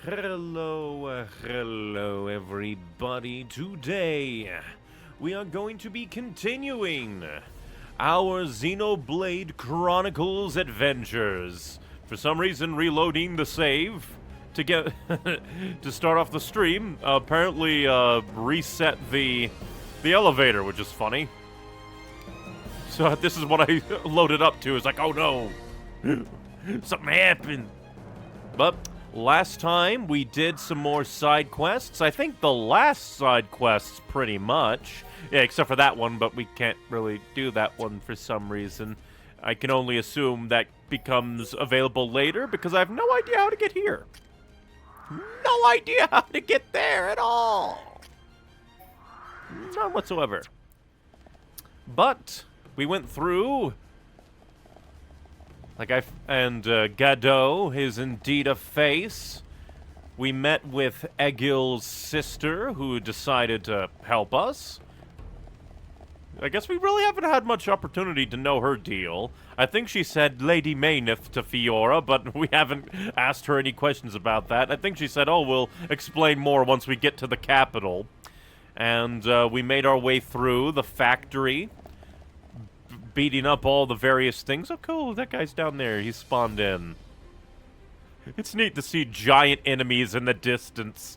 Hello everybody. Today, we are going to be continuing our Xenoblade Chronicles adventures. For some reason, reloading the save to get to start off the stream apparently reset the elevator, which is funny. So this is what I loaded up to. It's like, oh no, something happened. But last time, we did some more side quests. I think the last side quests, pretty much. Yeah, except for that one, but we can't really do that one for some reason. I can only assume that becomes available later, because I have no idea how to get here. No idea how to get there at all. None whatsoever. But we went through... Gadot is indeed a face. We met with Egil's sister, who decided to help us. I guess we really haven't had much opportunity to know her deal. I think she said Lady Mayneth to Fiora, but we haven't asked her any questions about that. I think she said, oh, we'll explain more once we get to the capital. And we made our way through the factory, beating up all the various things. Oh, cool, that guy's down there. He spawned in. It's neat to see giant enemies in the distance.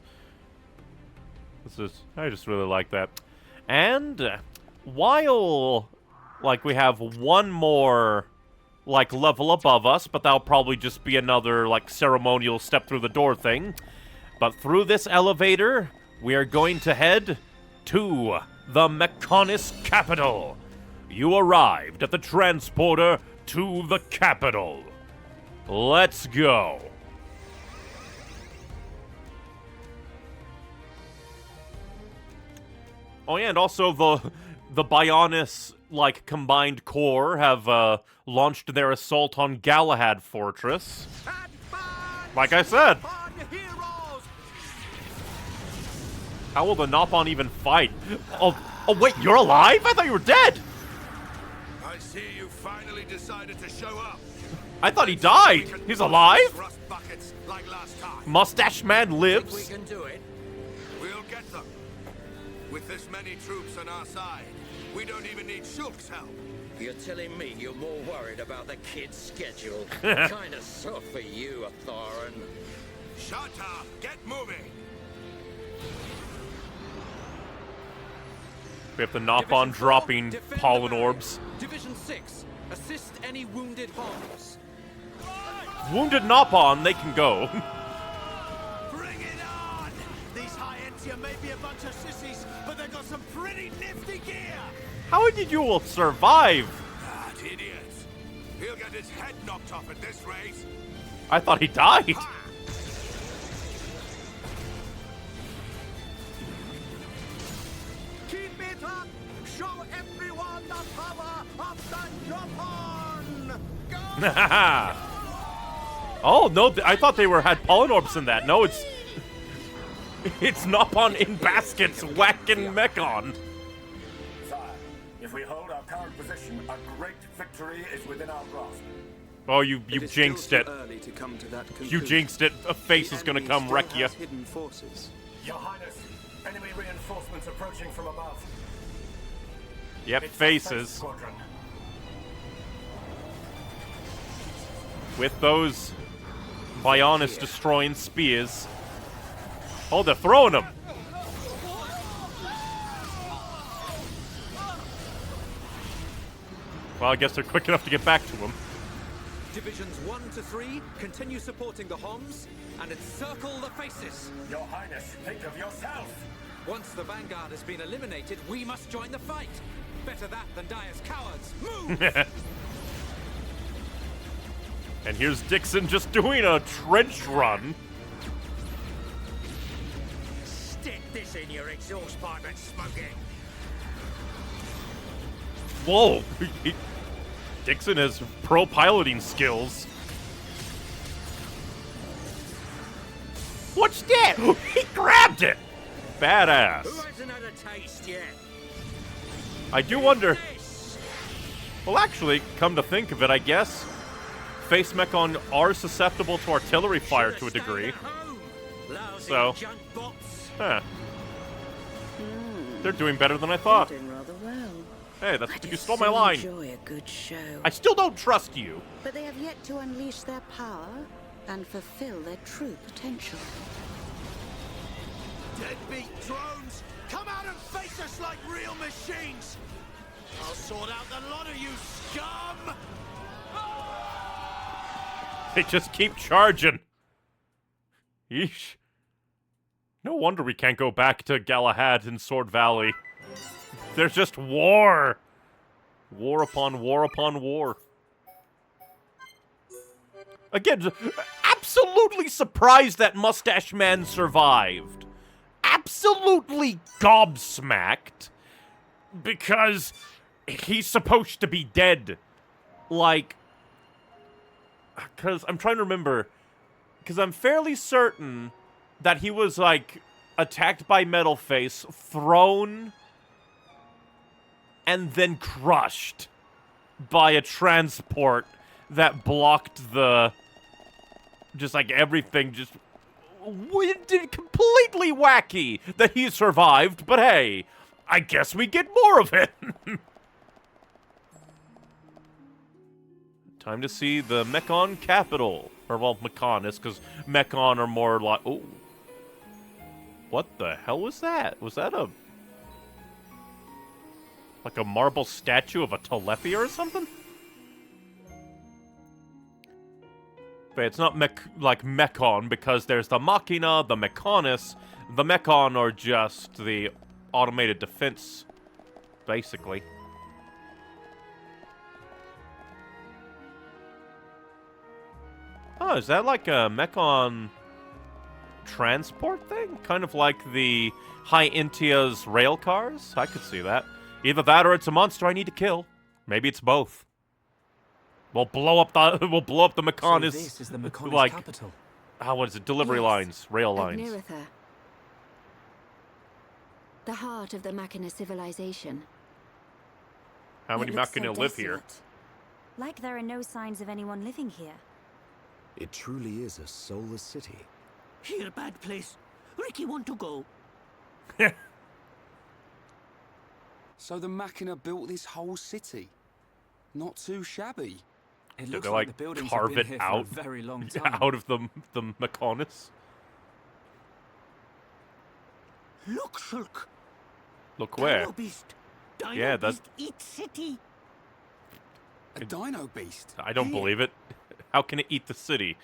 I just really like that. And while, we have one more, level above us, but that'll probably just be another, ceremonial step through the door thing. But through this elevator, we are going to head to the Mechonis capital. You arrived at the transporter to the capital. Let's go. Oh yeah, and also the Bionis, combined core have launched their assault on Galahad Fortress. Like I said. How will the Nopon even fight? Oh wait, you're alive? I thought you were dead. I see you finally decided to show up. I thought he died. He's alive? Like last time. Mustache Man lives. We can do it. We'll get them. With this many troops on our side, we don't even need Shulk's help. You're telling me you're more worried about the kid's schedule? Kinda soft for you, Thorin. Shut up. Get moving. We have the Nopon dropping pollen orbs. Division 6, assist any wounded Homs. Wounded Nopon, they can go. Bring it on! These high-ends may be a bunch of sissies, but they got some pretty nifty gear! How did you all survive? That idiot! He'll get his head knocked off at this rate! I thought he died. Keep it up! Show everyone the power of the Nopon! Go! Oh, no, I thought they had pollen orbs in that. No, it's Nopon in baskets whacking Mechon. Sire, if we hold our current position, a great victory is within our grasp. Oh, you jinxed it. You jinxed it. A face is gonna come wreck you. Hidden forces. Your Highness, enemy reinforcements approaching from above. Yep, It's faces. Squadron. With those Bionis destroying spears. Oh, they're throwing them. Well, I guess they're quick enough to get back to him. Divisions 1 to 3, continue supporting the Homs and encircle the faces. Your Highness, think of yourself. Once the Vanguard has been eliminated, we must join the fight. Better that than die as cowards. Move! And here's Dixon just doing a trench run. Stick this in your exhaust pipe and smoke it. Whoa! Dixon has pro piloting skills. What's that? He grabbed it! Badass. Who hasn't had a taste yet? I do wonder... Well, actually, come to think of it, I guess Face Mechon are susceptible to artillery fire to a degree. Lousy So, junk bots. huh. They're doing better than I thought. Doing rather well. Hey, that's I you just stole my so line. enjoy a good show. I still don't trust you. But they have yet to unleash their power and fulfill their true potential. Deadbeat drones, come out and face us like real machines! I'll sort out the lot of you scum! They just keep charging. Yeesh. No wonder we can't go back to Galahad and Sword Valley. There's just war. War upon war upon war. Again, absolutely surprised that Mustache Man survived. Absolutely gobsmacked. Because he's supposed to be dead. Like, because I'm trying to remember. Because I'm fairly certain that he was, like, attacked by Metalface, thrown, and then crushed by a transport that blocked the... Just, like, everything just... Completely wacky that he survived, but hey, I guess we get more of it. Time to see the Mechon capital. Or, well, Mechonis, because Mechon are more like... Oh. What the hell was that? Was that a... Like a marble statue of a Telethia or something? But it's not like Mechon, because there's the Machina, the Mechonis. The Mechon are just the automated defense, basically. Oh, is that like a Mechon transport thing? Kind of like the High Intia's rail cars? I could see that. Either that or it's a monster I need to kill. Maybe it's both. We'll blow up the Mechonis. So this is the Mechonis like, capital. what is it? Delivery Yes, lines, rail lines. Agniratha. The heart of the Machina civilization. How many It looks Machina so live here? desolate. Like there are no signs of anyone living here. It truly is a soulless city. Here, bad place. Ricky want to go. So the Machina built this whole city. Not too shabby. It Did looks they, like like, the buildings carve have been it here out? for a very long time. Out of the Mechonis? Look, Shulk. Look where? Dino beast. Dino Yeah, that's- beast eat city. A dino beast. I don't believe it. How can it eat the city?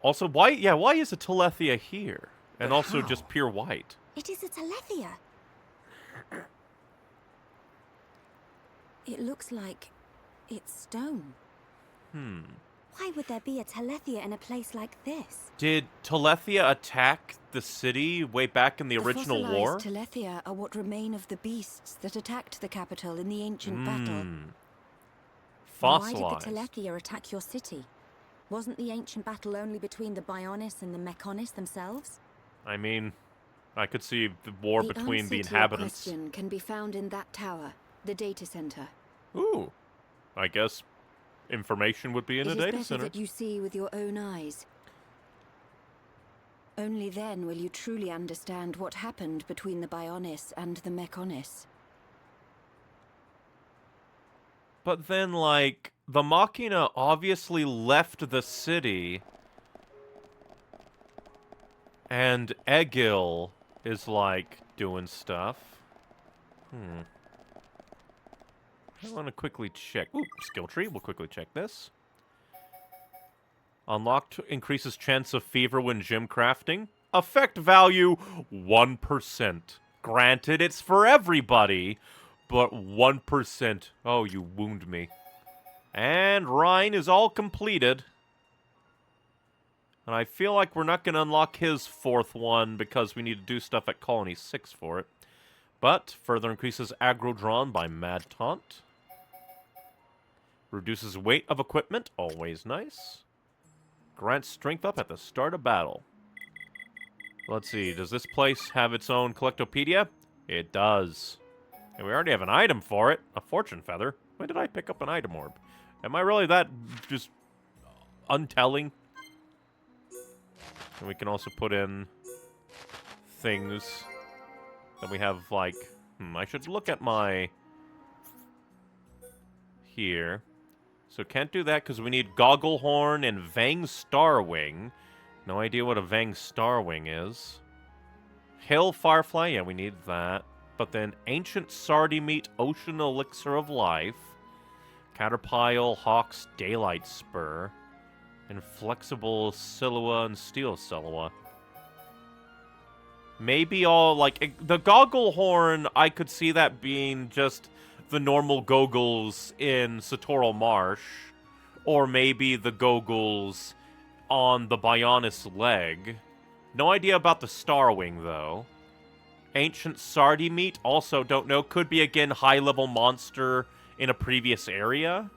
Also, why is a Telethia here? And But also how? just pure white. It is a Telethia. It looks like it's stone. Why would there be a Telethia in a place like this? Did Telethia attack the city way back in the original war? The fossilized Telethia are what remain of the beasts that attacked the capital in the ancient battle. Fossilized. Why did the Telethia attack your city? Wasn't the ancient battle only between the Bionis and the Mechonis themselves? I mean, I could see the war between answer the to your inhabitants. question can be found in that tower, the data center. Ooh. I guess information would be in a It is data better center. that you see with your own eyes. Only then will you truly understand what happened between the Bionis and the Mechonis. But then, like, the Machina obviously left the city. And Egil is, like, doing stuff. I want to quickly check. Ooh, skill tree. We'll quickly check this. Unlocked increases chance of fever when gem crafting. Effect value 1%. Granted, it's for everybody, but 1%. Oh, you wound me. And Rhine is all completed. And I feel like we're not going to unlock his fourth one because we need to do stuff at Colony 6 for it. But further increases aggro drawn by Mad Taunt. Reduces weight of equipment, always nice. Grants strength up at the start of battle. Let's see, does this place have its own collectopedia? It does. And we already have an item for it, a fortune feather. When did I pick up an item orb? Am I really that just untelling? And we can also put in things that we have, like... I should look at my... Here. So can't do that because we need Gogglehorn and Vang Starwing. No idea what a Vang Starwing is. Hail Firefly, yeah, we need that. But then Ancient Sardi Meat, Ocean Elixir of Life. Caterpile, Hawk's Daylight Spur. And Flexible Silua and Steel Silua. Maybe all, like, the Gogglehorn, I could see that being just the normal Goggles in Satoral Marsh. Or maybe the Goggles on the Bionis leg. No idea about the Starwing, though. Ancient Sardi Meat, also don't know. Could be, again, high-level monster in a previous area.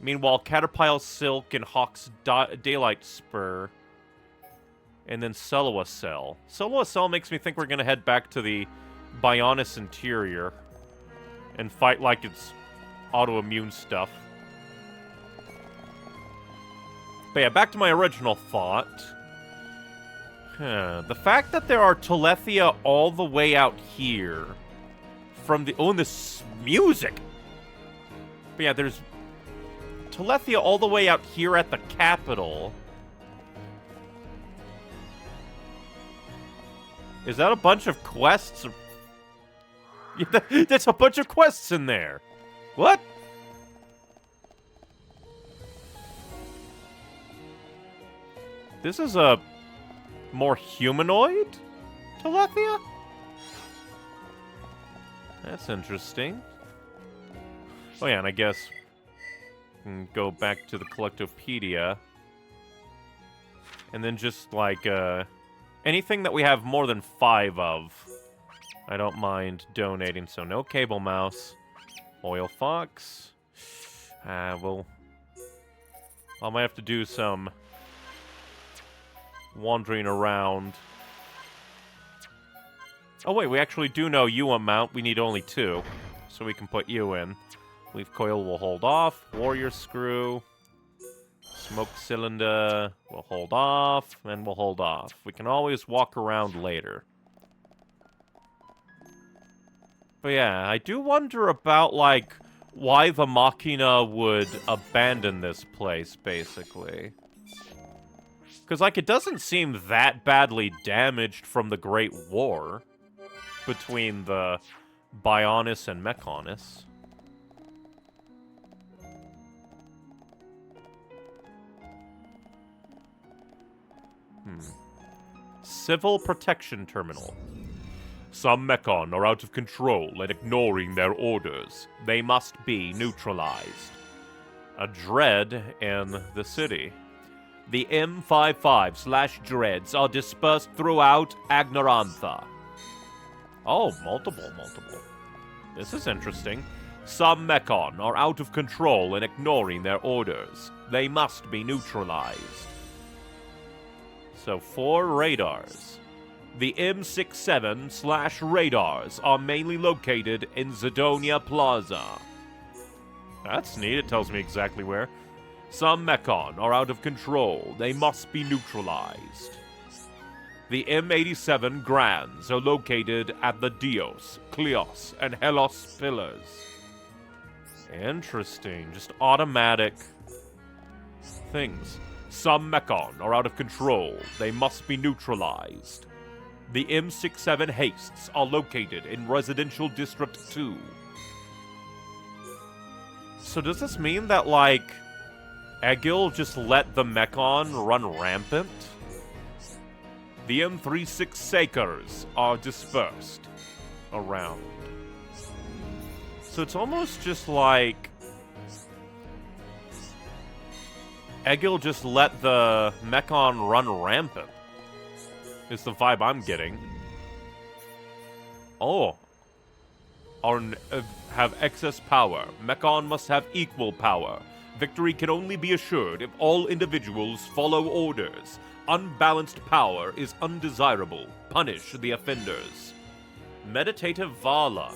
Meanwhile, Caterpile Silk and Hawk's Daylight Spur. And then Selua Cell. Selua Cell makes me think we're going to head back to the Bionis interior. And fight like it's autoimmune stuff. But yeah, back to my original thought. The fact that there are Telethia all the way out here from the... Oh, and this music! But yeah, there's Telethia all the way out here at the capital. Is that a bunch of quests? Yeah, that's a bunch of quests in there. What? This is a more humanoid Telethia? That's interesting. Oh yeah, and I guess we can go back to the Collectopedia. And then just like anything that we have more than 5 of, I don't mind donating. So no Cable Mouse. Oil Fox. I might have to do some wandering around. Oh wait, we actually do know you amount. We need only 2. So we can put you in. Leaf Coil will hold off. Warrior Screw. Smoke Cylinder will hold off. And we'll hold off. We can always walk around later. But yeah, I do wonder about, like, why the Machina would abandon this place, basically. Because, like, it doesn't seem that badly damaged from the Great War between the Bionis and Mechonis. Civil Protection Terminal. Some Mechon are out of control and ignoring their orders. They must be neutralized. A dread in the city. The M55/Dreads are dispersed throughout Agnorantha. Oh, multiple. This is interesting. Some Mechon are out of control and ignoring their orders. They must be neutralized. So 4 radars. The M67/radars are mainly located in Zidonia Plaza. That's neat, it tells me exactly where. Some Mechon are out of control. They must be neutralized. The M87 Grands are located at the Dios, Kleos, and Helos pillars. Interesting. Just automatic things. Some Mechon are out of control. They must be neutralized. The M67 Hastes are located in Residential District 2. So does this mean that, like, Egil just let the Mechon run rampant? The M36 Sakers are dispersed around. So it's almost just like Egil just let the Mechon run rampant. Is the vibe I'm getting. Oh. Have excess power. Mechon must have equal power. Victory can only be assured if all individuals follow orders. Unbalanced power is undesirable. Punish the offenders. Meditative Vala.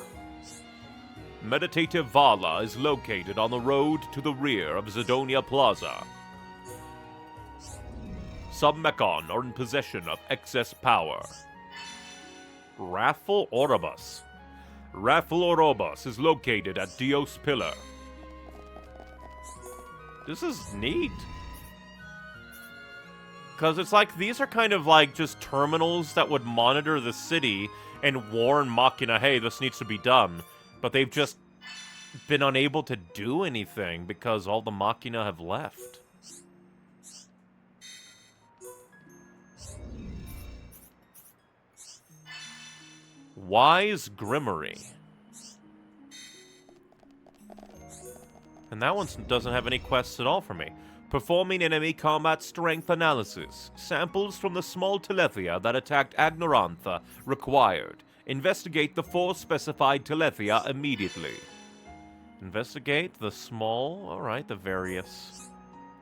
Meditative Vala is located on the road to the rear of Zidonia Plaza. Some Mechon are in possession of excess power. Raffle Orobus. Raffle Orobus is located at Dios Pillar. This is neat. Because it's like, these are kind of like just terminals that would monitor the city and warn Machina, hey, this needs to be done. But they've just been unable to do anything because all the Machina have left. Wise Grimmery. And that one doesn't have any quests at all for me. Performing enemy combat strength analysis. Samples from the small Telethia that attacked Agnorantha required. Investigate the 4 specified Telethia immediately. Investigate the small... Alright, the various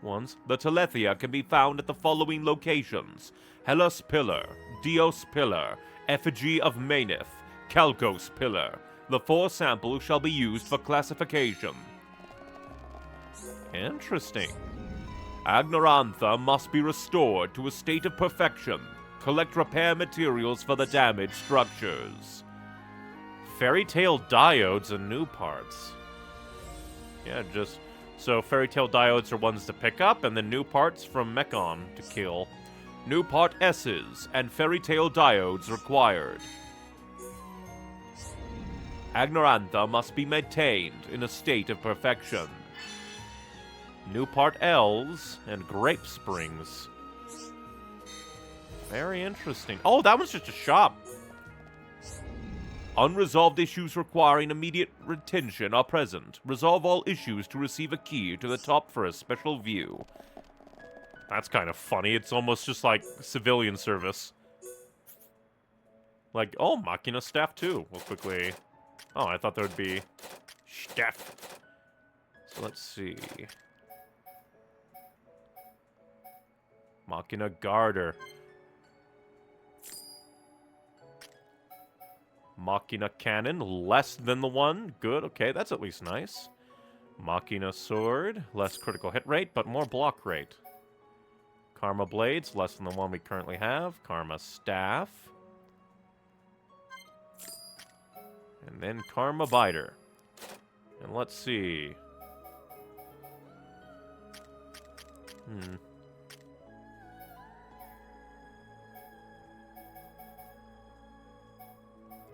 ones. The Telethia can be found at the following locations. Hellas Pillar, Dios Pillar, Effigy of Maneth, Calcos Pillar. The 4 samples shall be used for classification. Interesting. Agnorantha must be restored to a state of perfection. Collect repair materials for the damaged structures. Fairy Tale Diodes and new parts. Yeah, just... So Fairy Tale Diodes are ones to pick up, and then new parts from Mechon to kill. New part S's and Fairy Tale Diodes required. Agnorantha must be maintained in a state of perfection. New part L's and Grape Springs. Very interesting. Oh, that was just a shop. Unresolved issues requiring immediate attention are present. Resolve all issues to receive a key to the top for a special view. That's kind of funny. It's almost just like civilian service. Like, oh, Machina staff too. We'll quickly... Oh, I thought there would be staff. So let's see. Machina Garter. Machina Cannon, less than the one. Good, okay, that's at least nice. Machina Sword, less critical hit rate, but more block rate. Karma Blades, less than the one we currently have. Karma Staff. And then Karma Biter. And let's see.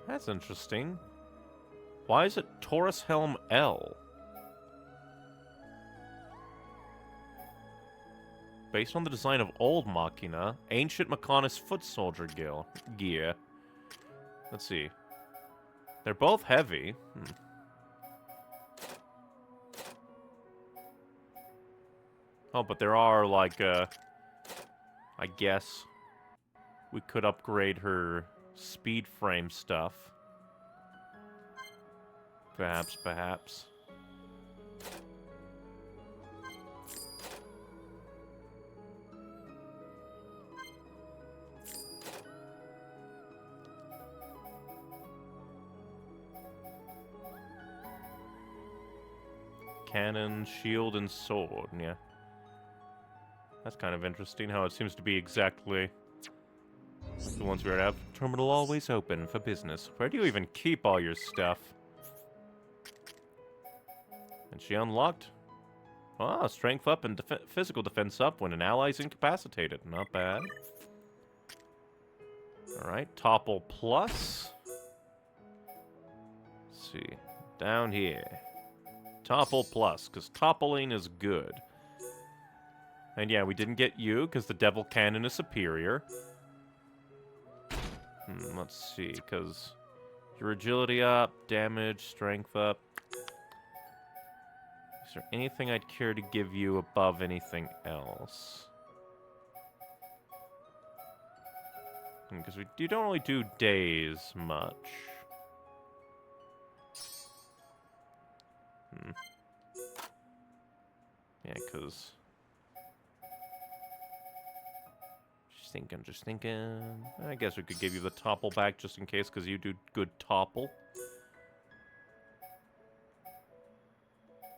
That's interesting. Why is it Taurus Helm L? Based on the design of old Machina, ancient Mechonis foot soldier gear. Let's see. They're both heavy. Oh, but there are, like, I guess we could upgrade her speed frame stuff. Perhaps. Cannon, shield, and sword, yeah. That's kind of interesting how it seems to be exactly like the ones we already have. Terminal always open for business. Where do you even keep all your stuff? And she unlocked. Ah, strength up and physical defense up when an ally is incapacitated. Not bad. Alright, topple plus. Let's see. Down here. Topple plus, because toppling is good. And yeah, we didn't get you, because the Devil Cannon is superior. Let's see, because your agility up, damage, strength up. Is there anything I'd care to give you above anything else? Because you don't really do days much. Yeah, because... Just thinking... I guess we could give you the topple back just in case, because you do good topple.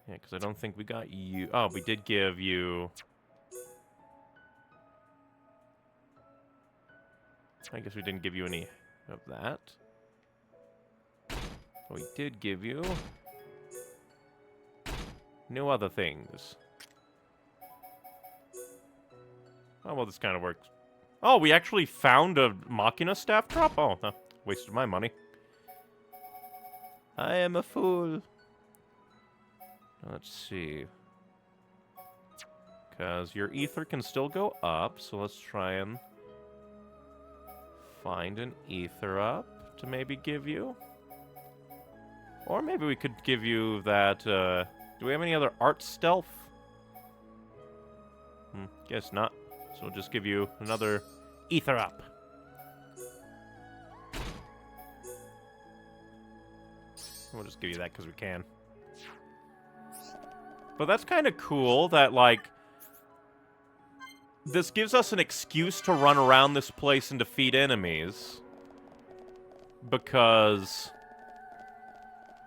Yeah, because I don't think we got you... Oh, we did give you... I guess we didn't give you any of that. We did give you no other things. Oh, well, this kind of works. Oh, we actually found a Machina staff drop? Oh, no. Wasted my money. I am a fool. Let's see. Because your ether can still go up, so let's try and find an ether up to maybe give you. Or maybe we could give you that, do we have any other art stealth? Guess not. So we'll just give you another ether up. We'll just give you that because we can. But that's kind of cool that, like, this gives us an excuse to run around this place and defeat enemies. Because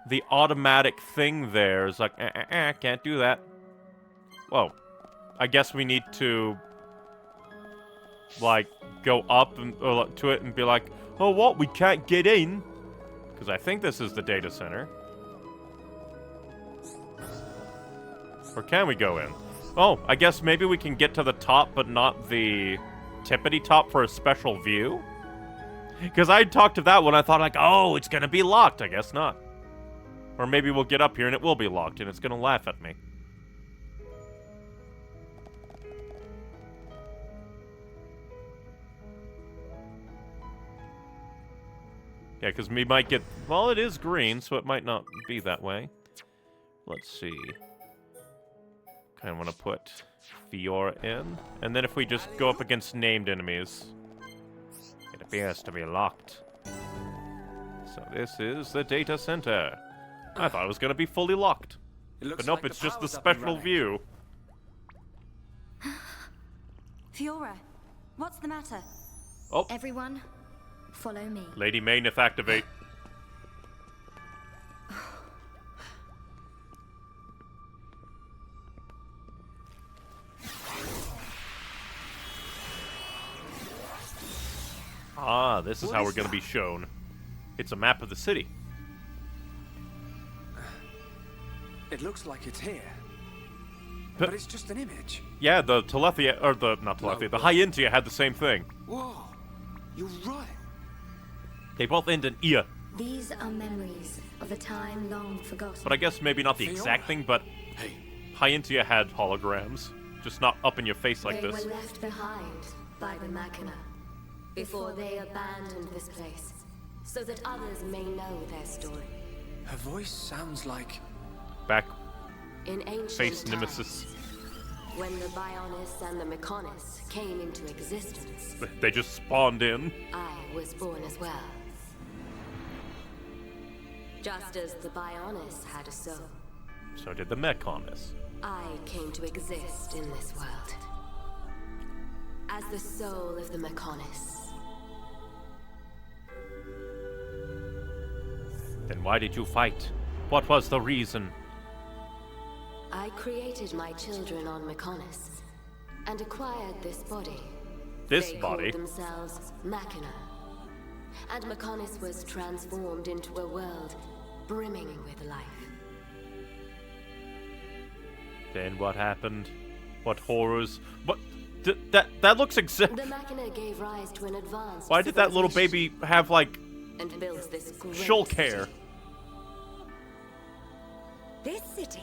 the automatic thing there is like, can't do that. Whoa. I guess we need to, like, go up and, to it and be like, oh, what? We can't get in? Because I think this is the data center. Or can we go in? Oh, I guess maybe we can get to the top, but not the tippity top for a special view? Because I talked to that one, I thought, like, oh, it's gonna be locked. I guess not. Or maybe we'll get up here and it will be locked, and it's gonna laugh at me. Yeah, because we might get... Well, it is green, so it might not be that way. Let's see. Kind of want to put Fiora in. And then if we just go up against named enemies, it appears to be locked. So this is the data center. I thought it was going to be fully locked. But nope, it's just the special view. Fiora, what's the matter? Oh. Everyone, follow me. Lady Mayneth, activate. Ah, this is how we're going to be shown. It's a map of the city. It looks like it's here. But it's just an image. Yeah, the Telethia, or the, not Telethia, the Hyentia had the same thing. Whoa, you're right. They both end in Ia. These are memories of a time long forgotten. But I guess maybe not the exact thing, but Hyentia had holograms. Just not up in your face like this. They were left behind by the Machina before they abandoned this place, so that others may know their story. Her voice sounds like... Back in ancient face nemesis. When the Bionis and the Mechonis came into existence, They just spawned in. I was born as well. Just as the Bionis had a soul, So did the Mechonis. I came to exist in this world as the soul of the Mechonis. Then why did you fight? What was the reason? I created my children on Mechonis and acquired this body. This They body? called themselves Machina. And Mechonis was transformed into a world brimming with life. Then what happened? What horrors? What? That looks exact. The Machina gave rise to an advanced Why did that little baby have, like, and built this great shulk hair? This city?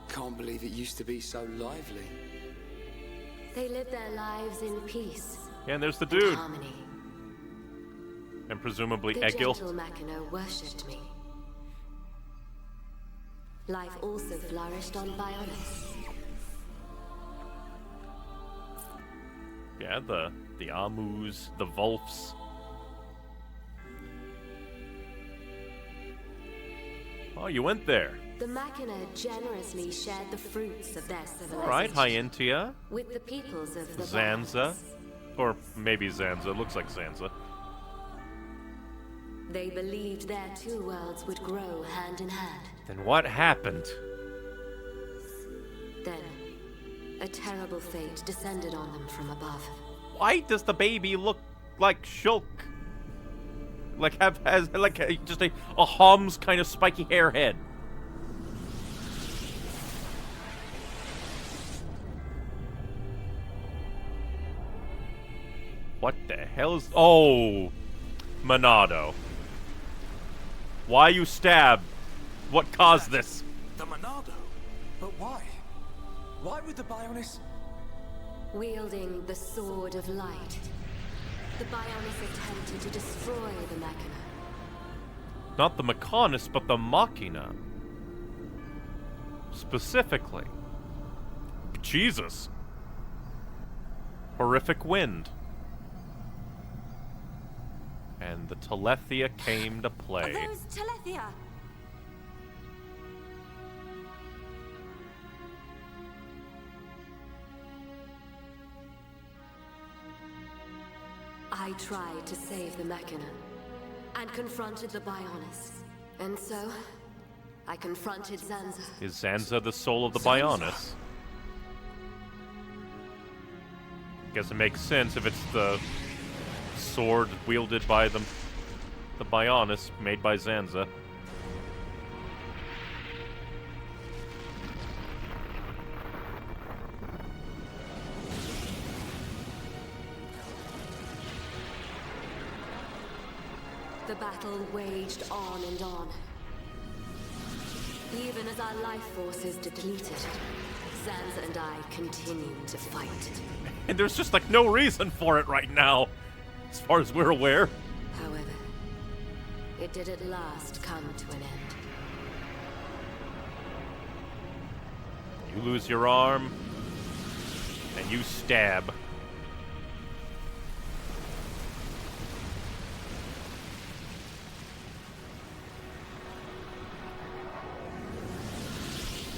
Can't believe it used to be so lively. They lived their lives in peace. Yeah, and there's the and dude. harmony. And presumably The Egil. gentle Machina worshipped me. Life also flourished on Bionis. Yeah, the Amus, the Volfs. Oh, you went there. The Machina generously shared the fruits of their civilization. Alright, Hyentia. With the peoples of the Zanza. Bionis. Or maybe Zanza. Looks like Zanza. They believed their two worlds would grow hand in hand. Then what happened? Then, a terrible fate descended on them from above. Why does the baby look like Shulk. Like has like just a Hom's kind of spiky hair head. What the hell is... Oh! Monado. Why you stabbed? What caused this? The Monado? But why? Why would the Bionis... Wielding the Sword of Light, the Bionis attempted to destroy the Machina. Not the Mechanis, but the Machina. Specifically. Jesus. Horrific wind. And the Telethia came to play. Are those Telethia? I tried to save the Machina, and confronted the Bionis. And so, I confronted Zanza. Is Zanza the soul of the Bionis? Guess it makes sense if it's the sword wielded by the Bionis, made by Zanza. The battle waged on and on. Even as our life forces depleted, Zanza and I continued to fight. And there's just like no reason for it right now, as far as we're aware. However, it did at last come to an end. You lose your arm, and you stab.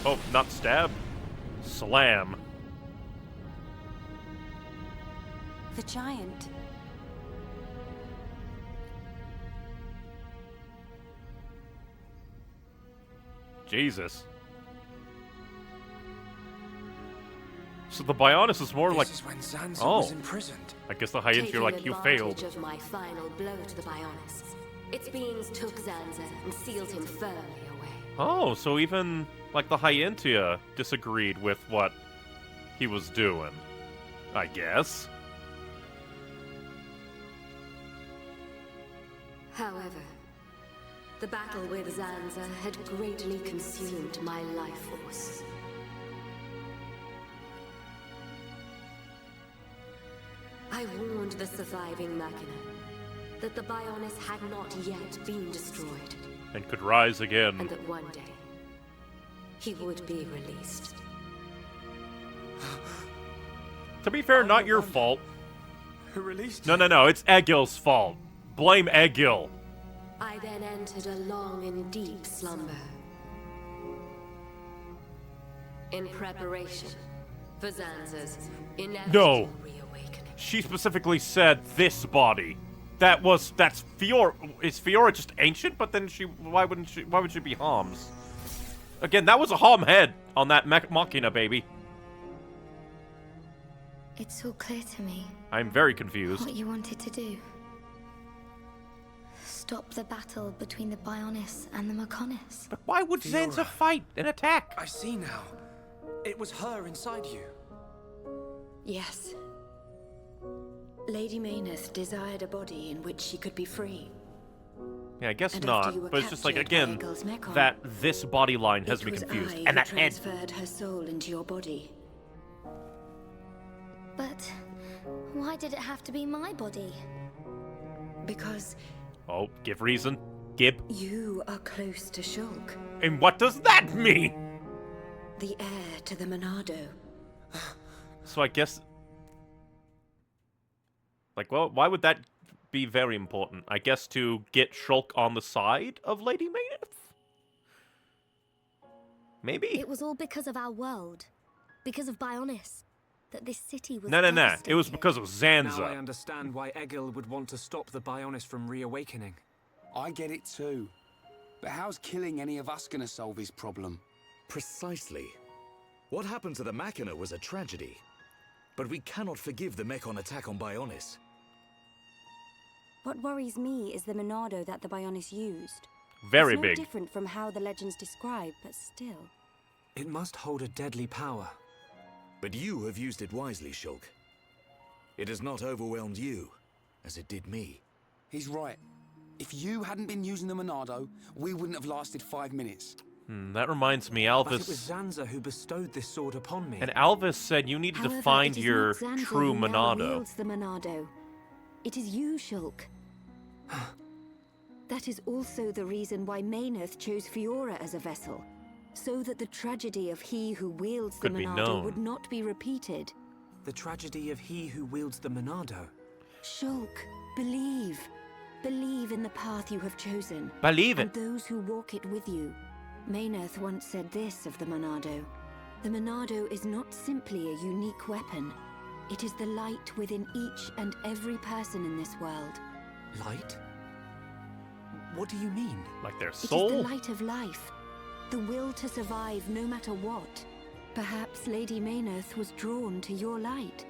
Oh, not stab. Slam. The giant. Jesus. So the Bionis is more like... This is when Zanza was imprisoned. I guess the Hyentia are like, you failed. Taking advantage of my final blow to the Bionis, its beings took Zanza and sealed him firmly away. Oh, so even, like, the Hyentia disagreed with what he was doing, I guess. However, the battle with Zanza had greatly consumed my life force. I warned the surviving Machina that the Bionis had not yet been destroyed. And could rise again. And that one day, he would be released. To be fair, not your fault. Who released No, it's Egil's fault. Blame Egil. I then entered a long and deep slumber. In preparation for Zanza's inevitable reawakening. She specifically said this body. That's Fiora. Is Fiora just ancient? But then why would she be Hom's? Again, that was a Hom head on that Machina, baby. It's all clear to me. I'm very confused. What you wanted to do. Stop the battle between the Bionis and the Mechonis. But why would Zanza fight and attack? I see now. It was her inside you. Yes. Lady Mayneth desired a body in which she could be free. Yeah, I guess And not. after you were But it's just like, captured by again, Egil's Mechon, that this body line has me confused. I And that who head. transferred her soul into your body. But why did it have to be my body? Because Oh, give reason. Gib. you are close to Shulk, And what does that mean? the heir to the Monado. So I guess... Like, well, why would that be very important? I guess to get Shulk on the side of Lady Mayneth? Maybe? It was all because of our world. Because of Bionis. That this city was No. It was devastated. because of Now I Zanza. understand why Egil would want to stop the Bionis from reawakening. I get it too. But how's killing any of us gonna solve his problem? Precisely. What happened to the Machina was a tragedy. But we cannot forgive the Mechon attack on Bionis. What worries me is the Monado that the Bionis used. Very it's big. Not different from how the legends describe, but still. It must hold a deadly power. But you have used it wisely, Shulk. It has not overwhelmed you, as it did me. He's right. If you hadn't been using the Monado, we wouldn't have lasted 5 minutes. That reminds me, But it was Alvis... Zanza who bestowed this sword upon me. And Alvis said you needed However, to find it is your not Zanza true who now Monado. wields the Monado. It is you, Shulk. That is also the reason why Maynard chose Fiora as a vessel. So that the tragedy of he who wields Could the be Monado known. would not be repeated. The tragedy of he who wields the Monado. Shulk, believe. Believe in the path you have chosen. Believe And it. those who walk it with you. Maynard once said this of the Monado. The Monado is not simply a unique weapon. It is the light within each and every person in this world. Light? What do you mean? Like their It is soul? the light of life. The will to survive no matter what. Perhaps Lady Maynard was drawn to your light.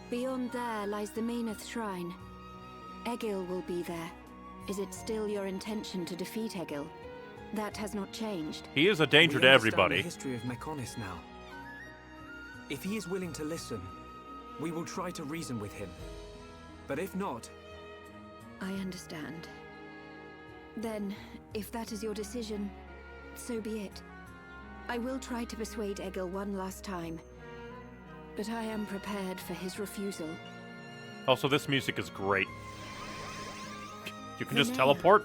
Beyond there lies the Maynard Shrine. Egil will be there. Is it still your intention to defeat Egil? That has not changed. He is a danger We to understand everybody. the history of Mechonis now. If he is willing to listen, we will try to reason with him. But if not... I understand. Then, if that is your decision, so be it. I will try to persuade Egil one last time. But I am prepared for his refusal. Also, this music is great. You can just Renee. teleport.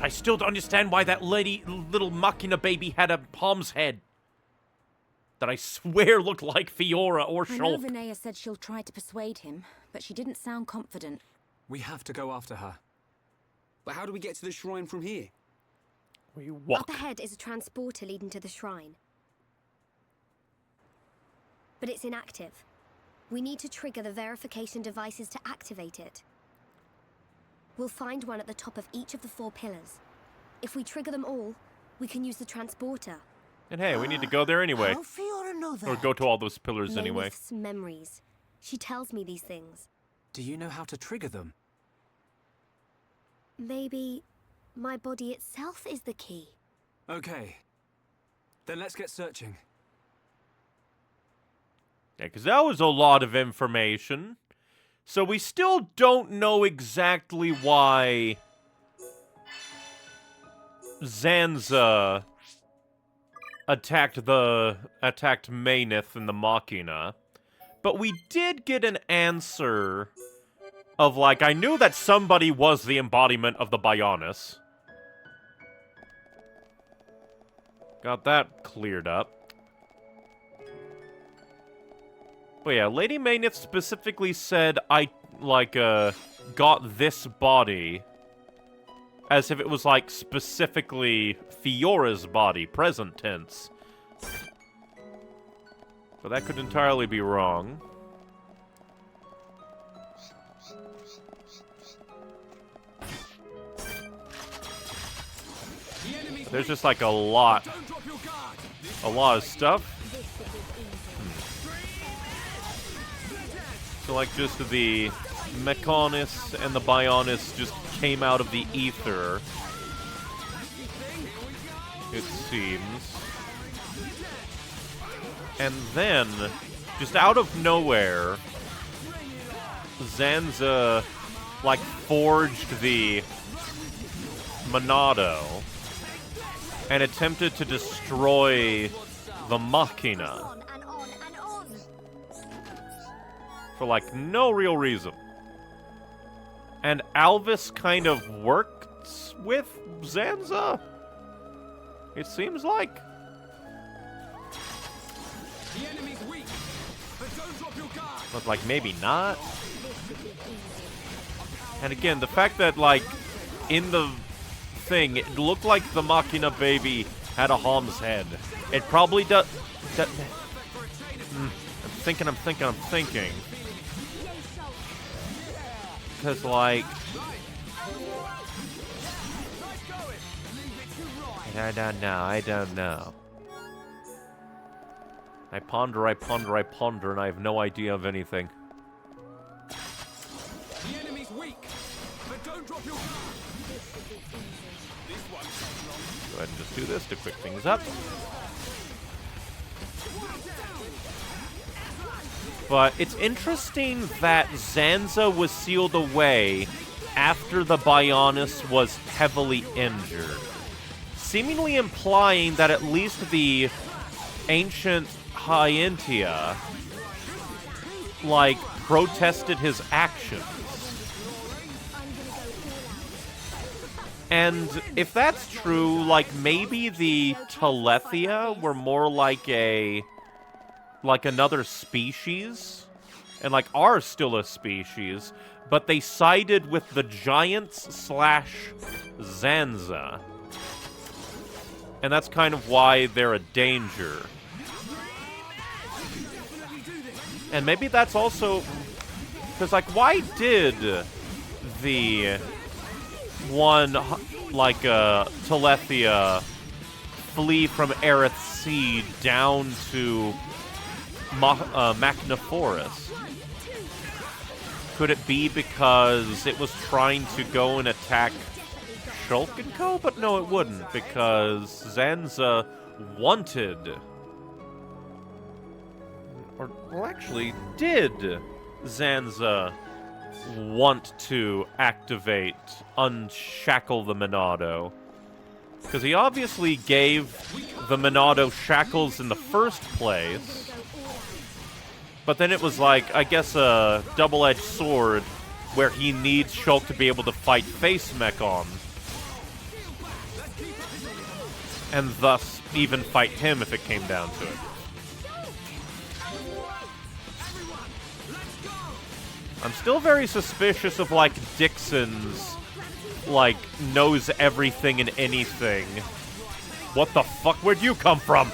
I still don't understand why that little Machina baby had a palm's head. That I swear looked like Fiora or I know Shulk. Renea said she'll try to persuade him, but she didn't sound confident. We have to go after her. But how do we get to the shrine from here? We walk. Up ahead is a transporter leading to the shrine. But it's inactive. We need to trigger the verification devices to activate it. We'll find one at the top of each of the 4 pillars. If we trigger them all, we can use the transporter. And hey, we need to go there anyway. How Fiora know that? Or go to all those pillars anyway. Mammoth's memories. She tells me these things. Do you know how to trigger them? Maybe my body itself is the key. Okay. Then let's get searching. Yeah, because that was a lot of information. So we still don't know exactly why Zanza attacked Maynith and the Machina. But we did get an answer of, like, I knew that somebody was the embodiment of the Bionis. Got that cleared up. But yeah, Lady Maynith specifically said I, like, got this body as if it was, like, specifically Fiora's body, present tense. But that could entirely be wrong. There's just, like, a lot of stuff. So, like, just the Mechonis and the Bionis just came out of the ether, it seems. And then, just out of nowhere, Zanza, like, forged the Monado and attempted to destroy the Machina. For, like, no real reason. And Alvis kind of worked with Zanza? It seems like. The enemy's weak, but don't drop your guard. But, like, maybe not. And again, the fact that, like, in the thing, it looked like the Machina baby had a Hom's head. It probably does. I'm thinking. Because, like, I don't know. I ponder, and I have no idea of anything. Go ahead and just do this to quick things up. But it's interesting that Zanza was sealed away after the Bionis was heavily injured, seemingly implying that at least the ancient Hyentia, like, protested his actions. And if that's true, like, maybe the Telethia were more like another species, and, like, are still a species, but they sided with the Giants / Zanza. And that's kind of why they're a danger. And maybe that's also... because, like, why did the one, like, Telethia flee from Aerith Sea down to Machna Forest? Could it be because it was trying to go and attack Shulk and Co? But no, it wouldn't, because Zanza wanted... or, well, actually, did Zanza want to activate Unshackle the Monado? Because he obviously gave the Monado shackles in the first place. But then it was like, I guess, a double-edged sword where he needs Shulk to be able to fight Face Mech on. And thus, even fight him if it came down to it. I'm still very suspicious of, like, Dixon's, like, knows everything and anything. What the fuck? Where'd you come from?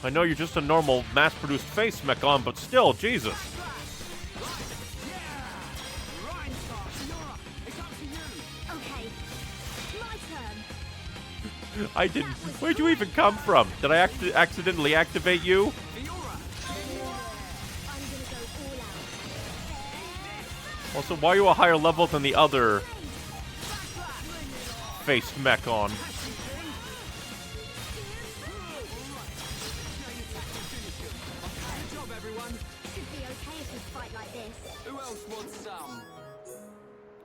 I know you're just a normal mass-produced face mech-on, but still, Jesus. I didn't... Where'd you even come from? Did I accidentally activate you? Also, why are you a higher level than the other face mech-on?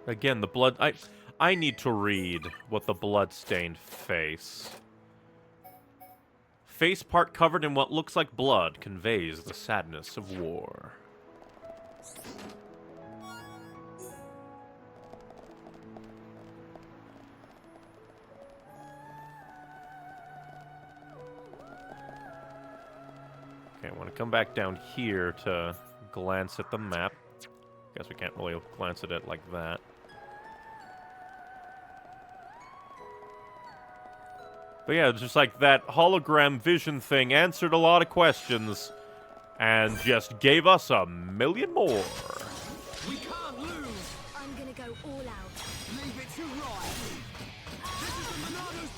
Again, the blood... I need to read what the blood-stained face. Face part covered in what looks like blood conveys the sadness of war. Okay, I want to come back down here to glance at the map. Guess we can't really glance at it like that. But yeah, it's just like that hologram vision thing answered a lot of questions and just gave us a million more. We can't lose. I'm gonna go all out. Leave it to right. This is the Monado's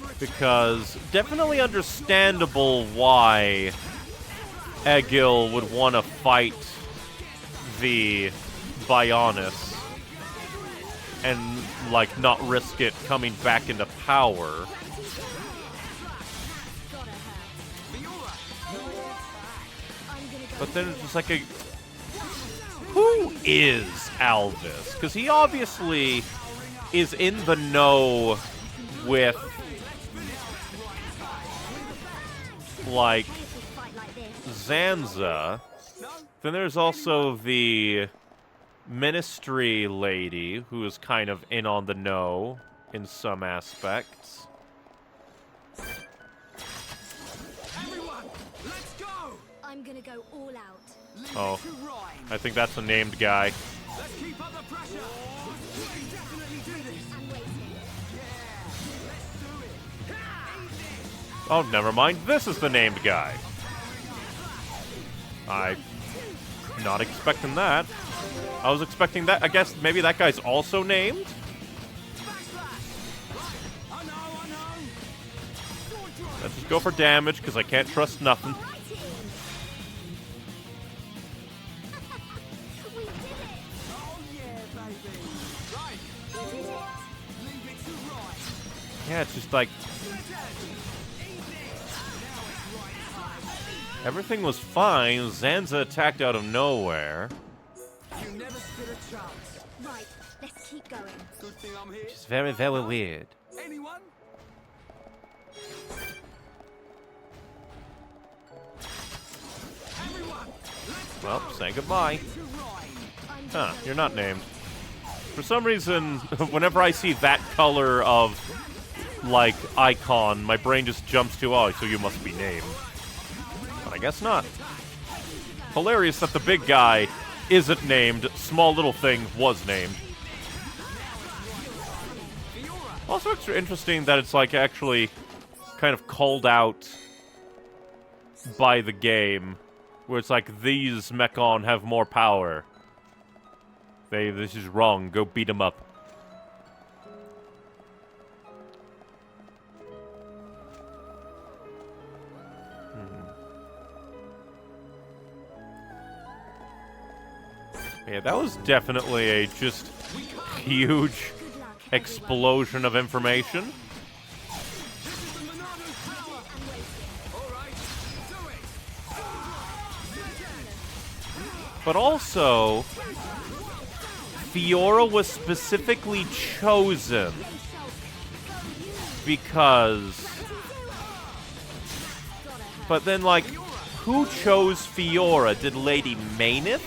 power. Because definitely understandable why Egil would want to fight the Bionis and, like, not risk it coming back into power. But then it's just like a... Who is Alvis? Because he obviously is in the know with, like, Zanza. Then there's also the Ministry lady, who is kind of in on the know in some aspects. Everyone, let's go. I'm gonna go all out. Oh, I think that's a named guy. Let's keep up the pressure. We can definitely do this. I'm waiting. Yeah, let's do it. Oh, never mind. This is the named guy. I'm not expecting that. I was expecting that. I guess maybe that guy's also named? Let's just go for damage, because I can't trust nothing. Yeah, it's just like... Everything was fine. Zanza attacked out of nowhere. You never stood a chance. Right, let's keep going. Good thing I'm here. It's very, very weird. Anyone? Well, say goodbye. Huh, you're not named. For some reason, whenever I see that color of, like, icon, my brain just jumps to, oh, so you must be named. But I guess not. Hilarious that the big guy isn't named, small little thing was named. Also, it's interesting that it's, like, actually kind of called out by the game, where it's like, these Mechon have more power. This is wrong, go beat them up. Yeah, that was definitely a just huge explosion of information. But also, Fiora was specifically chosen because... But then, like, who chose Fiora? Did Lady Mayneth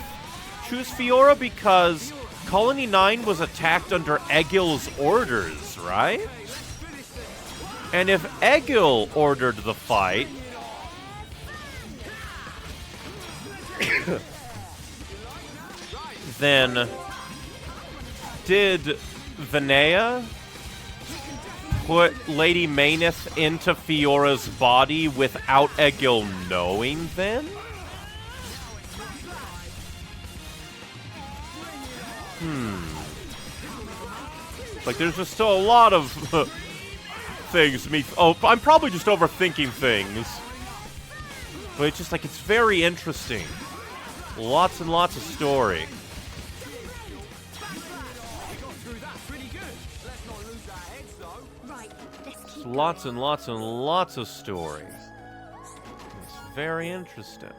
choose Fiora? Because Colony 9 was attacked under Egil's orders, right? And if Egil ordered the fight... then... Did Vinaya put Lady Mayneth into Fiora's body without Egil knowing then? Like, there's just still a lot of things. I'm probably just overthinking things. But it's just like, it's very interesting. Lots and lots of story. Lots and lots and lots of story. It's very interesting.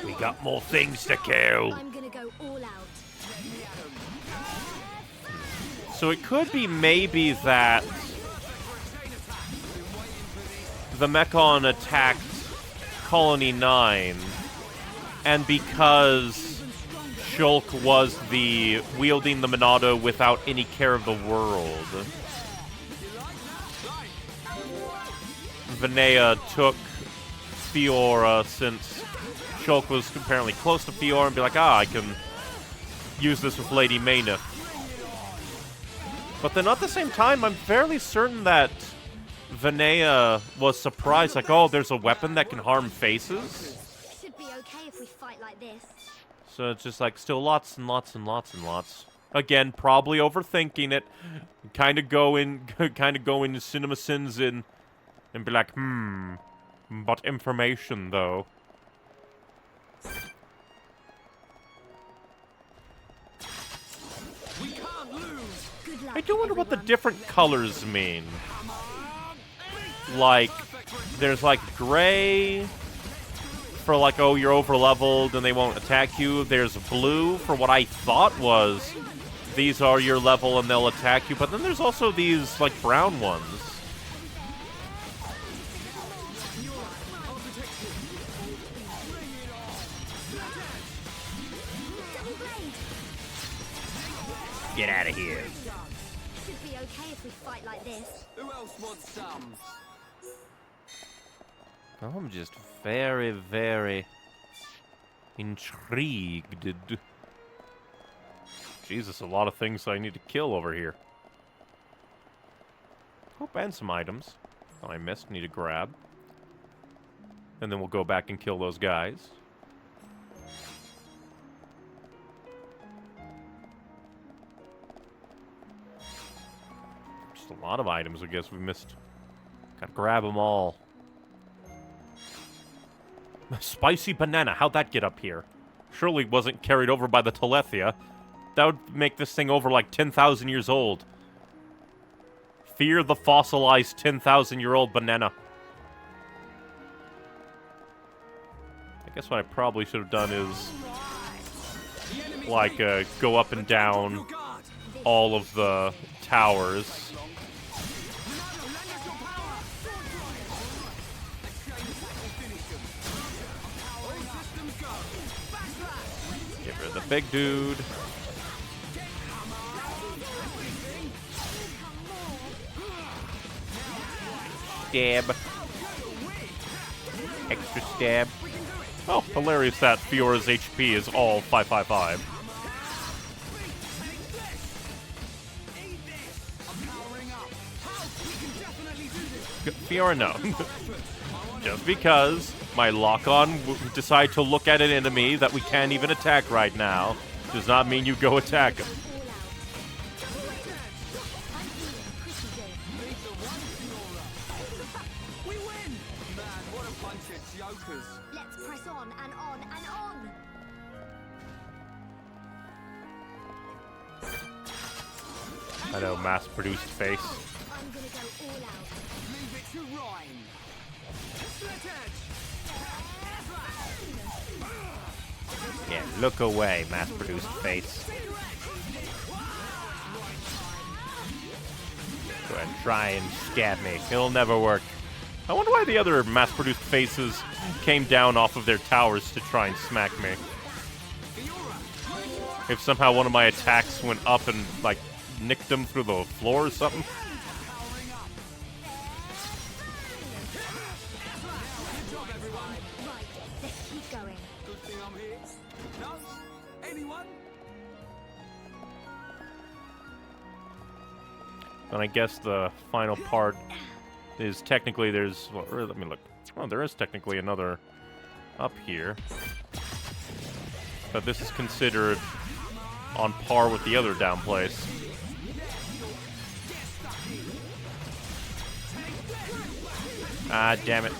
We got more things to kill. I'm gonna go all out. So it could be maybe that the Mechon attacked Colony 9, and because Shulk was wielding the Monado without any care of the world, Vinaya took Fiora, since Shulk was apparently close to Fiora, and be like, I can use this with Lady Mayneth. But then at the same time, I'm fairly certain that Vinaya was surprised, like, oh, there's a weapon that can harm faces? Should be okay if we fight like this. So it's just like, still lots and lots and lots and lots. Again, probably overthinking it. Kind of go into Cinema Sins and be like, but information, though. I do wonder what the different colors mean. Like, there's like gray for like, oh, you're over-leveled and they won't attack you. There's blue for what I thought was these are your level and they'll attack you. But then there's also these like brown ones. Get out of here. Should be okay if we fight like this. Who else wants some? I'm just very, very intrigued. Jesus, a lot of things I need to kill over here. Oh, and some items that I missed, need to grab. And then we'll go back and kill those guys. Just a lot of items, I guess we missed. Gotta grab them all. Spicy banana. How'd that get up here? Surely wasn't carried over by the Telethia. That would make this thing over like 10,000 years old. Fear the fossilized 10,000-year-old banana. I guess what I probably should have done is, like, go up and down all of the towers. Get rid of the big dude. Stab. Extra stab. Oh, hilarious that Fiora's HP is all 555. Fiora, no. Just because my lock-on decide to look at an enemy that we can't even attack right now does not mean you go attack him. Let's press on and on and on. I know, mass-produced face. I'm gonna go all out. Leave it to Rhyme. Split edge. Yeah, look away, mass-produced face. Go ahead and try and stab me. It'll never work. I wonder why the other mass-produced faces came down off of their towers to try and smack me. If somehow one of my attacks went up and, like, nicked them through the floor or something. Right, let's keep going. Good thing I'm here. No? Anyone? And I guess the final part is technically there's... Well, let me look. Oh, there is technically another up here. But this is considered on par with the other down place. Ah, damn it.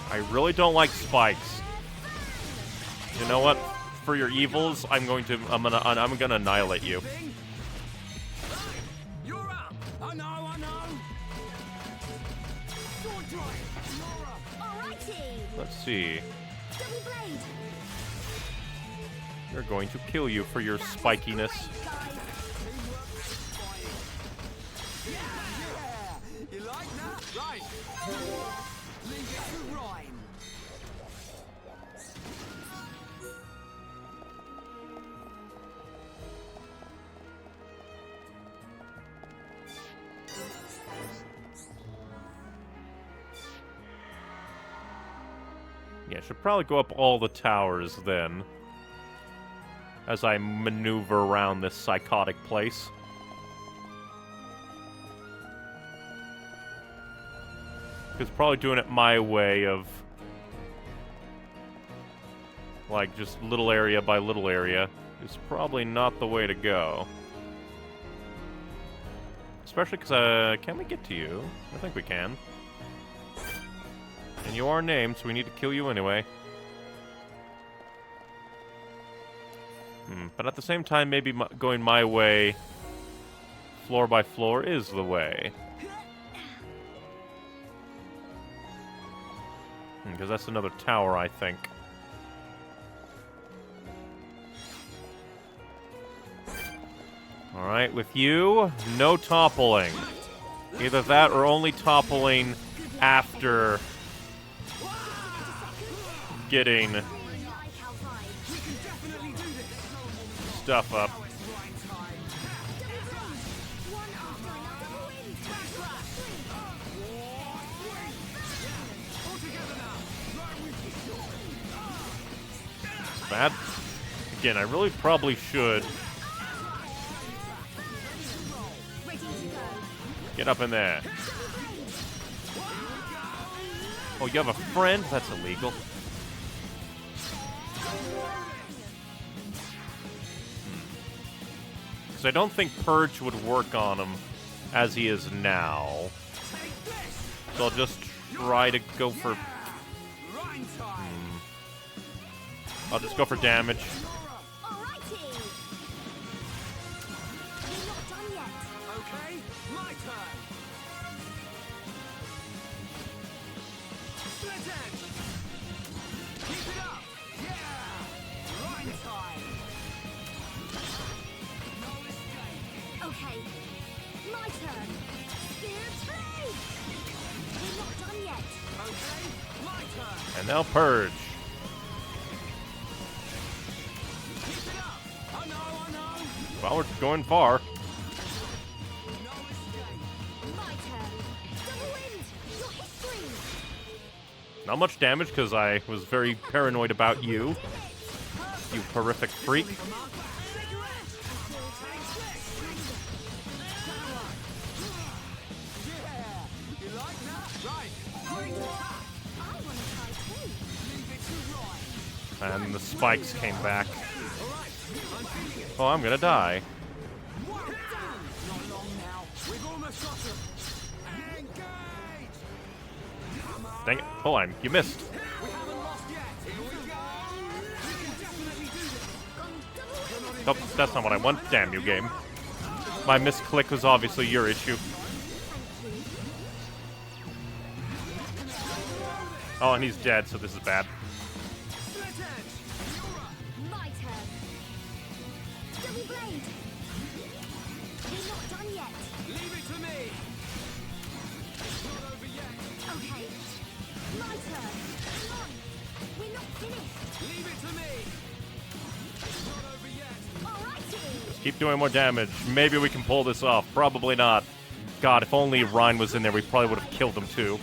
I really don't like spikes. You know what? For your evils, I'm gonna annihilate you. You're up. I know. Sword drive. Alrighty. Let's see. Double blade. They're going to kill you for your spikiness. You like that? Right. Leave it to Rhyme. Yeah, should probably go up all the towers then, as I maneuver around this psychotic place. Because probably doing it my way of, like, just little area by little area is probably not the way to go. Especially because, can we get to you? I think we can. And you are named, so we need to kill you anyway. But at the same time, maybe going my way, floor by floor, is the way. Because that's another tower, I think. Alright, with you, no toppling. Either that or only toppling after getting stuff up. Bad. Again, I really probably should get up in there. Oh, you have a friend? That's illegal. Because I don't think Purge would work on him as he is now. So I'll just try to go for... I'll just go for damage. And now Purge. Well, we're going far. Not much damage, because I was very paranoid about you. You horrific freak. And the spikes came back. Oh, I'm gonna die. Dang it. Hold on, you missed. Nope, that's not what I want. Damn you, game. My misclick was obviously your issue. Oh, and he's dead, so this is bad. Keep doing more damage. Maybe we can pull this off. Probably not. God, if only Ryan was in there, we probably would have killed him too.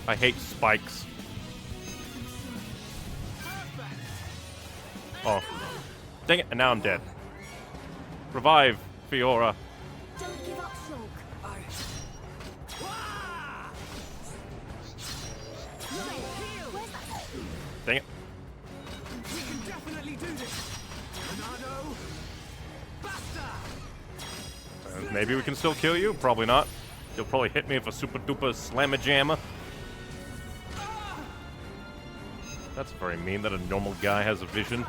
I hate spikes. Oh. Dang it, and now I'm dead. Revive, Fiora. Don't give up, Shulk. Dang it. We can definitely do this. Monado, basta. Maybe we can still kill you. Probably not. You'll probably hit me with a super duper slamma-jamma. That's very mean that a normal guy has a vision.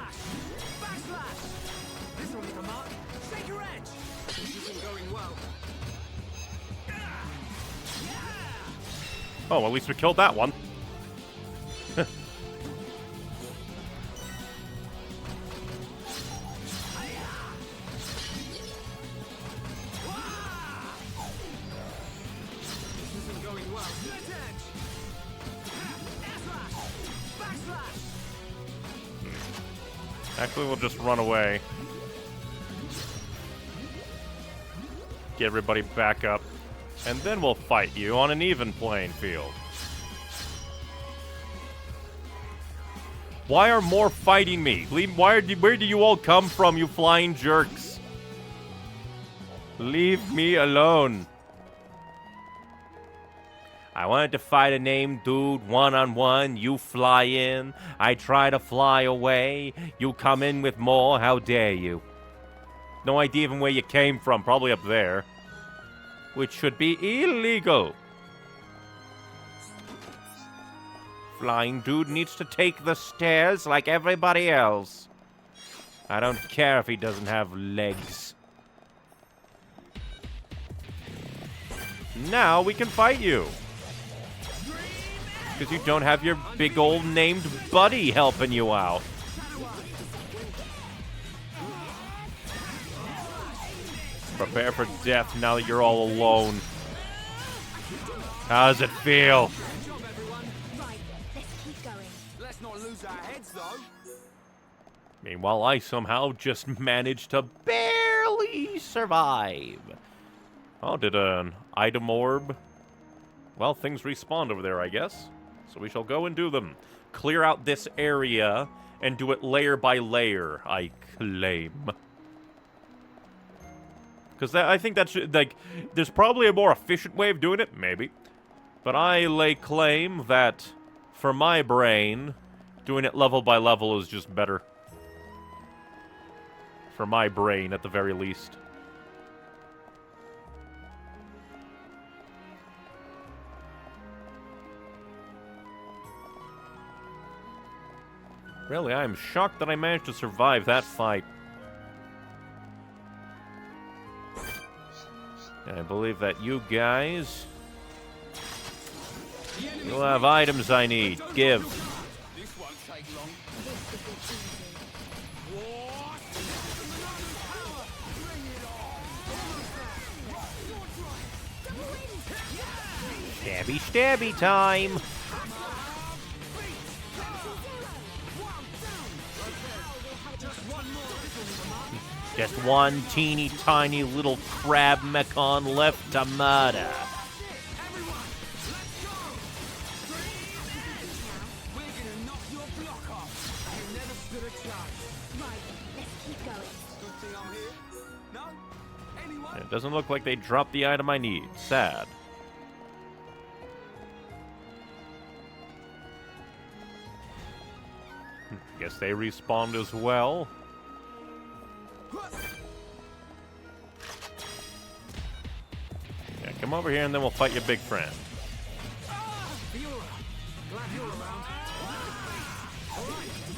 Oh, well, at least we killed that one. Actually, we'll just run away. Get everybody back up. And then we'll fight you on an even playing field. Why are more fighting me? Where do you all come from, you flying jerks? Leave me alone. I wanted to fight a named dude one-on-one. You fly in. I try to fly away. You come in with more. How dare you? No idea even where you came from. Probably up there. Which should be illegal. Flying dude needs to take the stairs like everybody else. I don't care if he doesn't have legs. Now we can fight you. Because you don't have your big old named buddy helping you out. Prepare for death now that you're all alone. How does it feel? Let's not lose our heads, though. Meanwhile, I somehow just managed to barely survive. Oh, did an item orb? Well, things respawned over there, I guess. So we shall go and do them. Clear out this area and do it layer by layer, I claim. Because I think that should, like, there's probably a more efficient way of doing it, maybe. But I lay claim that, for my brain, doing it level by level is just better. For my brain, at the very least. Really, I am shocked that I managed to survive that fight. And I believe that you guys... you'll have items I need. Give. This won't take long. Stabby, stabby time! Just one teeny tiny little crab mechon left to murder. It doesn't look like they dropped the item I need. Sad. Guess they respawned as well. Yeah, come over here and then we'll fight your big friend.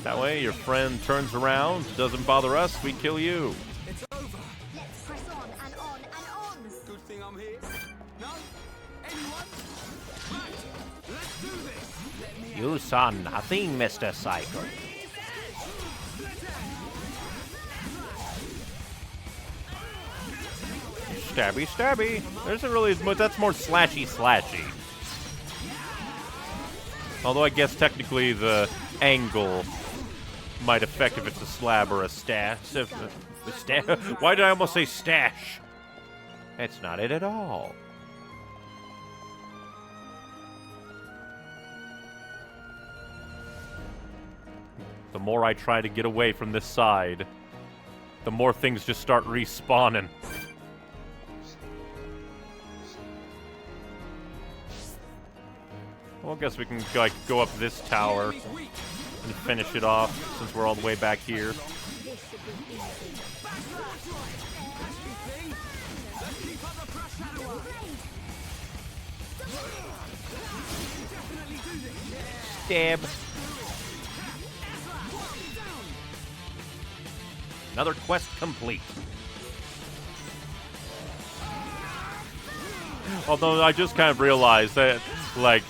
That way your friend turns around, doesn't bother us, we kill you. It's over. Let's press on and on and on. Good thing I'm here. No? Anyone? Right. Let's do this. Let me You saw nothing, Mr. Cycle. Stabby, stabby. There isn't really as much. That's more slashy, slashy. Although I guess technically the angle might affect if it's a slab or a stash. Why did I almost say stash? That's not it at all. The more I try to get away from this side, the more things just start respawning. Well, I guess we can like go up this tower and finish it off since we're all the way back here. Stab. Another quest complete. Although I just kind of realized that, like,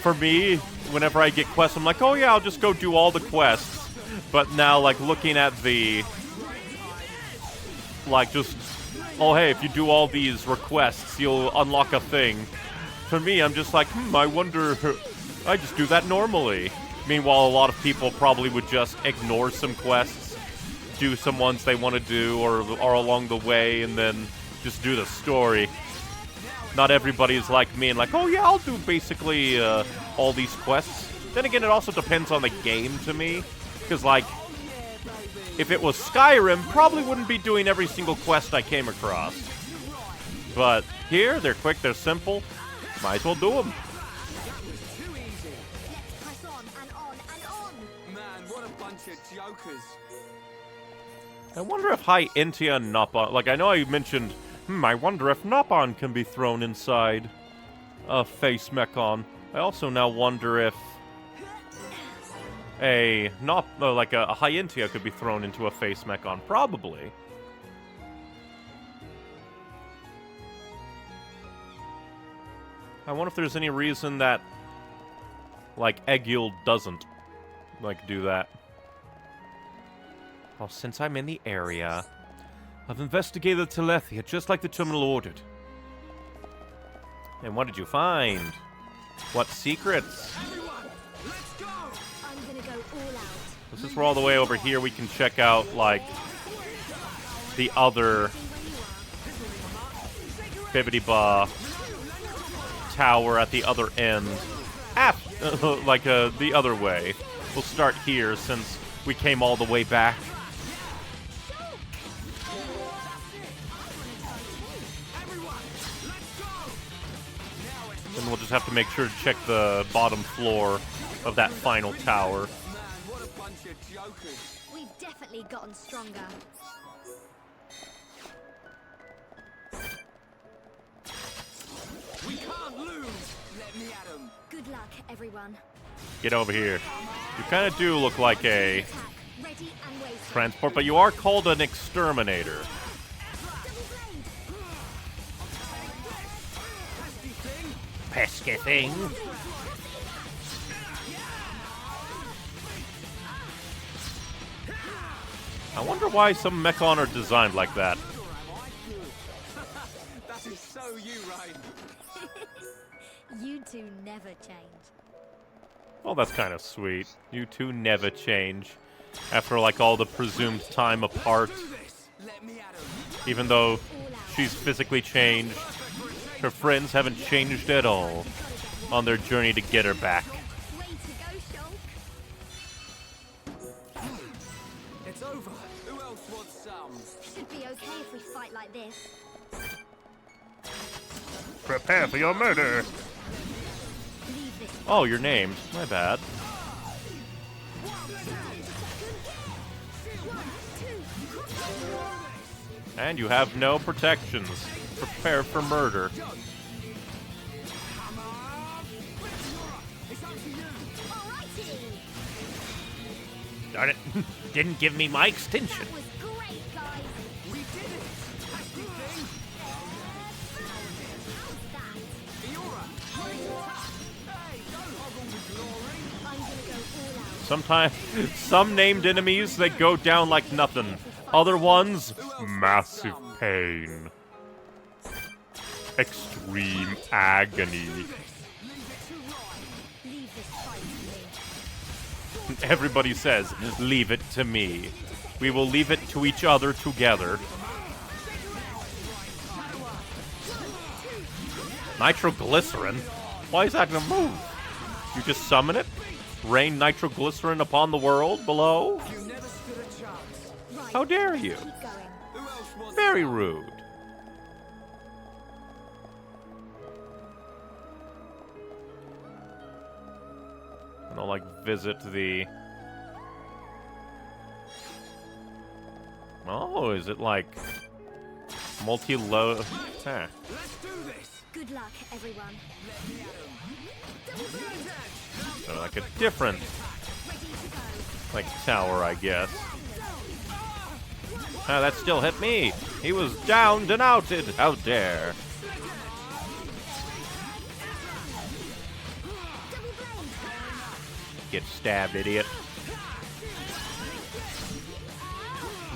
for me, whenever I get quests, I'm like, oh yeah, I'll just go do all the quests. But now, like, looking at the, like, just, oh hey, if you do all these requests, you'll unlock a thing. For me, I'm just like, I wonder, I just do that normally. Meanwhile, a lot of people probably would just ignore some quests, do some ones they want to do, or are along the way, and then just do the story. Not everybody is like me and like, oh yeah, I'll do basically all these quests. Then again, it also depends on the game to me. Because, like, if it was Skyrim, probably wouldn't be doing every single quest I came across. But here, they're quick, they're simple. Might as well do them. Man, what a bunch of jokers. I wonder if High Intia and Nopon... Like, I know I mentioned... I wonder if Nopon can be thrown inside a face mechon. I also now wonder if a Hyentia could be thrown into a face mechon. Probably. I wonder if there's any reason that, like, Egil doesn't, like, do that. Well, since I'm in the area... I've investigated Telethia, just like the terminal ordered. And what did you find? What secrets? Since we're all the way over here, we can check out, like, the other Bibbidi-Ba tower at the other end. The other way. We'll start here, since we came all the way back. And we'll just have to make sure to check the bottom floor of that final tower. We've definitely gotten stronger. can't lose. Let me at 'em. Good luck, everyone. Get over here. You kind of do look like a Ready and waiting. transport, but you are called an exterminator. Pesky thing. I wonder why some Mechon are designed like that. That is so you, Ryan. You two never change. Well, that's kind of sweet. You two never change. After, like, all the presumed time apart. Even though she's physically changed, her friends haven't changed at all on their journey to get her back. Way to go, Shulk. It's over. Who else wants some? Should be okay if we fight like this. Prepare for your murder! Oh, you're named. My bad. And you have no protections. Prepare for murder. Darn it. Didn't give me my extension. Sometimes, some named enemies, they go down like nothing. Other ones, massive pain. Extreme agony. Everybody says, leave it to me. We will leave it to each other together. Nitroglycerin? Why is that gonna move? You just summon it? Rain nitroglycerin upon the world below? How dare you? Very rude. And I'll, like, visit the... Oh, is it, like, multi-load? Huh. Good luck, everyone. So, like, a different, like, tower, I guess. Ah, that still hit me. He was downed and outed. How dare. Get stabbed, idiot.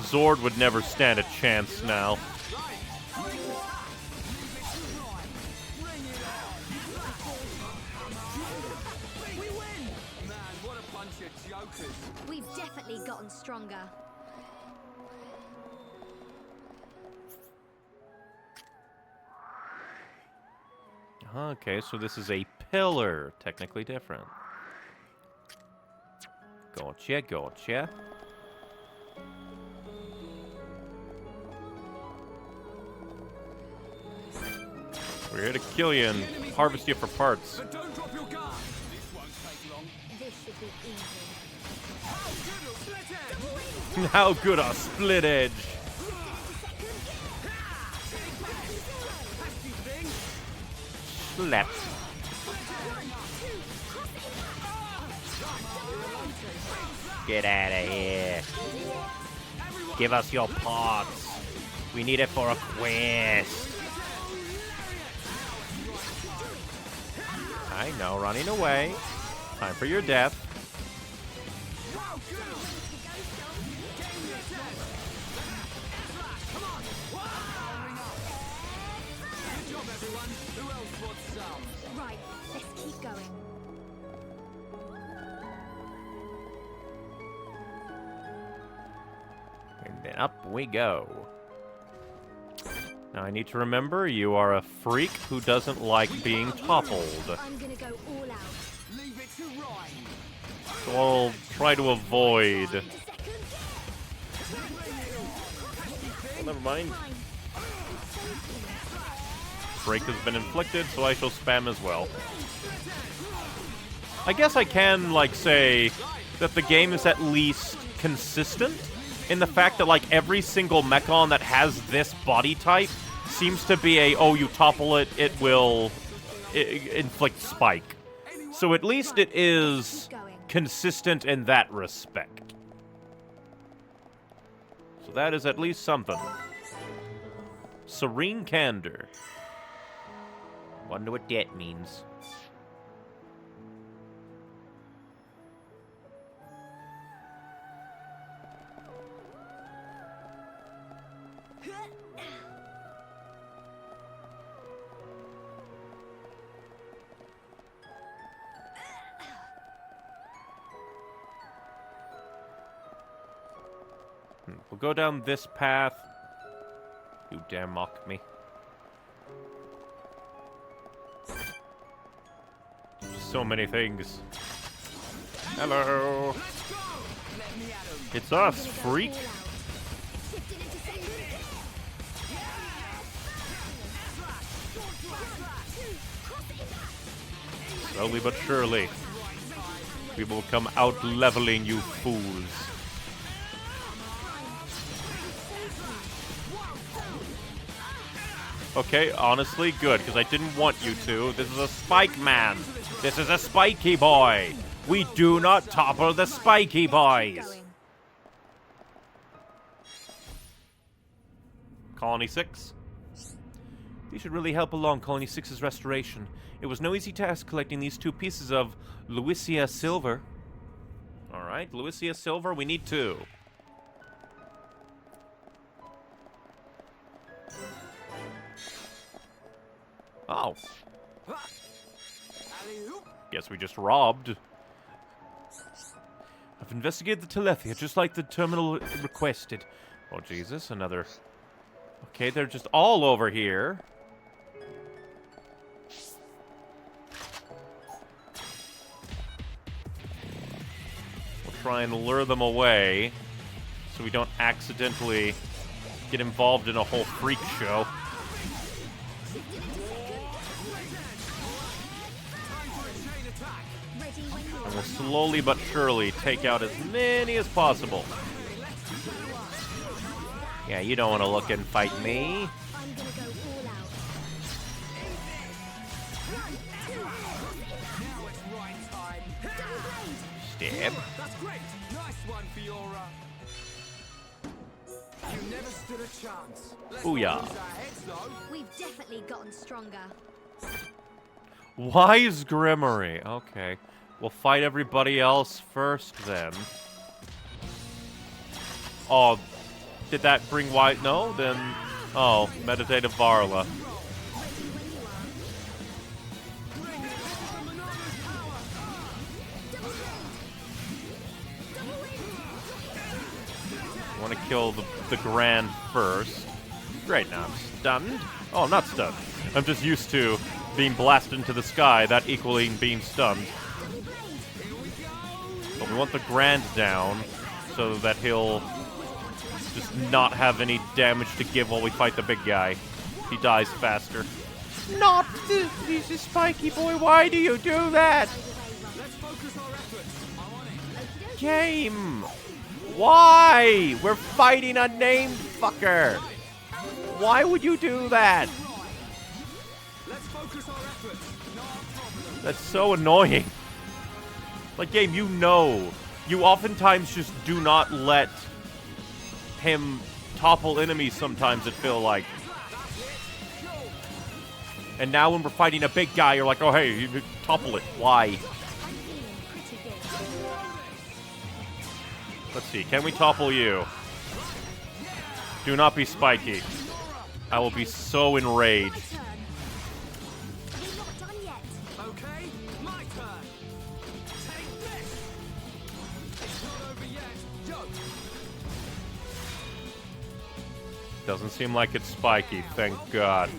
Zord would never stand a chance now. We've definitely gotten stronger. Okay, so this is a pillar. Technically different. Gotcha, gotcha. We're here to kill you and harvest you for parts. But don't drop your guard. This won't take long. This should be easy. How good a split edge. Slap. Get out of here. Give us your parts. We need it for a quest. I know, running away. Time for your death. Right, let's keep going. And then up we go. Now I need to remember you are a freak who doesn't like being toppled. I'm gonna go all out. Leave it to Ryan. So I'll try to avoid... Well, never mind. Break has been inflicted, so I shall spam as well. I guess I can, like, say that the game is at least consistent in the fact that, like, every single Mechon that has this body type seems to be a, oh, you topple it, it will inflict spike. So at least it is consistent in that respect. So that is at least something. Serene Candor. Wonder what that means. We'll go down this path. You dare mock me. So many things. Hello. It's us, freak. Slowly but surely, we will come out leveling you fools. Okay, honestly, good, because I didn't want you to. This is a spike man. This is a spiky boy. We do not topple the spiky boys. Colony 6. These should really help along Colony 6's restoration. It was no easy task collecting these 2 pieces of Luisia silver. Alright, Luisia silver, we need 2. Oh. Guess we just robbed. I've investigated the Telethia, just like the terminal requested. Oh, Jesus, another... Okay, they're just all over here. We'll try and lure them away, so we don't accidentally get involved in a whole freak show. And we'll slowly but surely take out as many as possible. Yeah, you don't want to look and fight me. Stab. That's great. Nice one for your You never stood a chance. Booyah. We've definitely gotten stronger. Wise Grimory. Okay. We'll fight everybody else first, then. Oh, did that bring white? No? Then... Oh, Meditative Varla. I want to kill the Grand first. Great, now I'm stunned. Oh, I'm not stunned. I'm just used to being blasted into the sky, that equaling being stunned. But we want the Grand down so that he'll just not have any damage to give while we fight the big guy. He dies faster. Not this is Spiky Boy. Why do you do that? Game. Why? We're fighting a named fucker. Why would you do that? That's so annoying. Like, game, you know. You oftentimes just do not let him topple enemies sometimes, it feel like. And now when we're fighting a big guy, you're like, oh, hey, you topple it. Why? Let's see. Can we topple you? Do not be spiky. I will be so enraged. Okay, my turn. Take this. It's not over yet. Go. Doesn't seem like it's spiky, thank God.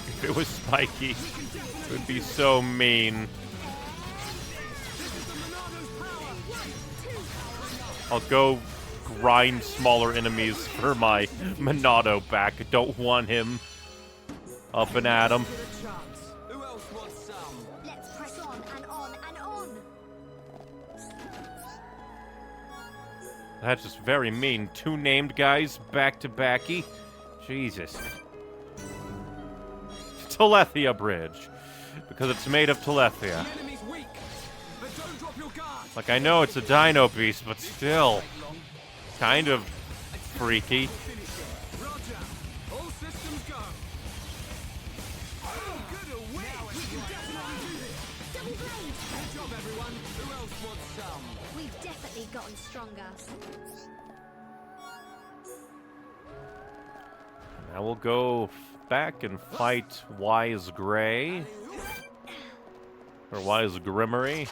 If it was spiky, it would be so mean. I'll go grind smaller enemies for my Monado back. I don't want him up and at him. Who else wants some? Let's press on and on and on. That's just very mean. 2 named guys back to backy. Jesus. Telethia Bridge. Because it's made of Telethia. Like, I know it's a dino beast, but still. Kind of freaky. We've definitely gotten stronger. Now we'll go back and fight Wise Gray. Or Wise Grimmery.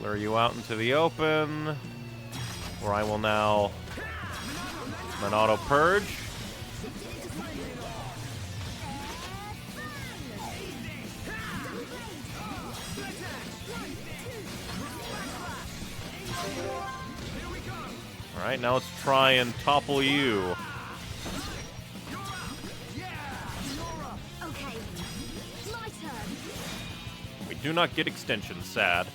Lure you out into the open, where I will now an auto purge. All right, now let's try and topple you. Okay, my turn. We do not get extensions, sad.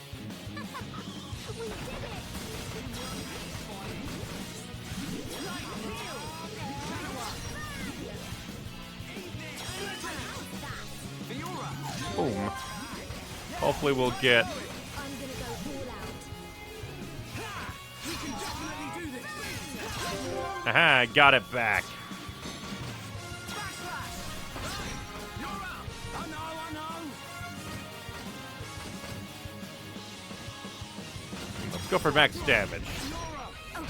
Boom. Hopefully we'll get... Haha, I got it back. Let's go for max damage. Okay,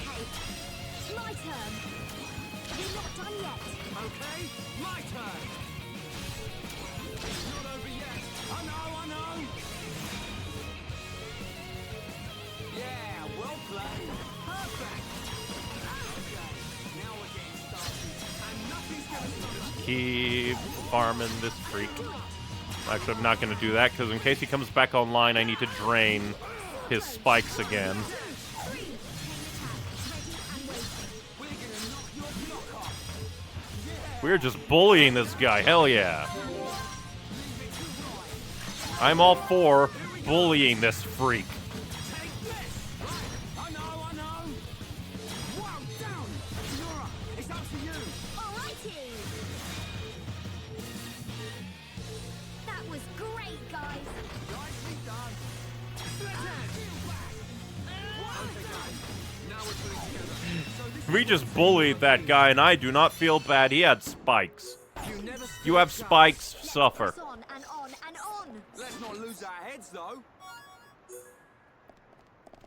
my turn. You're not done yet. Okay, my turn. It's not over yet. I know. Yeah, well played. Perfect. Okay, now we're getting started. And nothing's gonna stop us. Keep farming this freak. Actually, I'm not going to do that, because in case he comes back online, I need to drain his spikes again. We're just bullying this guy. Hell yeah. I'm all for bullying this freak. I know. Wow, down. Nora, it's up to you. Alrighty. That was great, guys. Nicely done. Now we're putting together. So this We just bullied that guy, and I do not feel bad. He had spikes. You have spikes, suffer. Press on and on and on. Let's not lose our heads, though.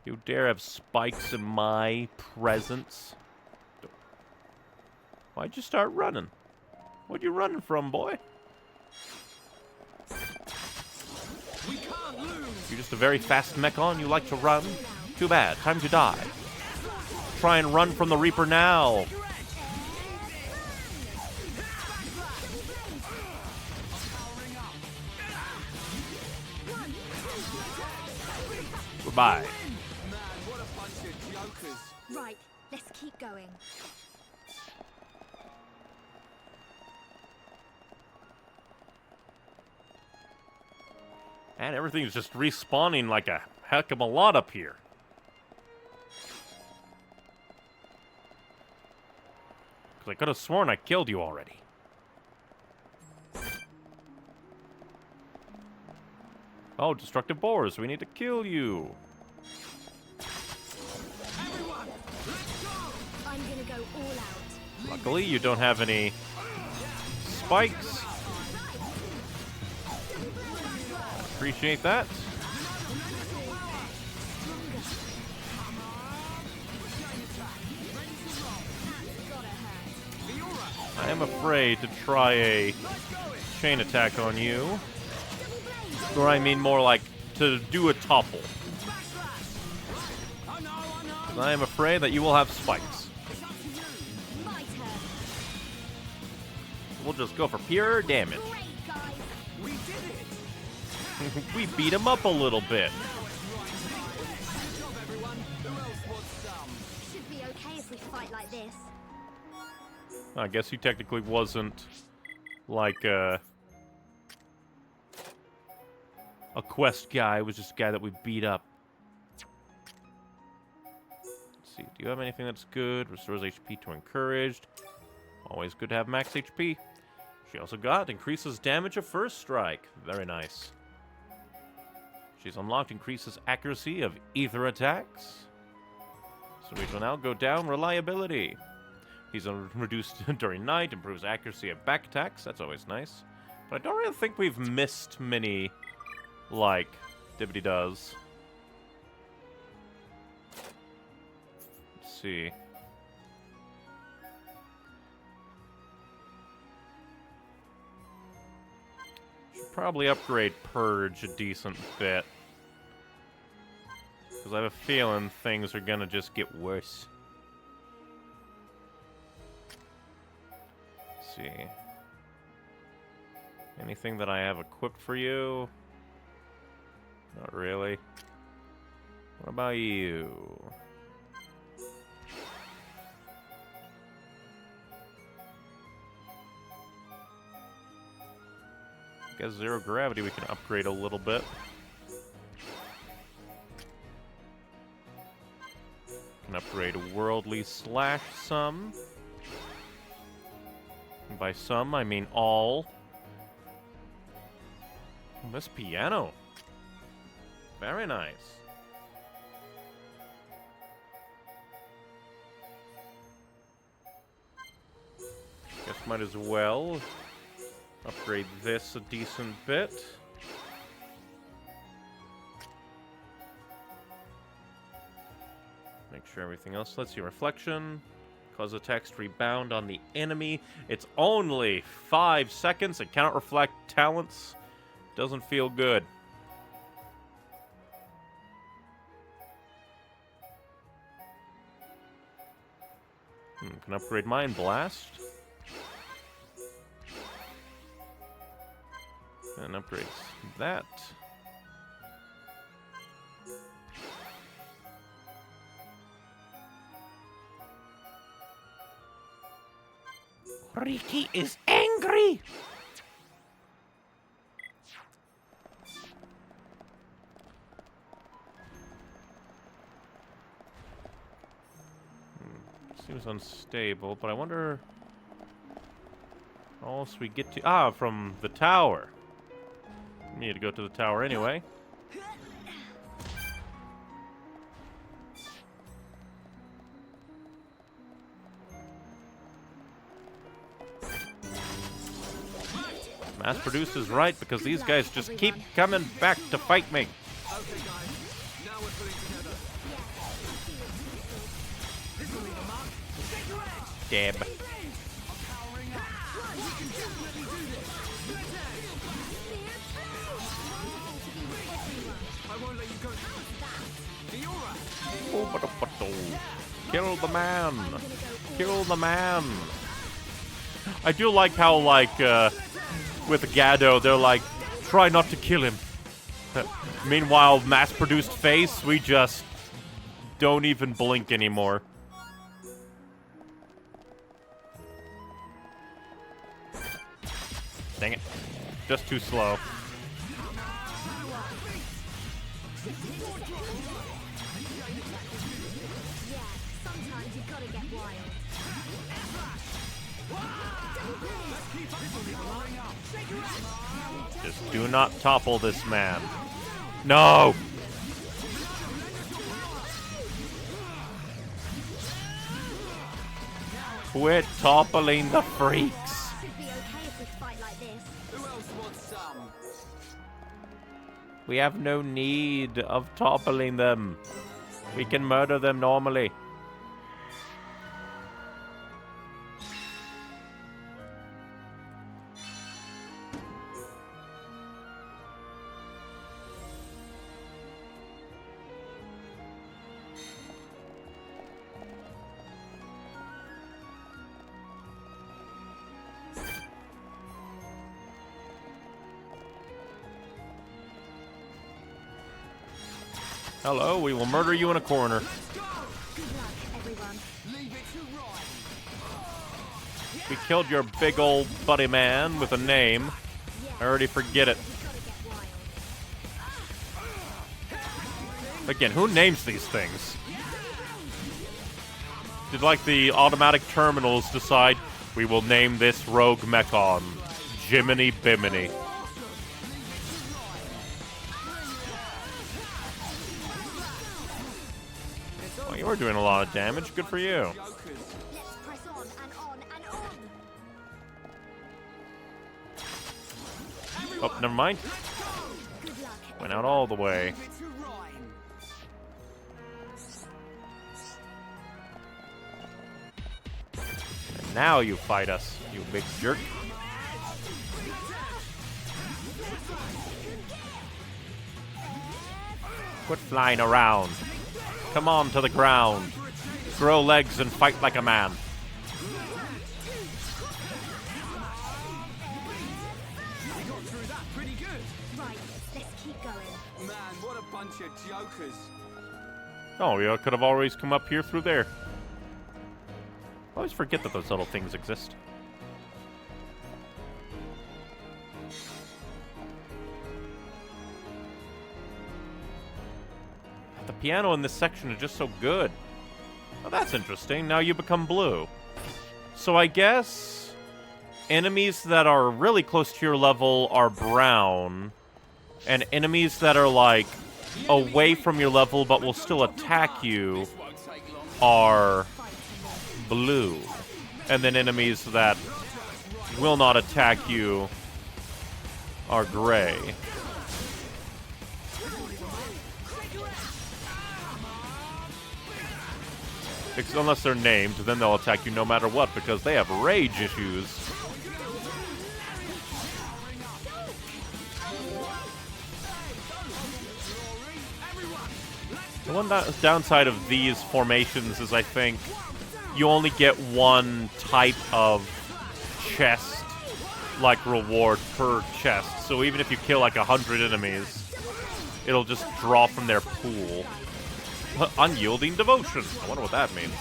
You dare have spikes in my presence? Why'd you start running? What you running from, boy? We can't lose. You're just a very fast mech-on? You like to run? Too bad. Time to die. Try and run from the Reaper now. Goodbye. Man, what a bunch of jokers. Right, let's keep going. And everything's just respawning like a heck of a lot up here. Because I could have sworn I killed you already. Oh, destructive boars. We need to kill you. I'm gonna go all out. Luckily, you don't have any spikes. Appreciate that. I am afraid to try a chain attack on you. Or I mean more like to do a topple. 'Cause I am afraid that you will have spikes. We'll just go for pure damage. We beat him up a little bit. Should be okay if we fight like this. I guess he technically wasn't like a quest guy. It was just a guy that we beat up. Do you have anything that's good? Restores HP to encouraged. Always good to have max HP. She also got increases damage of first strike. Very nice. She's unlocked increases accuracy of ether attacks. So we shall now go down reliability. He's reduced during night, improves accuracy of back attacks. That's always nice. But I don't really think we've missed many like Dibbity does. Let's see. Should probably upgrade Purge a decent bit. Because I have a feeling things are gonna just get worse. Let's see. Anything that I have equipped for you? Not really. What about you? I guess zero gravity we can upgrade a little bit. Can upgrade worldly slash some. And by some, I mean all. Oh, this piano. Very nice. Guess might as well upgrade this a decent bit. Make sure everything else. Let's see. Reflection. Cause attacks to rebound on the enemy. It's only 5 seconds. It cannot reflect talents. Doesn't feel good. Can upgrade Mind Blast. And upgrades that. Riki is angry! Seems unstable, but I wonder how else we get to... Ah, from the tower. We need to go to the tower anyway. Mass produced is right, because these guys just keep coming back to fight me. Dab. Kill the man! Kill the man! I do like how, like, with Gado, they're like, try not to kill him. Meanwhile, mass-produced face, we just don't even blink anymore. Dang it. Just too slow. Just do not topple this man. No! Quit toppling the freaks. We have no need of toppling them. We can murder them normally. Hello, we will murder you in a corner. We killed your big old buddy man with a name. I already forget it. Again, who names these things? Did like the automatic terminals decide we will name this rogue Mechon Jiminy Bimini? Well, you were doing a lot of damage. Good for you. Let's press on and on and on. Oh, never mind. Went out all the way. And now you fight us, you big jerk. Quit flying around. Come on to the ground. Grow legs and fight like a man. We got through that pretty good. Right, let's keep going. Man, what a bunch of jokers. Oh, we could have always come up here through there. I always forget that those little things exist. The piano in this section is just so good. Oh, that's interesting. Now you become blue. So I guess enemies that are really close to your level are brown, and enemies that are like away from your level but will still attack you are blue. And then enemies that will not attack you are gray. Unless they're named, then they'll attack you no matter what because they have rage issues. The one downside of these formations is I think you only get one type of chest, like reward per chest. So even if you kill like 100 enemies, it'll just draw from their pool. Unyielding devotion. I wonder what that means.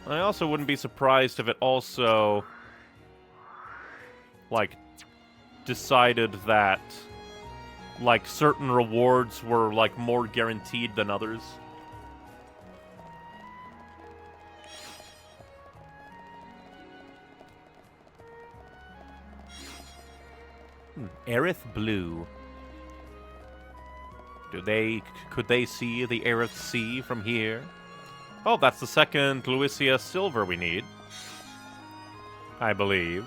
I also wouldn't be surprised if it also, like, decided that, like, certain rewards were, like, more guaranteed than others. Aerith Blue. Could they see the Aerith Sea from here? Oh, that's the second Lucia Silver we need, I believe.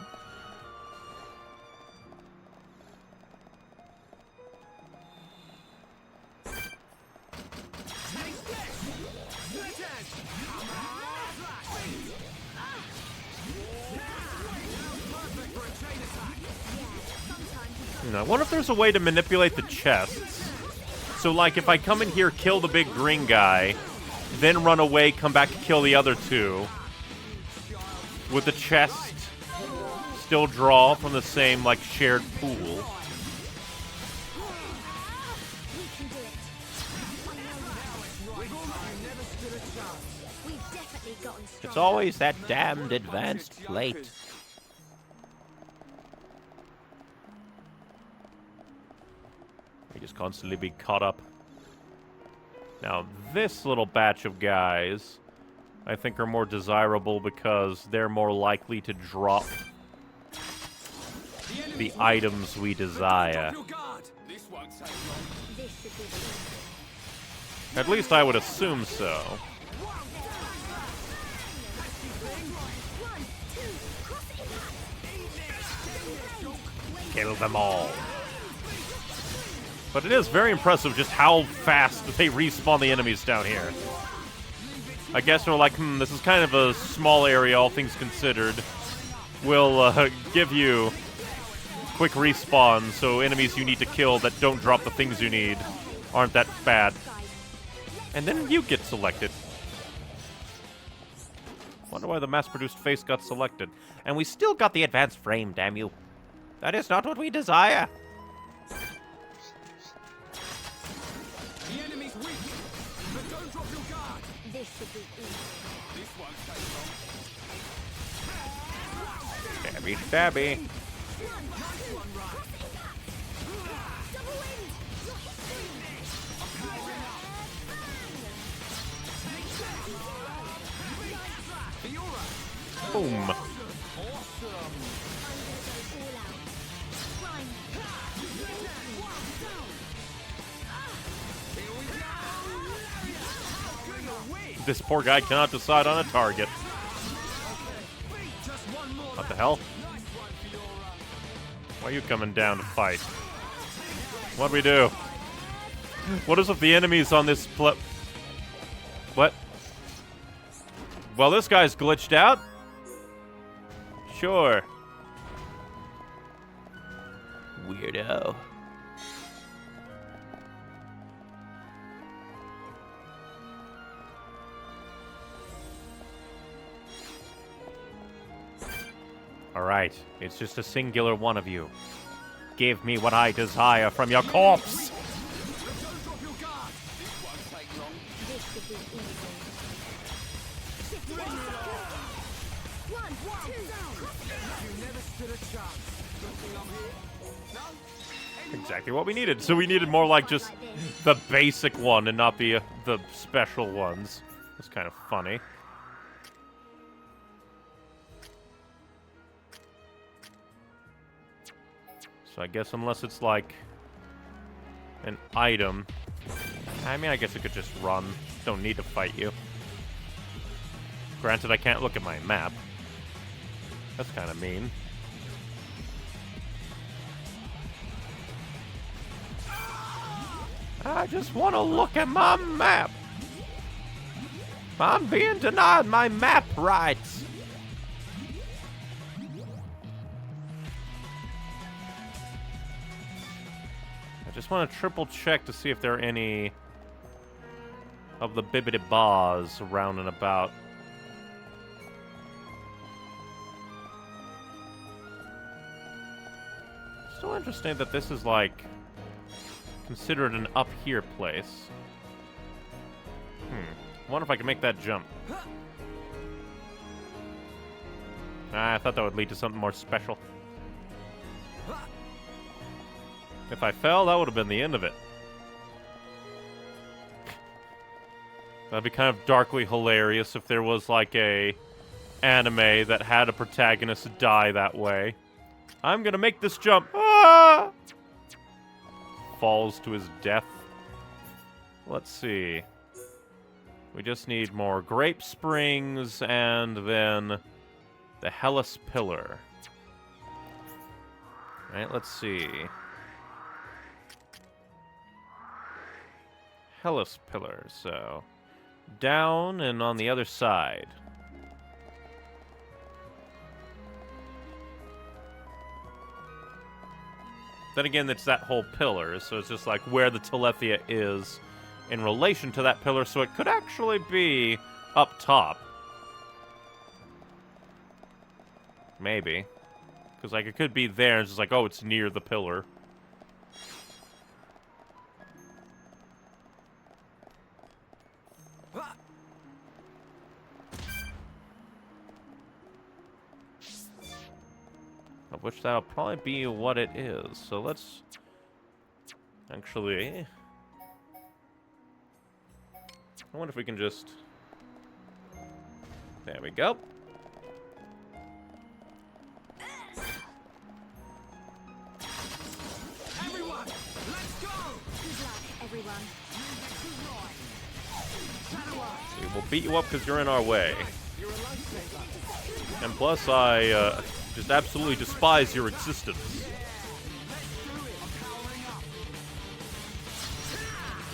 I wonder if there's a way to manipulate the chests. So, like, if I come in here, kill the big green guy, then run away, come back to kill the other two, would the chest still draw from the same, like, shared pool? It's always that damned advanced plate. We just constantly be caught up. Now, this little batch of guys, I think, are more desirable because they're more likely to drop the items we desire. At least I would assume so. Kill them all. But it is very impressive just how fast they respawn the enemies down here. I guess they're like, this is kind of a small area, all things considered. We'll give you quick respawn, so enemies you need to kill that don't drop the things you need aren't that bad. And then you get selected. Wonder why the mass-produced face got selected. And we still got the advanced frame, damn you. That is not what we desire. The enemy's weak, but don't drop your guard. This should be easy. This won't take long. Stabby, stabby. Boom. This poor guy cannot decide on a target. What the hell? Why are you coming down to fight? What do we do? What is with the enemies on this What? Well, this guy's glitched out. Sure. Weirdo. Alright, it's just a singular one of you. Give me what I desire from your corpse! Exactly what we needed. So we needed more like just the basic one and not the special ones. That's kind of funny. So I guess unless it's like an item. I mean, I guess it could just run. Don't need to fight you. Granted, I can't look at my map. That's kind of mean. I just want to look at my map. I'm being denied my map rights. I just want to triple check to see if there are any of the bibbidi bars around and about. Still interesting that this is like considered an up here place. I wonder if I can make that jump. I thought that would lead to something more special. If I fell, that would have been the end of it. That'd be kind of darkly hilarious if there was like a anime that had a protagonist die that way. I'm gonna make this jump. Ah! Falls to his death. Let's see. We just need more grape springs and then the Hellas Pillar. Alright, let's see. Hellas Pillar, so down and on the other side. Then again, it's that whole pillar, so it's just like where the Telethia is in relation to that pillar, so it could actually be up top. Maybe. Because like it could be there, and it's just like, oh, it's near the pillar. Of which that'll probably be what it is. So let's actually... I wonder if we can just... There we go. Everyone, let's go! Good luck, everyone. We will beat you up because you're in our way. And plus, I just absolutely despise your existence.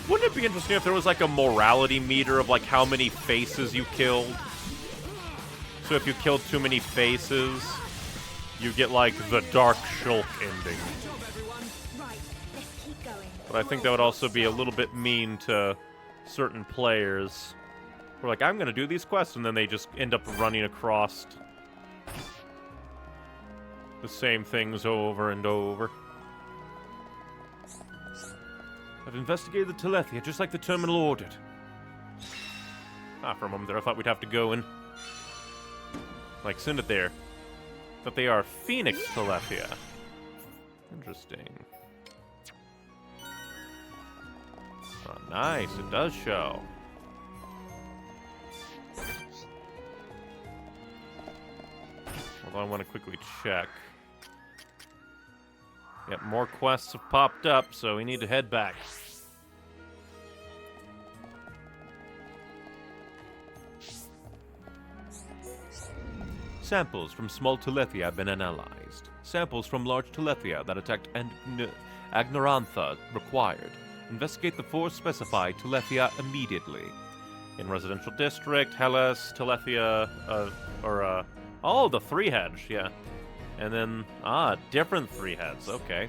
Wouldn't it be interesting if there was like a morality meter of like how many faces you killed? So if you killed too many faces, you get like the Dark Shulk ending. But I think that would also be a little bit mean to certain players. Who are like, I'm gonna do these quests, and then they just end up running across the same things over and over. I've investigated the Telethia, just like the Terminal ordered. For a moment there, I thought we'd have to go and like send it there. But they are Phoenix Telethia. Interesting. Oh, nice, it does show. I want to quickly check. Yep, more quests have popped up, so we need to head back. Samples from small Telethia have been analyzed. Samples from large Telethia that attacked Agnorantha required. Investigate the 4 specified Telethia immediately. In Residential District, Hellas, Telethia, oh, the 3-heads, yeah. And then, different 3-heads, okay.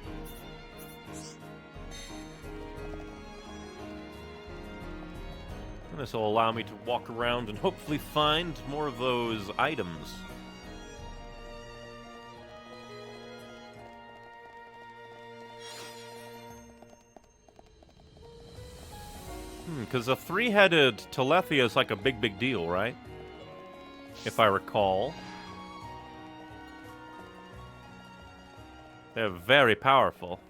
And this will allow me to walk around and hopefully find more of those items. Because a 3-headed Telethia is like a big deal, right? If I recall. They're very powerful.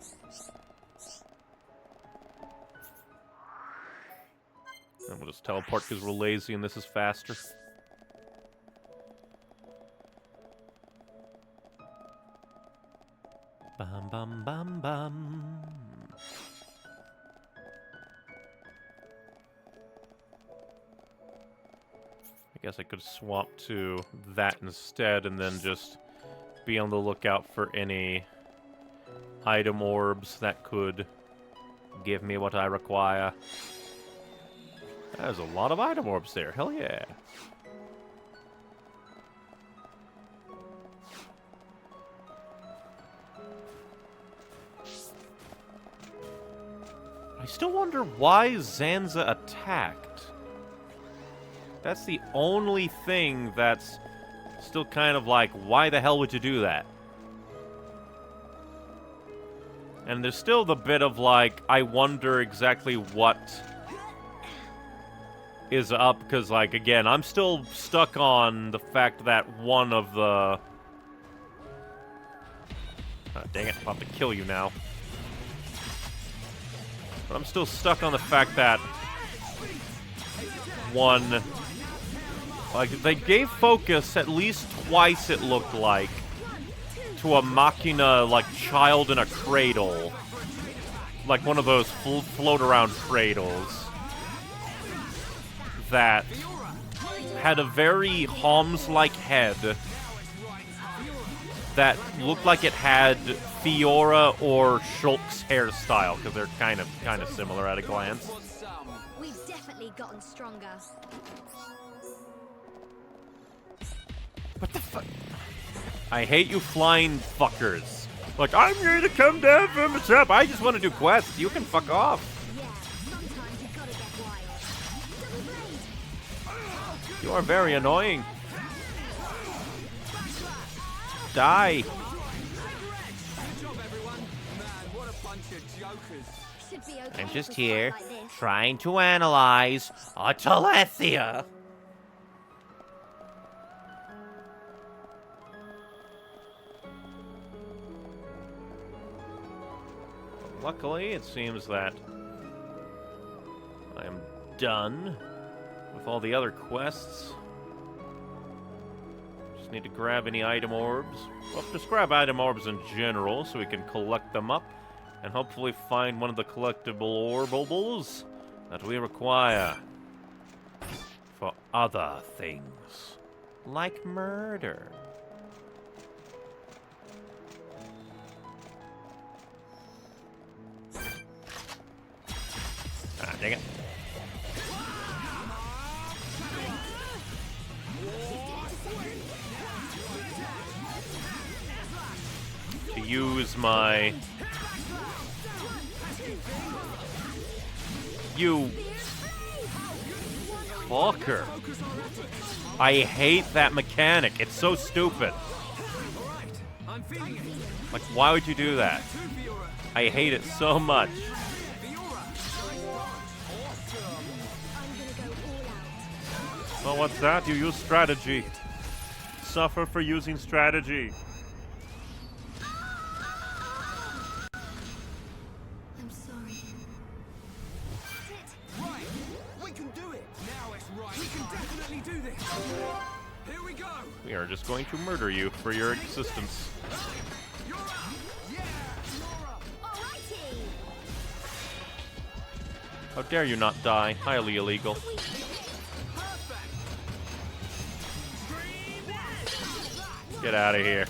And we'll just teleport because we're lazy and this is faster. Bum bum bum bum. I guess I could swap to that instead and then just be on the lookout for any item orbs that could give me what I require. There's a lot of item orbs there. Hell yeah. I still wonder why Zanza attacked. That's the only thing that's still kind of like, why the hell would you do that? And there's still the bit of like, I wonder exactly what is up, because like, again, I'm still stuck on the fact that one of the... Oh, dang it, I'll have to kill you now. But I'm still stuck on the fact that one... Like, they gave focus at least twice, it looked like, to a Machina, like, child in a cradle. Like one of those float-around cradles. That had a very Homs-like head. That looked like it had Fiora or Shulk's hairstyle, because they're kind of similar at a glance. We've definitely gotten stronger. What the fuck? I hate you flying fuckers. Like, I'm here to come down from the top. I just want to do quests. You can fuck off. Yeah, sometimes you gotta get wild. You are very annoying. Die. I'm just here, trying to analyze a Telethia. Luckily, it seems that I am done with all the other quests. Just need to grab any item orbs. Well, just grab item orbs in general so we can collect them up and hopefully find one of the collectible orbables that we require for other things, like murder. Ah, dang it. To use my... You... fucker. I hate that mechanic. It's so stupid. Like, why would you do that? I hate it so much. Well, what's that? You use strategy. Suffer for using strategy. I'm sorry. Right, we can do it. Now it's right. We can definitely do this. Here we go. We are just going to murder you for your existence. How dare you not die? Highly illegal. Get out of here.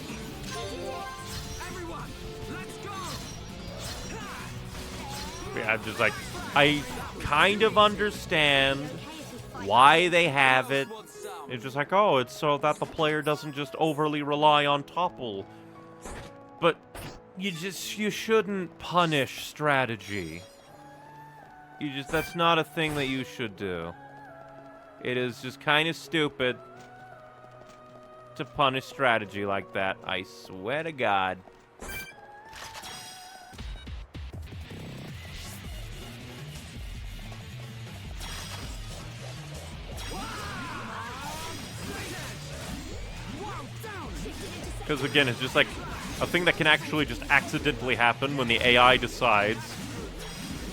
Yeah, I'm just like, I kind of understand why they have it. It's just like, oh, it's so that the player doesn't just overly rely on topple. But you shouldn't punish strategy. That's not a thing that you should do. It is just kind of stupid to punish strategy like that. I swear to God. Because again, it's just like a thing that can actually just accidentally happen when the AI decides.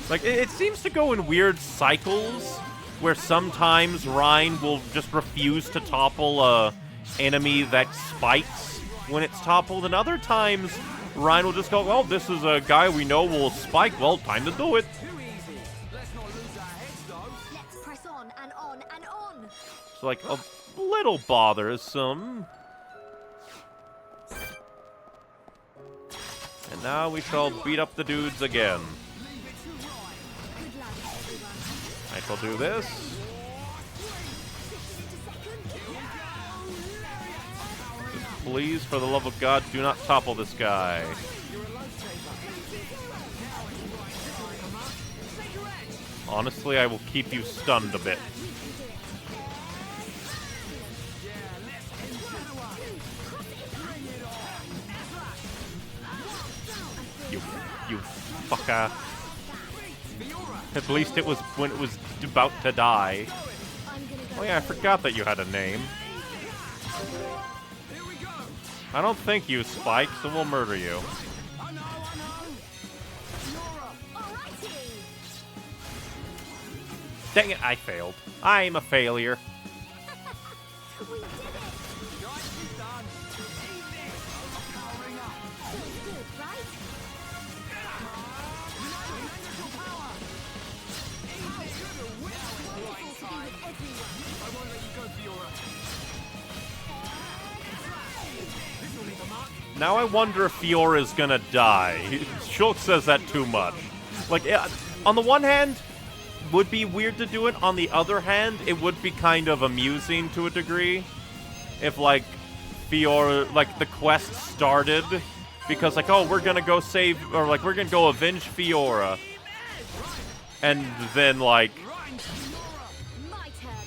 Like, it seems to go in weird cycles, where sometimes Rhine will just refuse to topple a enemy that spikes when it's toppled, and other times Rhine will just go, well, this is a guy we know will spike, well, time to do it. Let's press on and on and on. It's like a little bothersome. And now we shall beat up the dudes again. I shall do this. Just please, for the love of God, do not topple this guy. Honestly, I will keep you stunned a bit. You fucker. At least it was when it was about to die. Oh yeah, I forgot that you had a name. I don't think you, Spike, so we'll murder you. Dang it, I failed. I'm a failure. Now I wonder if Fiora's gonna die. Shulk says that too much. Like, on the one hand, would be weird to do it. On the other hand, it would be kind of amusing to a degree. If, like, Fiora, like, the quest started because, like, oh, we're gonna go save, or, like, we're gonna go avenge Fiora. And then, like,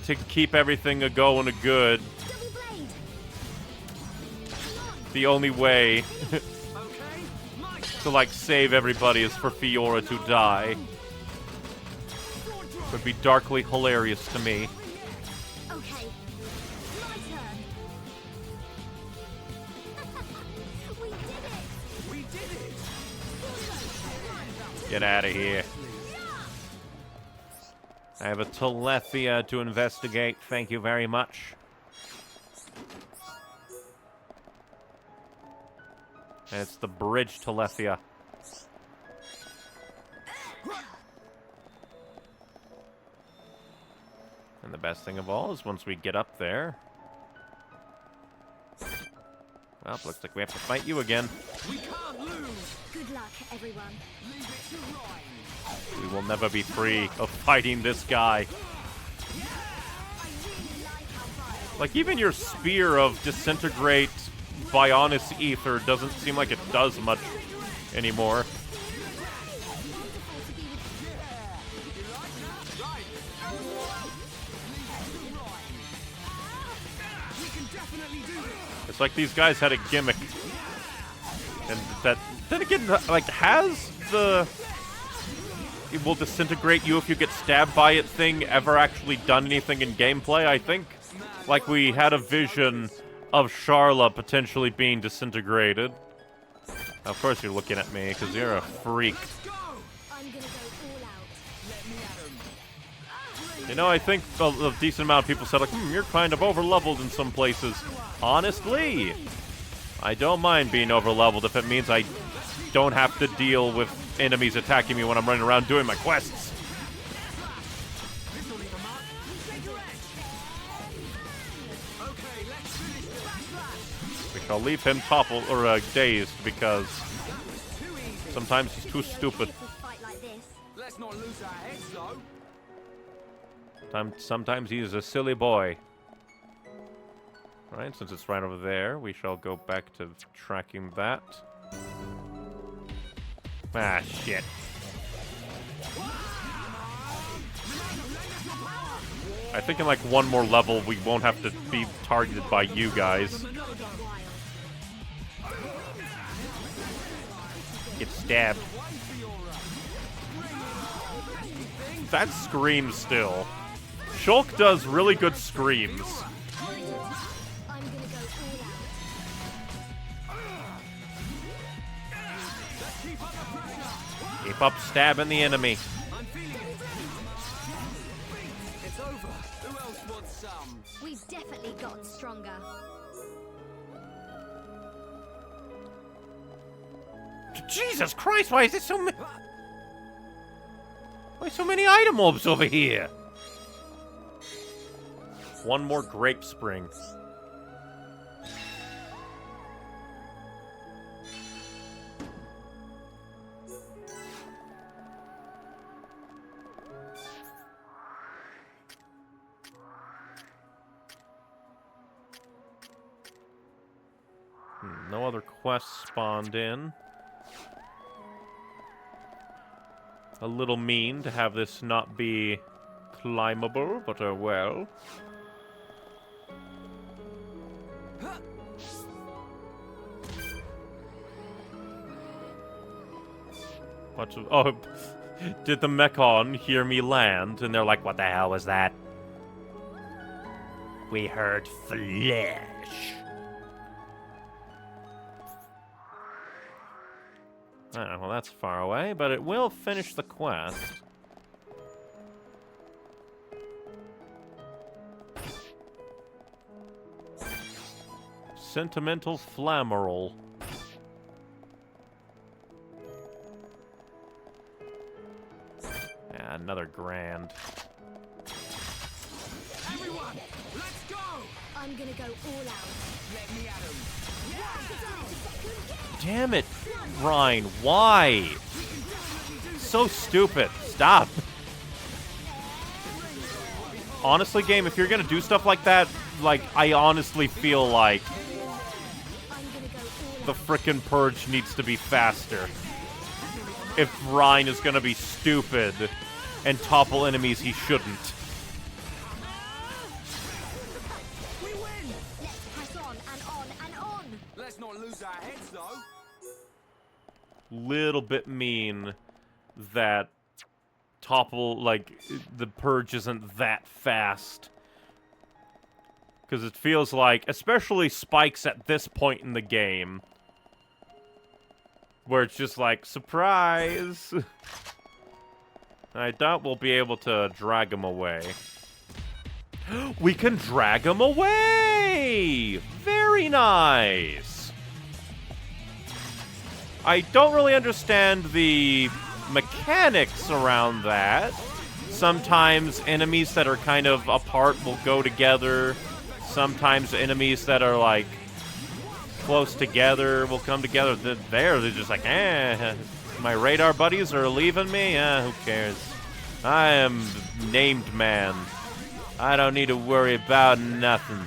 to keep everything a-going a-good, the only way to, like, save everybody is for Fiora to die. Would be darkly hilarious to me. Okay, my turn. We did it! Get out of here. I have a Telethia to investigate. Thank you very much. And it's the bridge Telethia. And the best thing of all is once we get up there... Well, looks like we have to fight you again. We can't lose. Good luck, everyone. Leave it to Rhine. We will never be free of fighting this guy. Like, even your spear of disintegrate Bionis Ether doesn't seem like it does much anymore. It's like these guys had a gimmick. And that, then again, like, has the it will disintegrate you if you get stabbed by it thing ever actually done anything in gameplay? I think, like, we had a vision of Charla potentially being disintegrated. Of course you're looking at me, because you're a freak. You know, I think a decent amount of people said, like, you're kind of over-leveled in some places. Honestly, I don't mind being over-leveled if it means I don't have to deal with enemies attacking me when I'm running around doing my quests. We shall leave him toppled or dazed because sometimes he's too stupid. Let's not lose our heads, though. Sometimes he is a silly boy. Alright, since it's right over there, we shall go back to tracking that. Ah, shit. I think in like one more level, we won't have to be targeted by you guys. Get stabbed. That screams still. Shulk does really good screams. Keep up stabbing the enemy. It's over. Who else wants some? We've definitely gotten stronger. Jesus Christ, why is it so many? Why so many item orbs over here? One more grape spring. No other quests spawned in. A little mean to have this not be climbable, but well. Oh, did the Mechon hear me land? And they're like, what the hell was that? We heard flesh. Ah, well, that's far away, but it will finish the quest. Sentimental Flammable. Yeah, another grand. Everyone, let's go! I'm gonna go all out. Let me at him. Damn it, Ryan, why? So stupid. Stop. Honestly, game, if you're gonna do stuff like that, like, I honestly feel like the frickin' Purge needs to be faster. If Ryan is gonna be stupid and topple enemies he shouldn't. We win! Let's press on and on and on! Let's not lose our heads, though. Little bit mean that topple, like, the Purge isn't that fast. Because it feels like, especially spikes at this point in the game, where it's just like, surprise! I doubt we'll be able to drag him away. We can drag him away! Very nice! I don't really understand the mechanics around that. Sometimes enemies that are kind of apart will go together. Sometimes enemies that are, like, close together will come together. They're just like, my radar buddies are leaving me? Who cares? I am named man. I don't need to worry about nothing.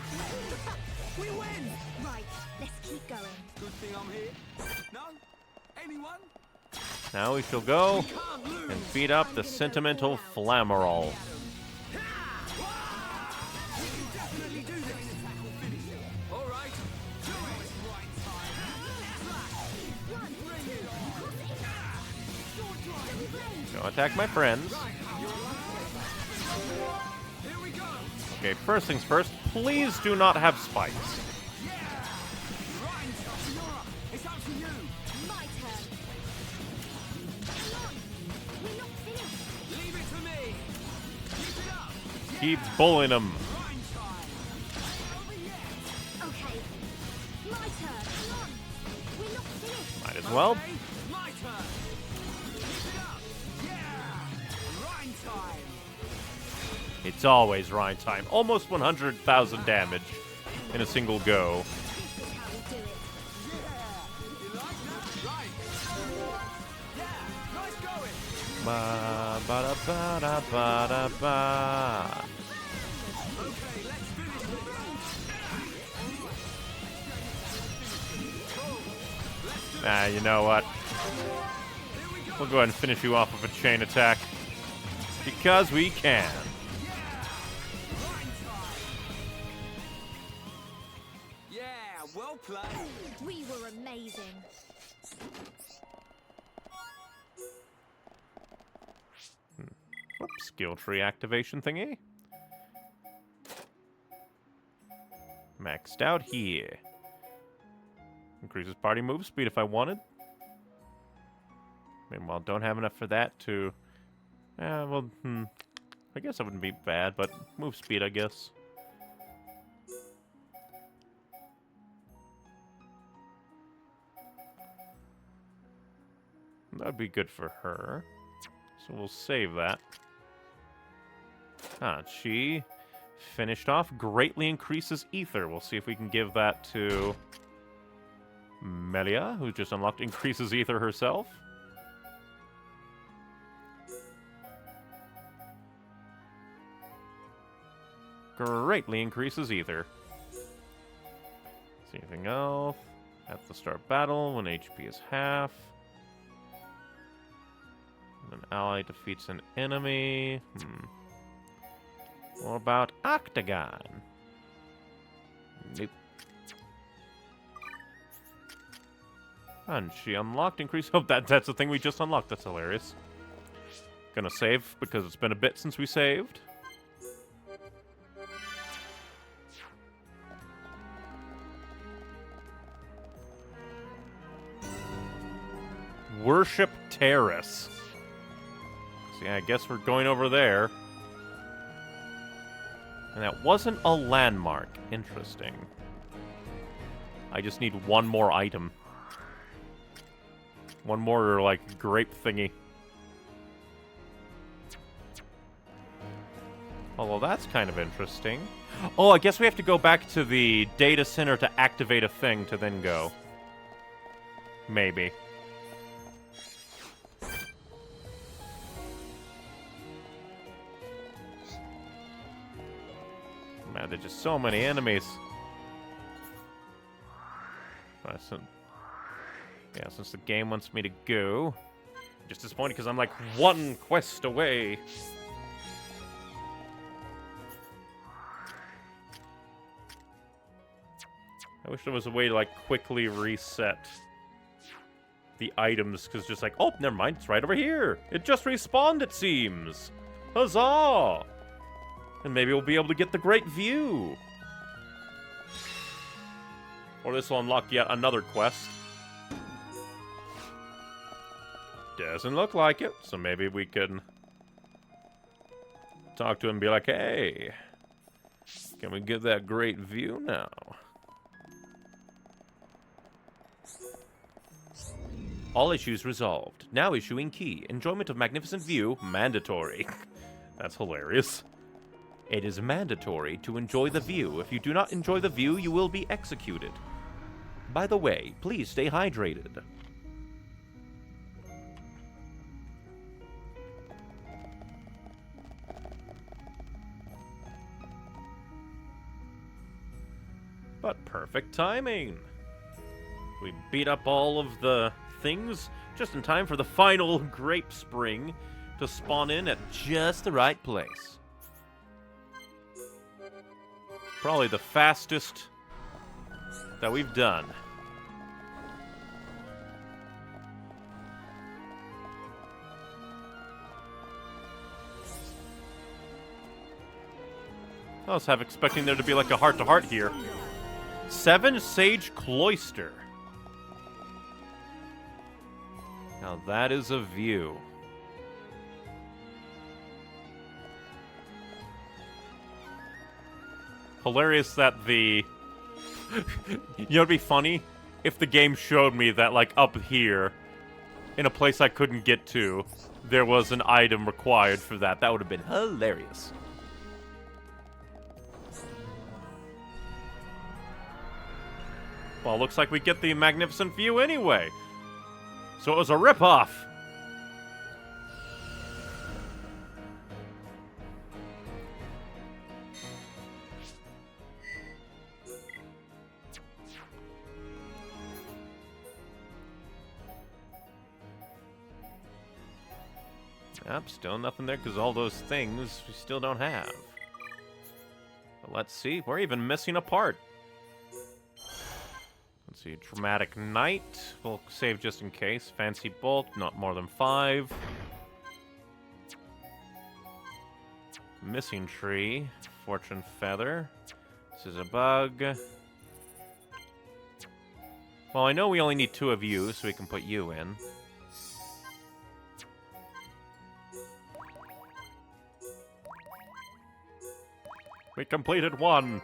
We win! Right, let's keep going. Good thing I'm here. No? Anyone? Now we shall go and beat up the Sentimental Flammable. Go attack my friends. Okay, first things first, please do not have spikes. It's up to you. My turn. Come on. We're not finished. Leave it to me. Keep it up. Keep bullying him. Okay, my turn. Come on. We're not finished. Might as well. My turn. Keep it up. Yeah. Rhyme time. It's always Rhine time. Almost 100,000 damage in a single go. This is how we do it. You like that? Right. Yeah. Nice going. Ba ba da ba da ba da ba. Okay, let's finish the You know what? We'll go ahead and finish you off with a chain attack. Because we can. Yeah, well played. We were amazing. Oops, skill tree activation thingy. Maxed out here. Increases party move speed if I wanted. Meanwhile, don't have enough for that to... well, I guess that wouldn't be bad, but move speed, I guess. That'd be good for her. So we'll save that. She finished off. Greatly increases ether. We'll see if we can give that to Melia, who just unlocked increases ether herself. Greatly increases ether. See anything else? At the start battle, when HP is half. An ally defeats an enemy. What about Octagon? Nope. And she unlocked increase. Oh, that's the thing we just unlocked. That's hilarious. Gonna save because it's been a bit since we saved. Worship Terrace. So yeah, I guess we're going over there. And that wasn't a landmark. Interesting. I just need one more item. One more, like, grape thingy. Although that's kind of interesting. Oh, I guess we have to go back to the data center to activate a thing to then go. Maybe. Man, there's just so many enemies. Yeah, since the game wants me to go. I'm just disappointed because I'm like one quest away. I wish there was a way to like quickly reset the items, because just like, oh, never mind, it's right over here. It just respawned, it seems. Huzzah! And maybe we'll be able to get the great view. Or this will unlock yet another quest. Doesn't look like it, so maybe we can talk to him and be like, hey, can we get that great view now? All issues resolved. Now issuing key. Enjoyment of magnificent view, mandatory. That's hilarious. It is mandatory to enjoy the view. If you do not enjoy the view, you will be executed. By the way, please stay hydrated. But perfect timing. We beat up all of the things just in time for the final grape spring to spawn in at just the right place. Probably the fastest that we've done. I was half expecting there to be like a heart-to-heart here. 7 Sage Cloister. Now that is a view. Hilarious that the... You know, it'd be funny if the game showed me that, like, up here, in a place I couldn't get to, there was an item required for that. That would have been hilarious. Well, looks like we get the magnificent view anyway. So it was a ripoff. Yep, still nothing there because all those things we still don't have. But let's see, we're even missing a part. Let's see, Dramatic Knight. We'll save just in case. Fancy Bolt, not more than 5. Missing Tree. Fortune Feather. This is a bug. Well, I know we only need 2 of you, so we can put you in. We completed 1.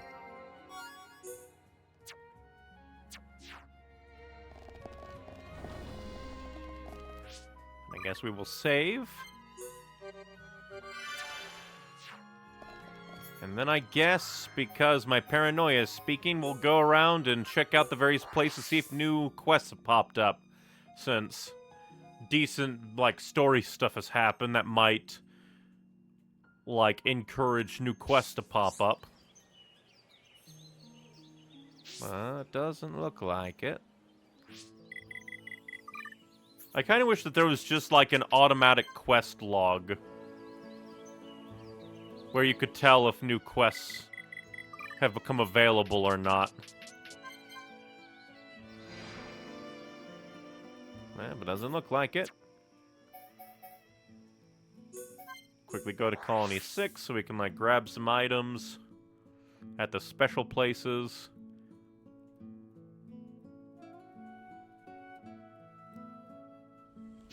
I guess we will save. And then I guess, because my paranoia is speaking, we'll go around and check out the various places, see if new quests have popped up. Since decent, like, story stuff has happened that might, like, encourage new quests to pop up. It doesn't look like it. I kind of wish that there was just, like, an automatic quest log. Where you could tell if new quests have become available or not. But doesn't look like it. Quickly go to Colony 6 so we can, like, grab some items at the special places.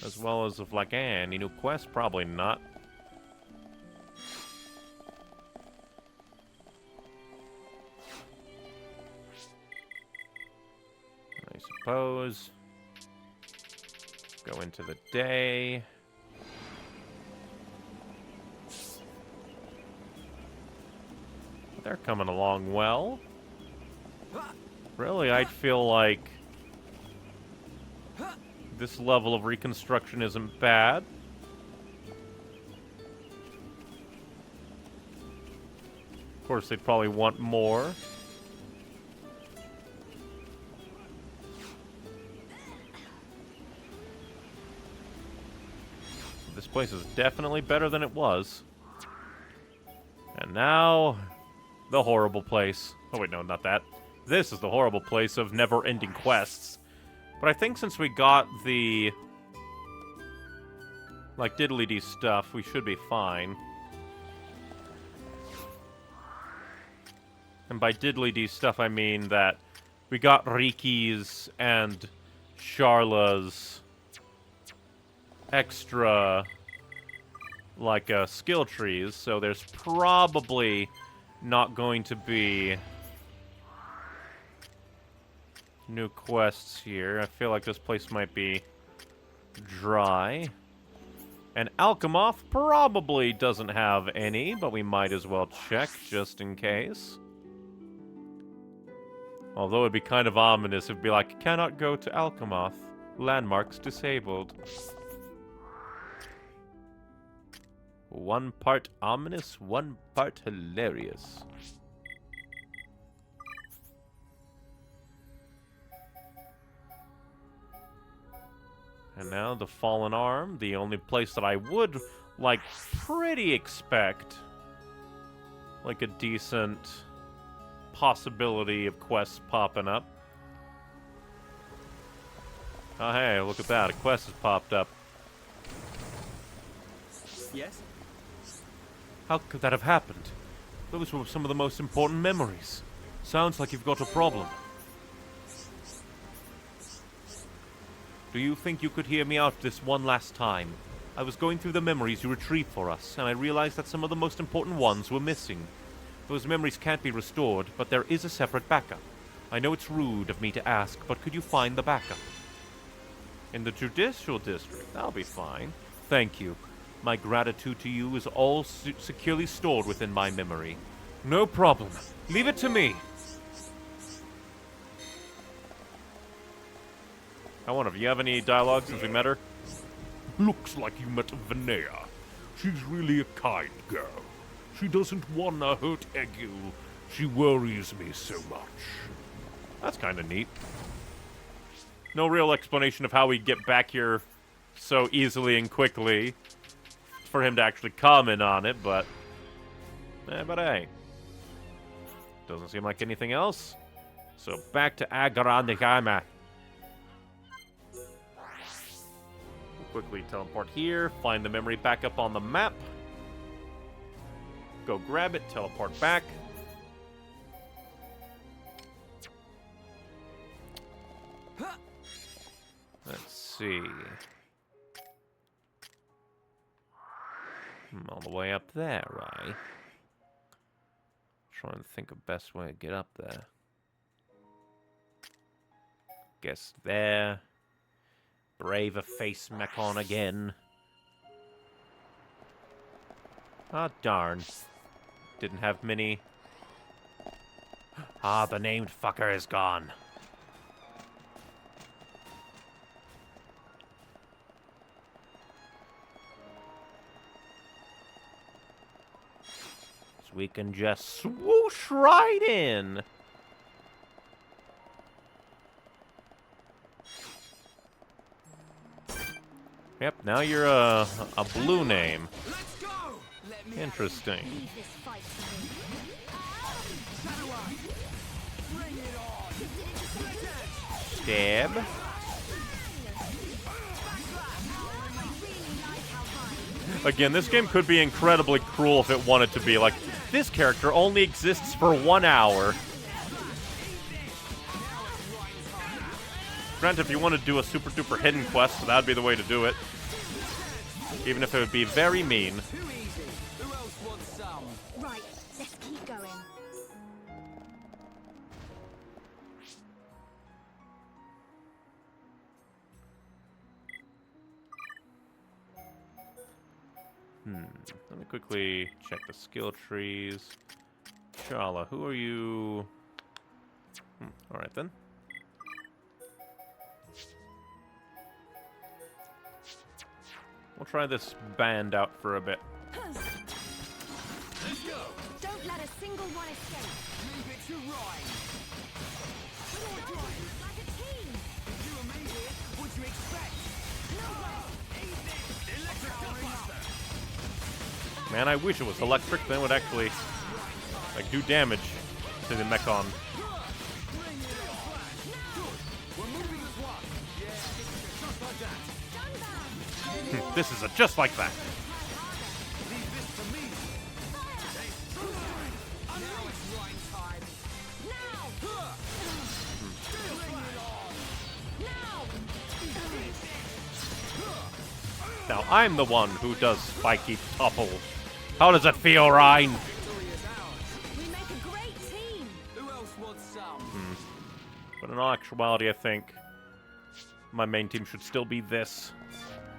As well as if, like, any new quests? Probably not. I suppose. Go into the day. They're coming along well. Really, I'd feel like this level of reconstruction isn't bad. Of course, they'd probably want more. This place is definitely better than it was. And now, the horrible place. Oh wait, no, not that. This is the horrible place of never-ending quests. But I think since we got the, like, diddly-dee stuff, we should be fine. And by diddly-dee stuff, I mean that we got Riki's and Sharla's extra, like, skill trees, so there's probably not going to be new quests here. I feel like this place might be dry. And Alchemoth probably doesn't have any, but we might as well check just in case. Although it'd be kind of ominous, it'd be like, cannot go to Alchemoth. Landmarks disabled. One part ominous, one part hilarious. And now the Fallen Arm, the only place that I would, like, pretty expect, like, a decent possibility of quests popping up. Oh, hey, look at that. A quest has popped up. Yes? How could that have happened? Those were some of the most important memories. Sounds like you've got a problem. Do you think you could hear me out this one last time? I was going through the memories you retrieved for us, and I realized that some of the most important ones were missing. Those memories can't be restored, but there is a separate backup. I know it's rude of me to ask, but could you find the backup? In the Judicial District. That'll be fine. Thank you. My gratitude to you is all securely stored within my memory. No problem. Leave it to me. I wonder, do you have any dialogue since we met her? Looks like you met Vinaya. She's really a kind girl. She doesn't wanna hurt Egu. She worries me so much. That's kind of neat. No real explanation of how we get back here so easily and quickly for him to actually comment on it, but hey. Doesn't seem like anything else. So back to Agrandegama. We'll quickly teleport here, find the memory back up on the map. Go grab it, teleport back. Let's see. All the way up there, right? Trying to think of best way to get up there. Guess there. Brave a face Mechon again. Ah, darn. Didn't have many. Ah, the named fucker is gone. So we can just swoosh right in. Yep, now you're a blue name. Interesting. Stab. Again, this game could be incredibly cruel if it wanted to be. Like, this character only exists for 1 hour. Granted, if you want to do a super duper hidden quest, that'd be the way to do it. Even if it would be very mean. Right, let's keep going. Let me quickly check the skill trees. Shala, who are you? Alright then. We'll try this band out for a bit. Let's go. Don't let a single one escape. Leave it to Ryan. Like a team. If you and me here, what'd you expect? No way. Easy. Electric Buster. Man, I wish it was electric, then it would actually like do damage to the Mechon. This is just like that. Now I'm the one who does spiky topple. How does it feel, Ryan? We make a great team. Who else wants some? But in all actuality, I think my main team should still be this.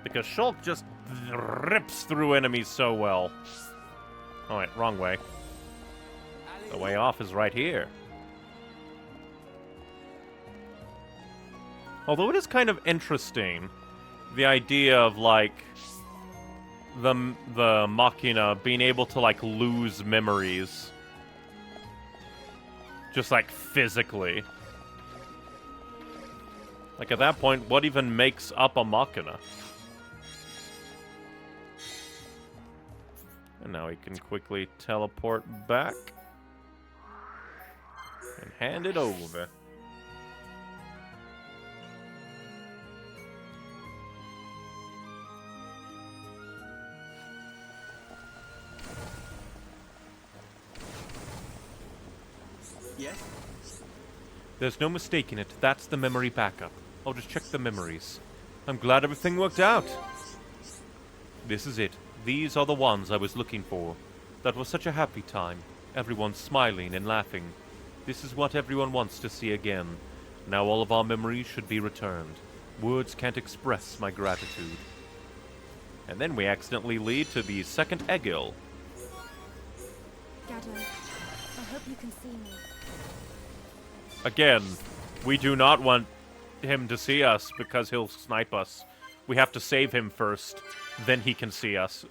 Because Shulk just rips through enemies so well. Oh wait, wrong way. The way off is right here. Although it is kind of interesting, the idea of, like, the Machina being able to, like, lose memories. Just, like, physically. Like, at that point, what even makes up a Machina? And now we can quickly teleport back. And hand it over. Yes? There's no mistaking it. That's the memory backup. I'll just check the memories. I'm glad everything worked out. This is it. These are the ones I was looking for. That was such a happy time. Everyone's smiling and laughing. This is what everyone wants to see again. Now all of our memories should be returned. Words can't express my gratitude. And then we accidentally lead to the second Egil. Gado, I hope you can see me. Again, we do not want him to see us because he'll snipe us. We have to save him first, then he can see us.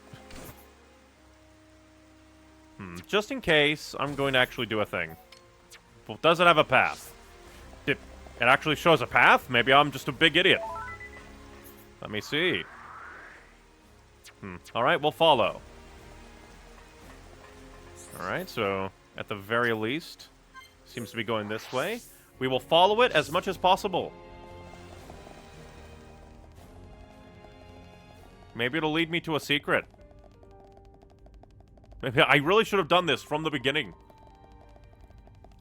Just in case, I'm going to actually do a thing. Well, does it have a path? It actually shows a path? Maybe I'm just a big idiot. Let me see. Alright, we'll follow. Alright, so at the very least, seems to be going this way. We will follow it as much as possible. Maybe it'll lead me to a secret. Maybe I really should have done this from the beginning.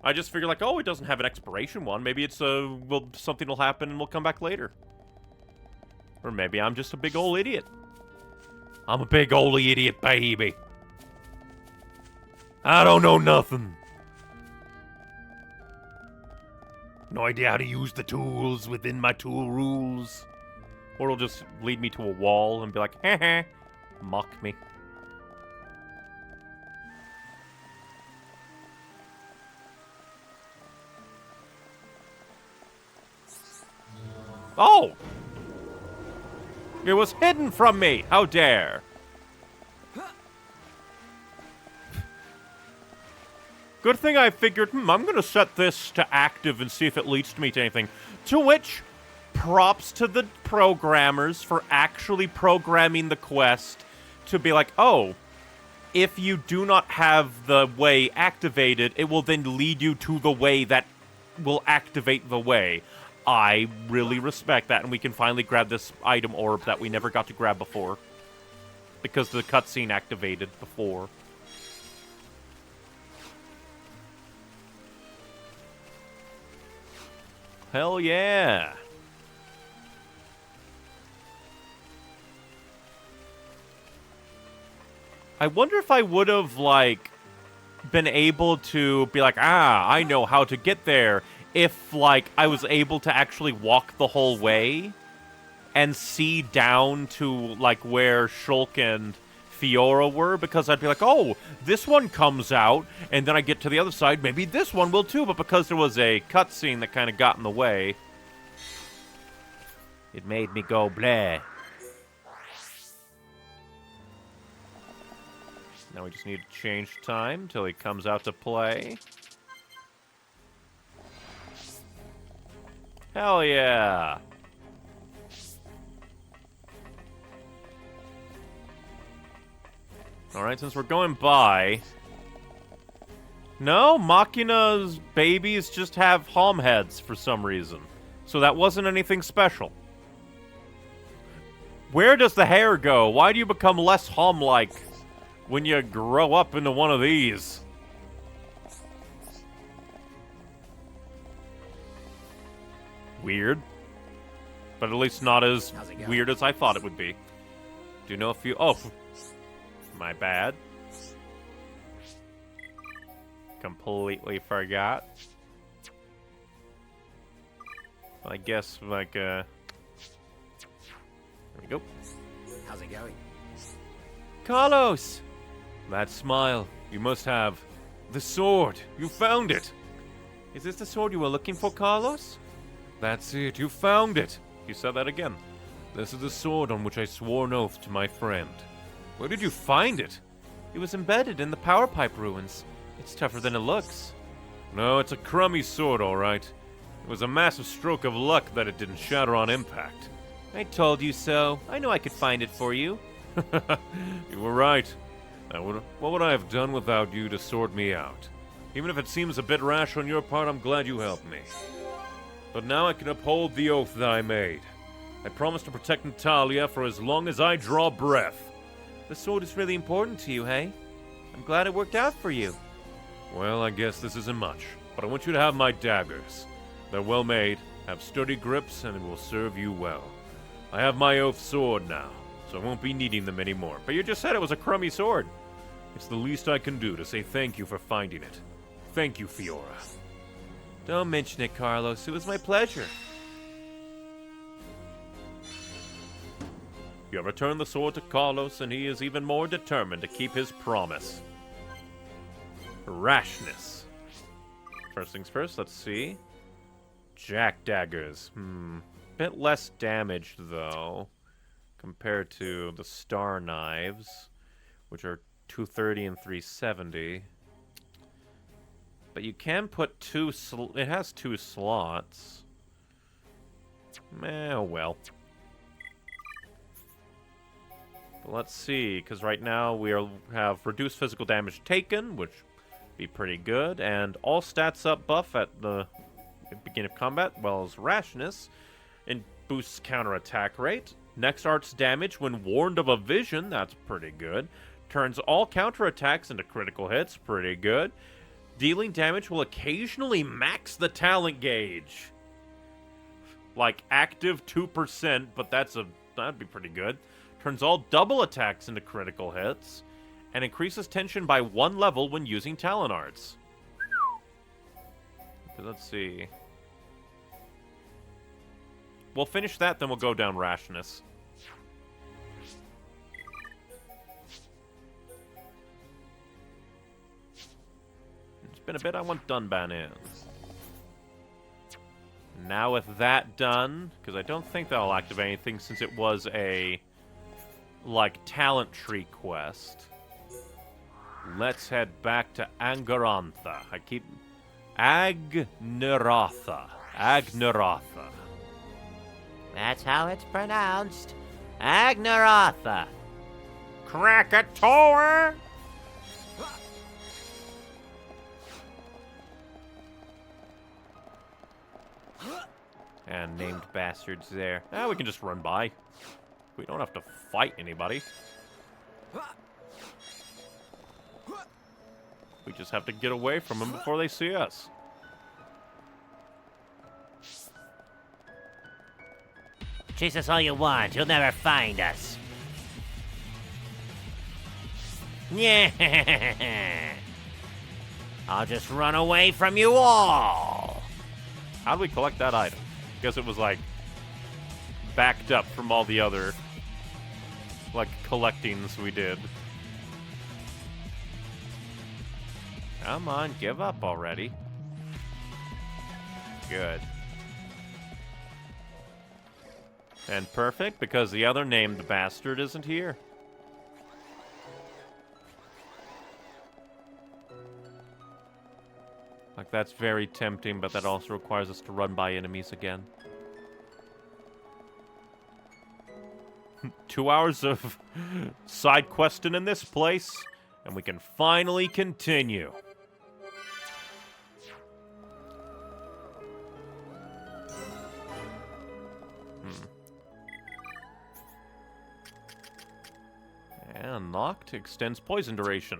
I just figured like, oh, it doesn't have an expiration one. Maybe it's well, something will happen and we'll come back later. Or maybe I'm just a big old idiot. I'm a big old idiot, baby. I don't know nothing. No idea how to use the tools within my tool rules. Or it'll just lead me to a wall and be like, heh, mock me. Oh! It was hidden from me! How dare! Good thing I figured, I'm gonna set this to active and see if it leads me to anything. To which, props to the programmers for actually programming the quest to be like, oh, if you do not have the way activated, it will then lead you to the way that will activate the way. I really respect that, and we can finally grab this item orb that we never got to grab before. Because the cutscene activated before. Hell yeah! I wonder if I would have, like, been able to be like, I know how to get there. If, like, I was able to actually walk the whole way and see down to, like, where Shulk and Fiora were, because I'd be like, oh, this one comes out, and then I get to the other side, maybe this one will too, but because there was a cutscene that kind of got in the way, it made me go bleh. Now we just need to change time till he comes out to play. Hell yeah! Alright, since we're going by... No, Machina's babies just have Hom heads for some reason. So that wasn't anything special. Where does the hair go? Why do you become less Hom-like when you grow up into one of these? Weird. But at least not as weird as I thought it would be. Do you know if you... Oh, my bad. Completely forgot. I guess, like, there we go. How's it going? Carlos! That smile. You must have the sword. You found it. Is this the sword you were looking for, Carlos? That's it. You found it. You said that again. This is the sword on which I swore an oath to my friend. Where did you find it? It was embedded in the power pipe ruins. It's tougher than it looks. No, it's a crummy sword, all right. It was a massive stroke of luck that it didn't shatter on impact. I told you so. I know I could find it for you. You were right. What would I have done without you to sort me out? Even if it seems a bit rash on your part, I'm glad you helped me. But now I can uphold the oath that I made. I promise to protect Natalia for as long as I draw breath. The sword is really important to you, hey? I'm glad it worked out for you. Well, I guess this isn't much, but I want you to have my daggers. They're well made, have sturdy grips, and will serve you well. I have my oath sword now, so I won't be needing them anymore. But you just said it was a crummy sword. It's the least I can do to say thank you for finding it. Thank you, Fiora. Don't mention it, Carlos. It was my pleasure. You have returned the sword to Carlos, and he is even more determined to keep his promise. Rashness. First things first, let's see. Jack daggers. Bit less damage, though, compared to the star knives, which are 230 and 370. But you can put it has 2 slots. Oh well. But let's see, because right now we have reduced physical damage taken, which would be pretty good, and all stats up buff at the beginning of combat, well as rashness, and boosts counterattack rate. Next art's damage when warned of a vision, that's pretty good. Turns all counterattacks into critical hits, pretty good. Dealing damage will occasionally max the talent gauge. Like active 2%, but that'd be pretty good. Turns all double attacks into critical hits, and increases tension by 1 level when using talent arts. Let's see. We'll finish that, then we'll go down rashness. It's been a bit. I want Dunban in. Now with that done, because I don't think that'll activate anything since it was a, like, talent tree quest. Let's head back to Angarantha. Agneratha. Agneratha. That's how it's pronounced. Agneratha. Krakatoa! And named bastards there. We can just run by. We don't have to fight anybody. We just have to get away from them before they see us. Chase us all you want. You'll never find us. Yeah. I'll just run away from you all. How do we collect that item? Guess it was, like, backed up from all the other, like, collectings we did. Come on, give up already. Good. And perfect, because the other named bastard isn't here. Like, that's very tempting, but that also requires us to run by enemies again. 2 hours of side questing in this place, and we can finally continue. And knocked extends poison duration.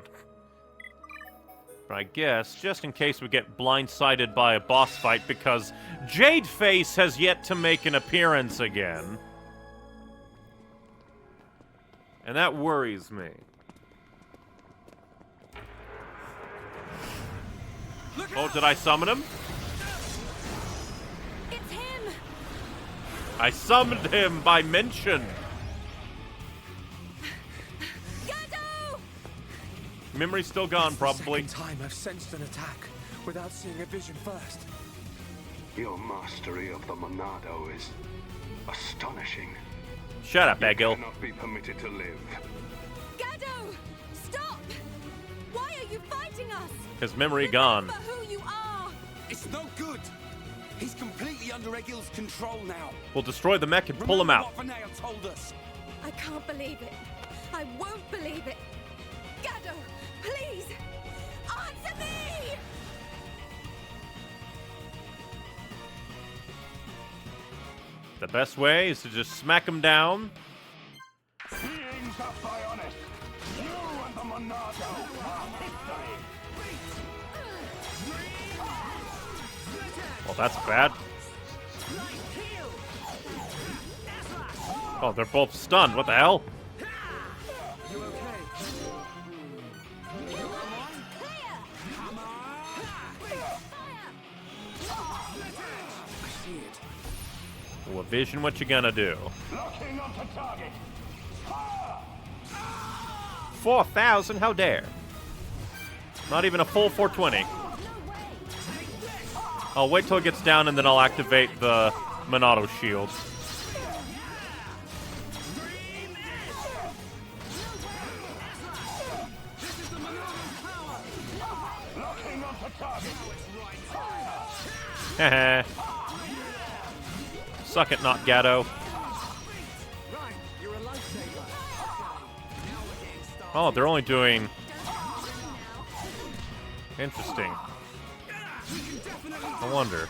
But I guess, just in case we get blindsided by a boss fight, because Jadeface has yet to make an appearance again. And that worries me. Oh, did I summon him? It's him! I summoned him by mention. Memory's still gone, probably. Second time I've sensed an attack without seeing a vision first. Your mastery of the Monado is astonishing. Shut up, Egil. You cannot be permitted to live. Gado! Stop! Why are you fighting us? His memory gone. Remember who you are! It's no good! He's completely under Egil's control now. We'll destroy the mech and pull him out. What Vinaya told us. I can't believe it. I won't believe it. Gado, please! Answer me! The best way is to just smack him down. Beings of Bionis, you and the Monado are history. Well, that's bad. Oh, they're both stunned. What the hell? Well, Vision, what you gonna do? Locking onto target. 4,000? How dare? Not even a full 420. I'll wait till it gets down and then I'll activate the Monado shield. Locking onto target. Heh. Suck it, not Gatto. Oh, they're only doing... Interesting. I wonder.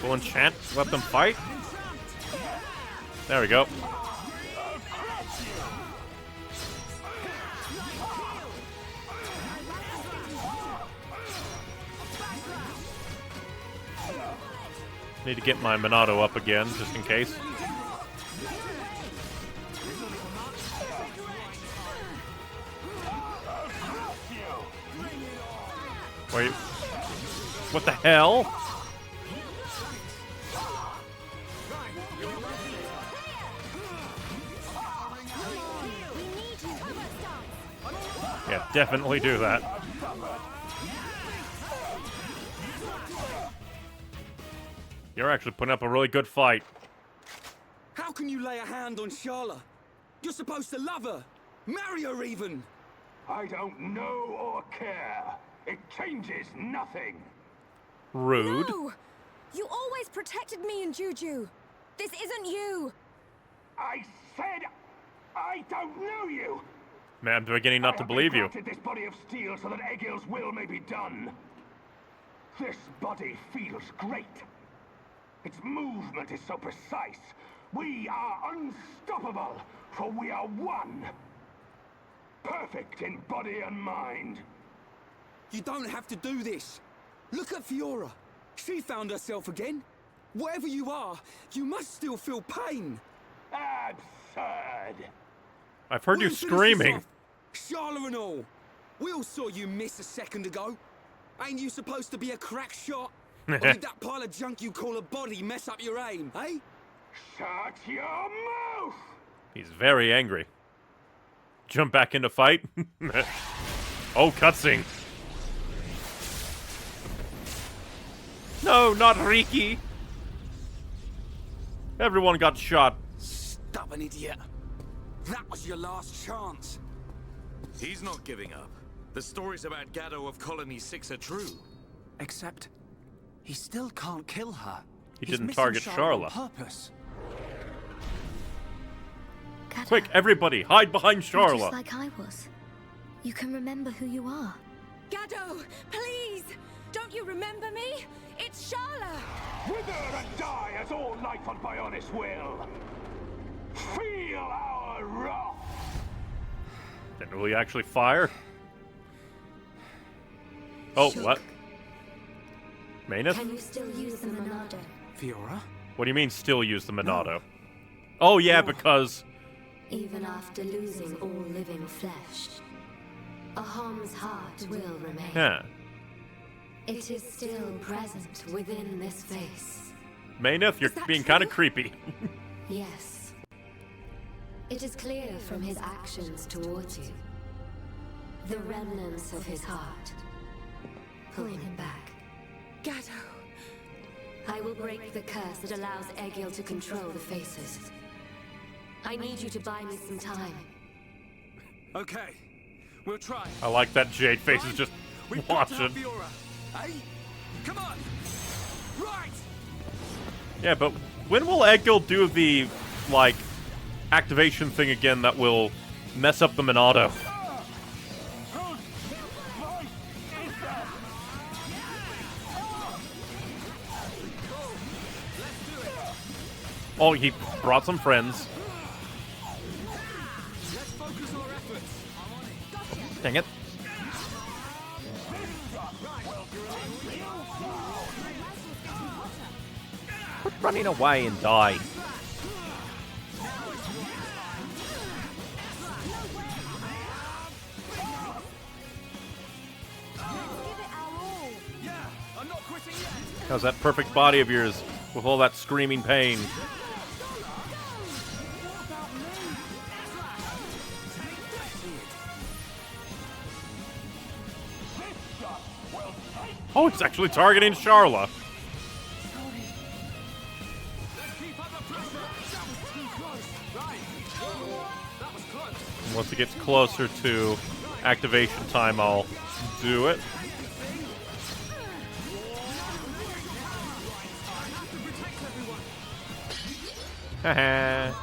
Will enchant let them fight? There we go. Need to get my Monado up again, just in case. Wait. What the hell? Yeah, definitely do that. You're actually putting up a really good fight. How can you lay a hand on Sharla? You're supposed to love her. Marry her even. I don't know or care. It changes nothing. Rude. No! You always protected me and Juju. This isn't you. I said I don't know you. Man, I'm beginning not to believe you. I have been granted this body of steel so that Egil's will may be done. This body feels great. Its movement is so precise. We are unstoppable, for we are one. Perfect in body and mind. You don't have to do this. Look at Fiora. She found herself again. Whatever you are, you must still feel pain. Absurd. I've heard you screaming. Sharla and all. We all saw you miss a second ago. Ain't you supposed to be a crack shot? Or did that pile of junk you call a body mess up your aim, eh? Shut your mouth! He's very angry. Jump back into fight. Oh, cutscene. No, not Riki. Everyone got shot. Stubborn idiot. That was your last chance. He's not giving up. The stories about Gatto of Colony 6 are true. Except, he still can't kill her. He He's didn't missing target Sharla. on purpose. Quick, everybody, hide behind Sharla. Just like I was. You can remember who you are. Gaddo, please! Don't you remember me? It's Sharla! Wither and die as all life on Bionis will. Feel our wrath. Didn't really actually fire. Oh, Shook. what? Mayneth? Can you still use the Monado? Fiora? What do you mean still use the Monado? Oh yeah, because... Even after losing all living flesh, Aham's heart will remain. Huh. It is still present within this face. Mayneth, you're being kind of creepy. Yes. It is clear from his actions towards you. The remnants of his heart. Pull him back. Gaddo. I will break the curse that allows Egil to control the faces. I need you to buy me some time. Okay, we'll try. I like that Jade face is just We've got to have watching. Fiora. Hey, come on. Right. Yeah, but when will Egil do the, like, activation thing again that will mess up the Monado? Oh, he brought some friends. Dang it. Quit running away and die. Yeah, I'm not quitting yet. How's that perfect body of yours with all that screaming pain? Oh, it's actually targeting Charla. Once it gets closer to activation time, I'll do it. Haha.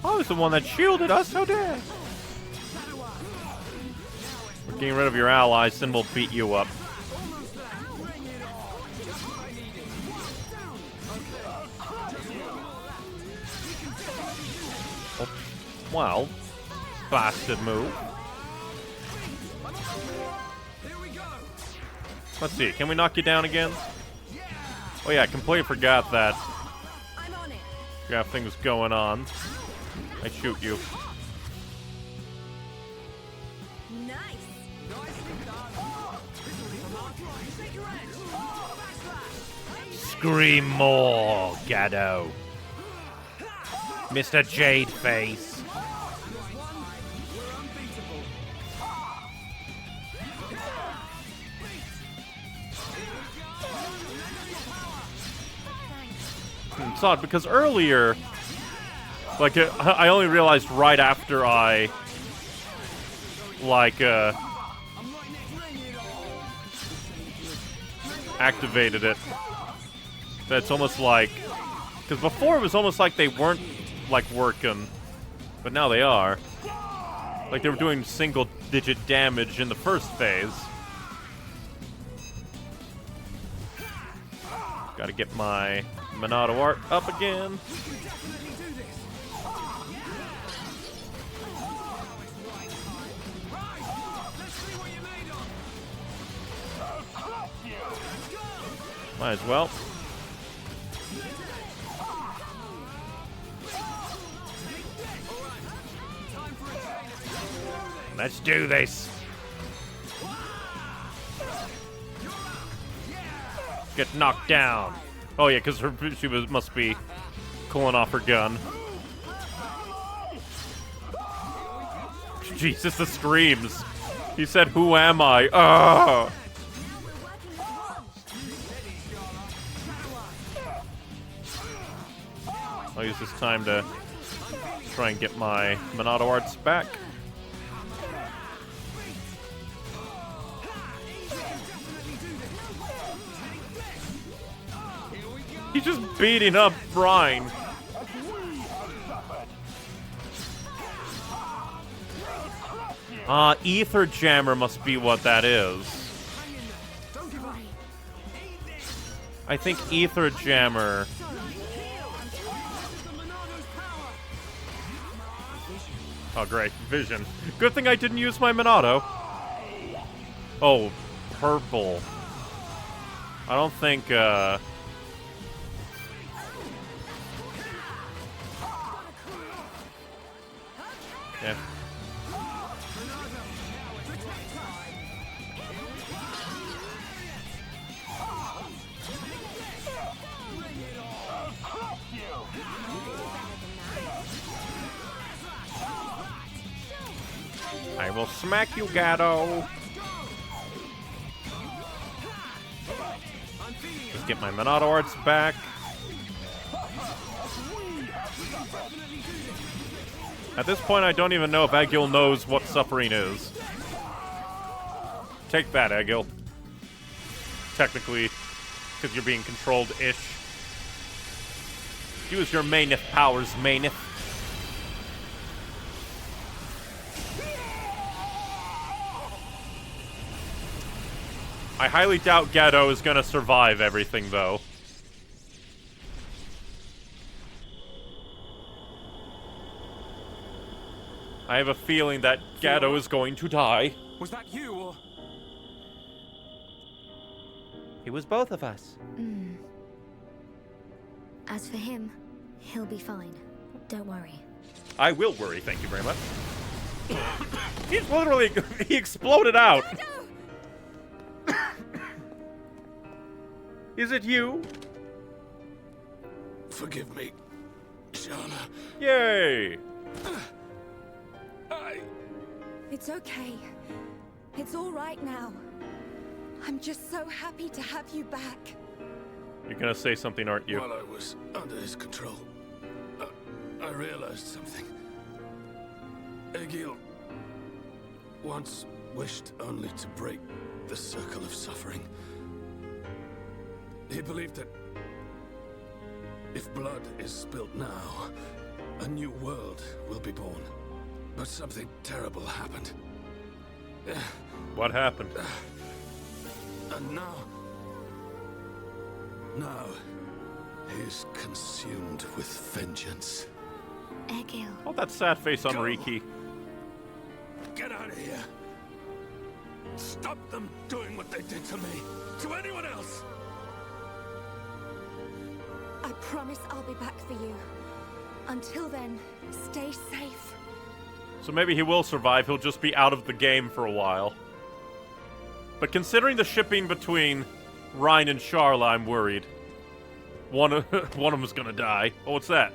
I was the one that shielded us, how dare! We're getting rid of your allies, then we'll beat you up. Oh, well, bastard move. Let's see, can we knock you down again? Oh yeah, I completely forgot that you have things going on. I shoot you. Scream more, Gaddo. Mr. Jade Face. It's odd because earlier, like, I only realized right after I, like, activated it, that it's almost like, because before it was almost like they weren't, like, working, but now they are. Like, they were doing single-digit damage in the first phase. Gotta get my Monado art up again. Might as well. Let's do this. Get knocked down. Oh yeah, because she must be cooling off her gun. Jesus, the screams. He said, "Who am I?" Ugh. I'll use this time to try and get my Monado arts back. He's just beating up Brine. Ether Jammer must be what that is. I think Ether Jammer. Oh, great. Vision. Good thing I didn't use my Monado. Oh, purple. I don't think, Yeah. I will smack you, Gaddo. Just get my Monado arts back. At this point, I don't even know if Egil knows what suffering is. Take that, Egil. Technically, because you're being controlled-ish. Use your Mainith powers, Mainith. I highly doubt Gaddo is gonna survive everything, though. I have a feeling that Gaddo is going to die. Was that you, or...? It was both of us. As for him, he'll be fine. Don't worry. I will worry, thank you very much. He's literally... he exploded out. Is it you? Forgive me, Shana. Yay! It's okay. It's all right now. I'm just so happy to have you back. You're gonna say something, aren't you? While I was under his control, I realized something. Egil once wished only to break the circle of suffering. He believed that if blood is spilt now, a new world will be born. But something terrible happened. What happened? And now he's consumed with vengeance. Egil. Oh, that sad face on Riki. Get out of here. Stop them doing what they did to me. To anyone else. I promise I'll be back for you. Until then, stay safe. So maybe he will survive, he'll just be out of the game for a while. But considering the shipping between Ryan and Sharla, I'm worried. One of them's gonna die. Oh, what's that?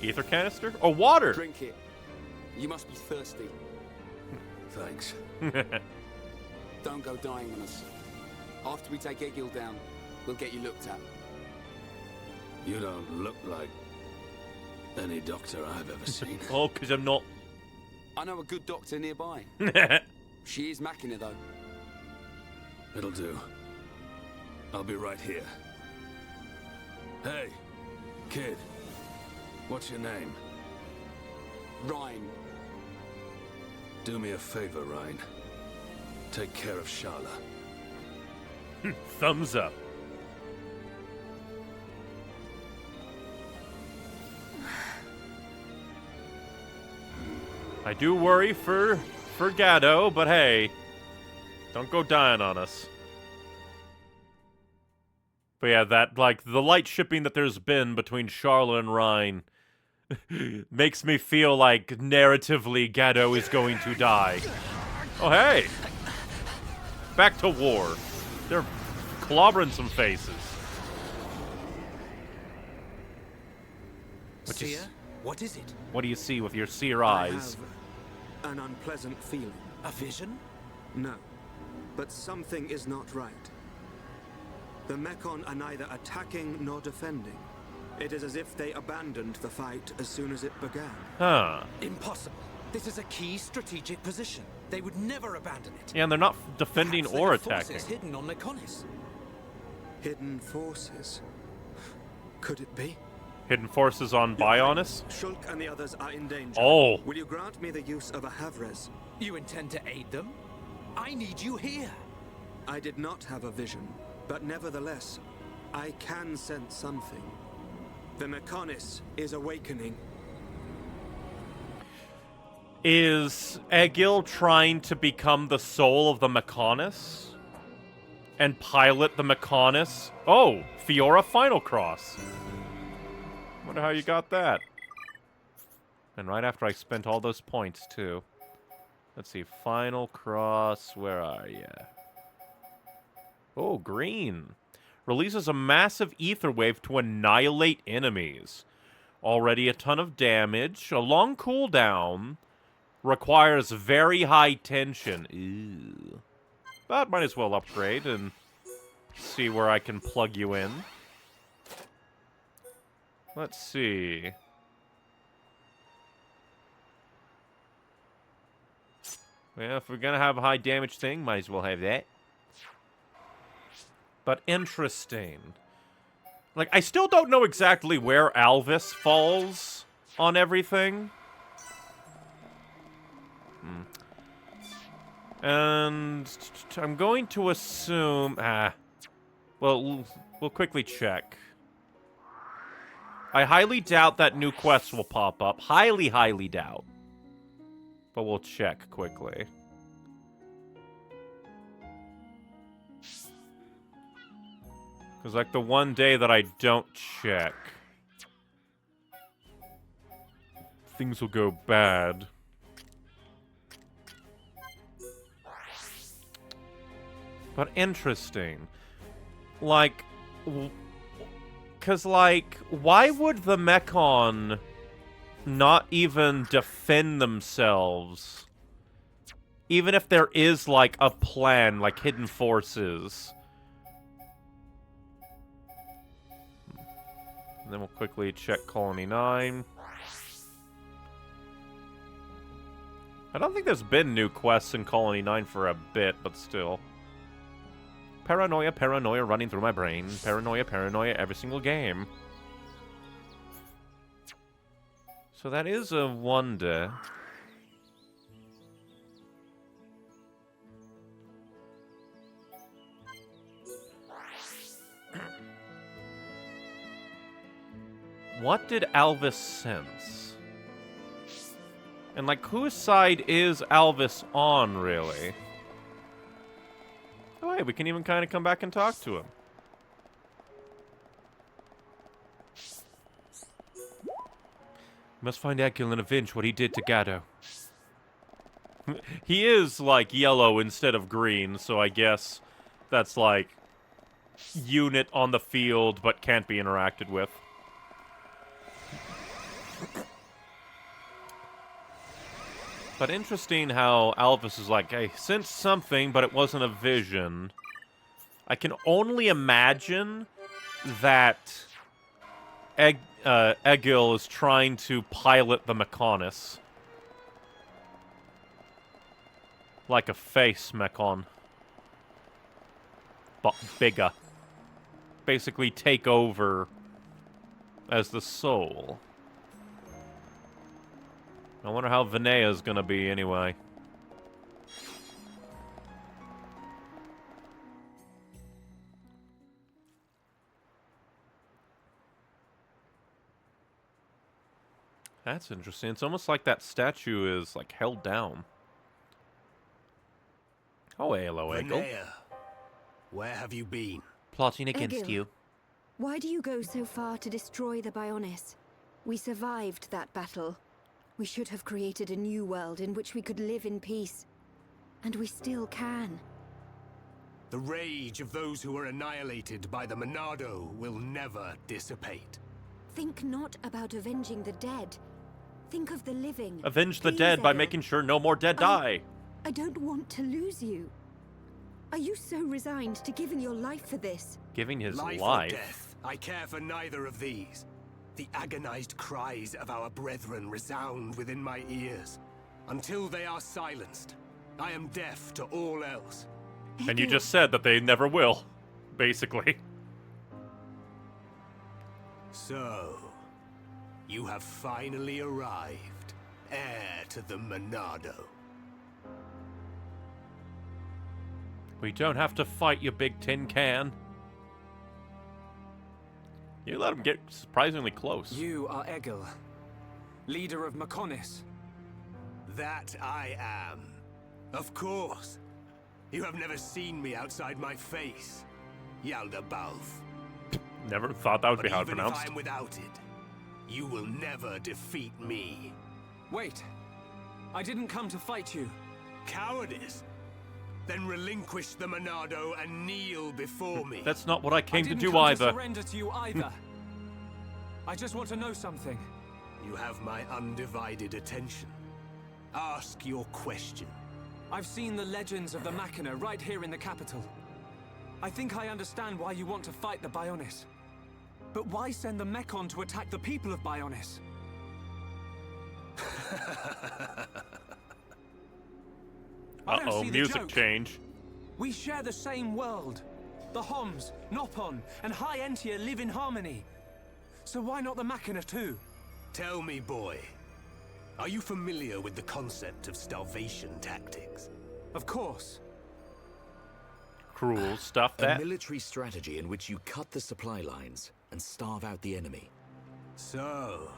Ether canister? Oh, water! Drink it. You must be thirsty. Thanks. Don't go dying on us. After we take Egil down, we'll get you looked at. You don't look like any doctor I've ever seen. Oh, because I'm not... I know a good doctor nearby. She is Machina, though. It'll do. I'll be right here. Hey, kid. What's your name? Ryan. Do me a favor, Ryan. Take care of Sharla. Thumbs up. I do worry for Gatto, but hey, don't go dying on us. But yeah, that, like, the light shipping that there's been between Sharla and Ryan makes me feel like narratively Gatto is going to die. Oh, hey! Back to war. They're clobbering some faces. Seer, what is it? What do you see with your seer eyes? I have an unpleasant feeling. A vision? No, but something is not right. The Mechon are neither attacking nor defending. It is as if they abandoned the fight as soon as it began. Huh. Impossible. This is a key strategic position. They would never abandon it. Yeah, and they're not defending Perhaps or they have attacking. forces hidden on Mechonis. Hidden forces? Could it be? Hidden forces on Bionis? Shulk and the others are in danger. Oh. Will you grant me the use of a Havres? You intend to aid them? I need you here. I did not have a vision, but nevertheless, I can sense something. The Mechonis is awakening. Is Egil trying to become the soul of the Mechonis? And pilot the Mechonis? Oh, Fiora Final Cross. Wonder how you got that. And right after I spent all those points, too. Let's see, Final Cross, where are ya? Oh, green. Releases a massive ether wave to annihilate enemies. Already a ton of damage, a long cooldown, requires very high tension. Ew. But might as well upgrade and see where I can plug you in. Let's see. Well, if we're gonna have a high damage thing, might as well have that. But interesting. Like, I still don't know exactly where Alvis falls on everything. And I'm going to assume... well, we'll quickly check. I highly doubt that new quests will pop up. Highly, highly doubt. But we'll check quickly. Because, like, the one day that I don't check, things will go bad. But interesting. Like, because, like, why would the Mechon not even defend themselves. Even if there is, like, a plan, like hidden forces. And then we'll quickly check Colony 9. I don't think there's been new quests in Colony 9 for a bit, but still. Paranoia, paranoia running through my brain. Paranoia, paranoia every single game. So that is a wonder. What did Alvis sense? And, like, whose side is Alvis on, really? Oh, hey, we can even kind of come back and talk to him. Must find Egil and avenge what he did to Gado. He is, like, yellow instead of green, so I guess that's, like, unit on the field but can't be interacted with. But interesting how Alvis is like, I sensed something, but it wasn't a vision. I can only imagine that Egil is trying to pilot the Mechonis. Like a face Mechon. But bigger. Basically take over as the soul. I wonder how Vinea's gonna be anyway. That's interesting. It's almost like that statue is, like, held down. Oh, hello, Egil. Vinea, where have you been? Plotting against Egil, you. Why do you go so far to destroy the Bionis? We survived that battle. We should have created a new world in which we could live in peace. And we still can. The rage of those who were annihilated by the Monado will never dissipate. Think not about avenging the dead. Think of the living. Avenge the Please, dead by Egil. making sure no more dead die. I don't want to lose you. Are you so resigned to giving your life for this? Giving his Life life. or death, I care for neither of these. The agonized cries of our brethren resound within my ears. Until they are silenced, I am deaf to all else. And you just said that they never will, basically. So, you have finally arrived, heir to the Monado. We don't have to fight, you big tin can. You let him get surprisingly close. You are Egil, leader of Mechonis. That I am. Of course. You have never seen me outside my face, Yaldabaoth. Never thought that would But be how it's even pronounced. if I'm without it, you will never defeat me. Wait. I didn't come to fight you. Cowardice? Then relinquish the Monado and kneel before me. That's not what I came to do I either. didn't surrender to you either. I just want to know something. You have my undivided attention. Ask your question. I've seen the legends of the Machina right here in the capital. I think I understand why you want to fight the Bionis. But why send the Mechon to attack the people of Bionis? Uh-oh, music change. We share the same world. The Homs, Nopon, and High Entia live in harmony. So why not the Machina too? Tell me, boy. Are you familiar with the concept of starvation tactics? Of course. Cruel stuff, A that. military strategy in which you cut the supply lines and starve out the enemy. So,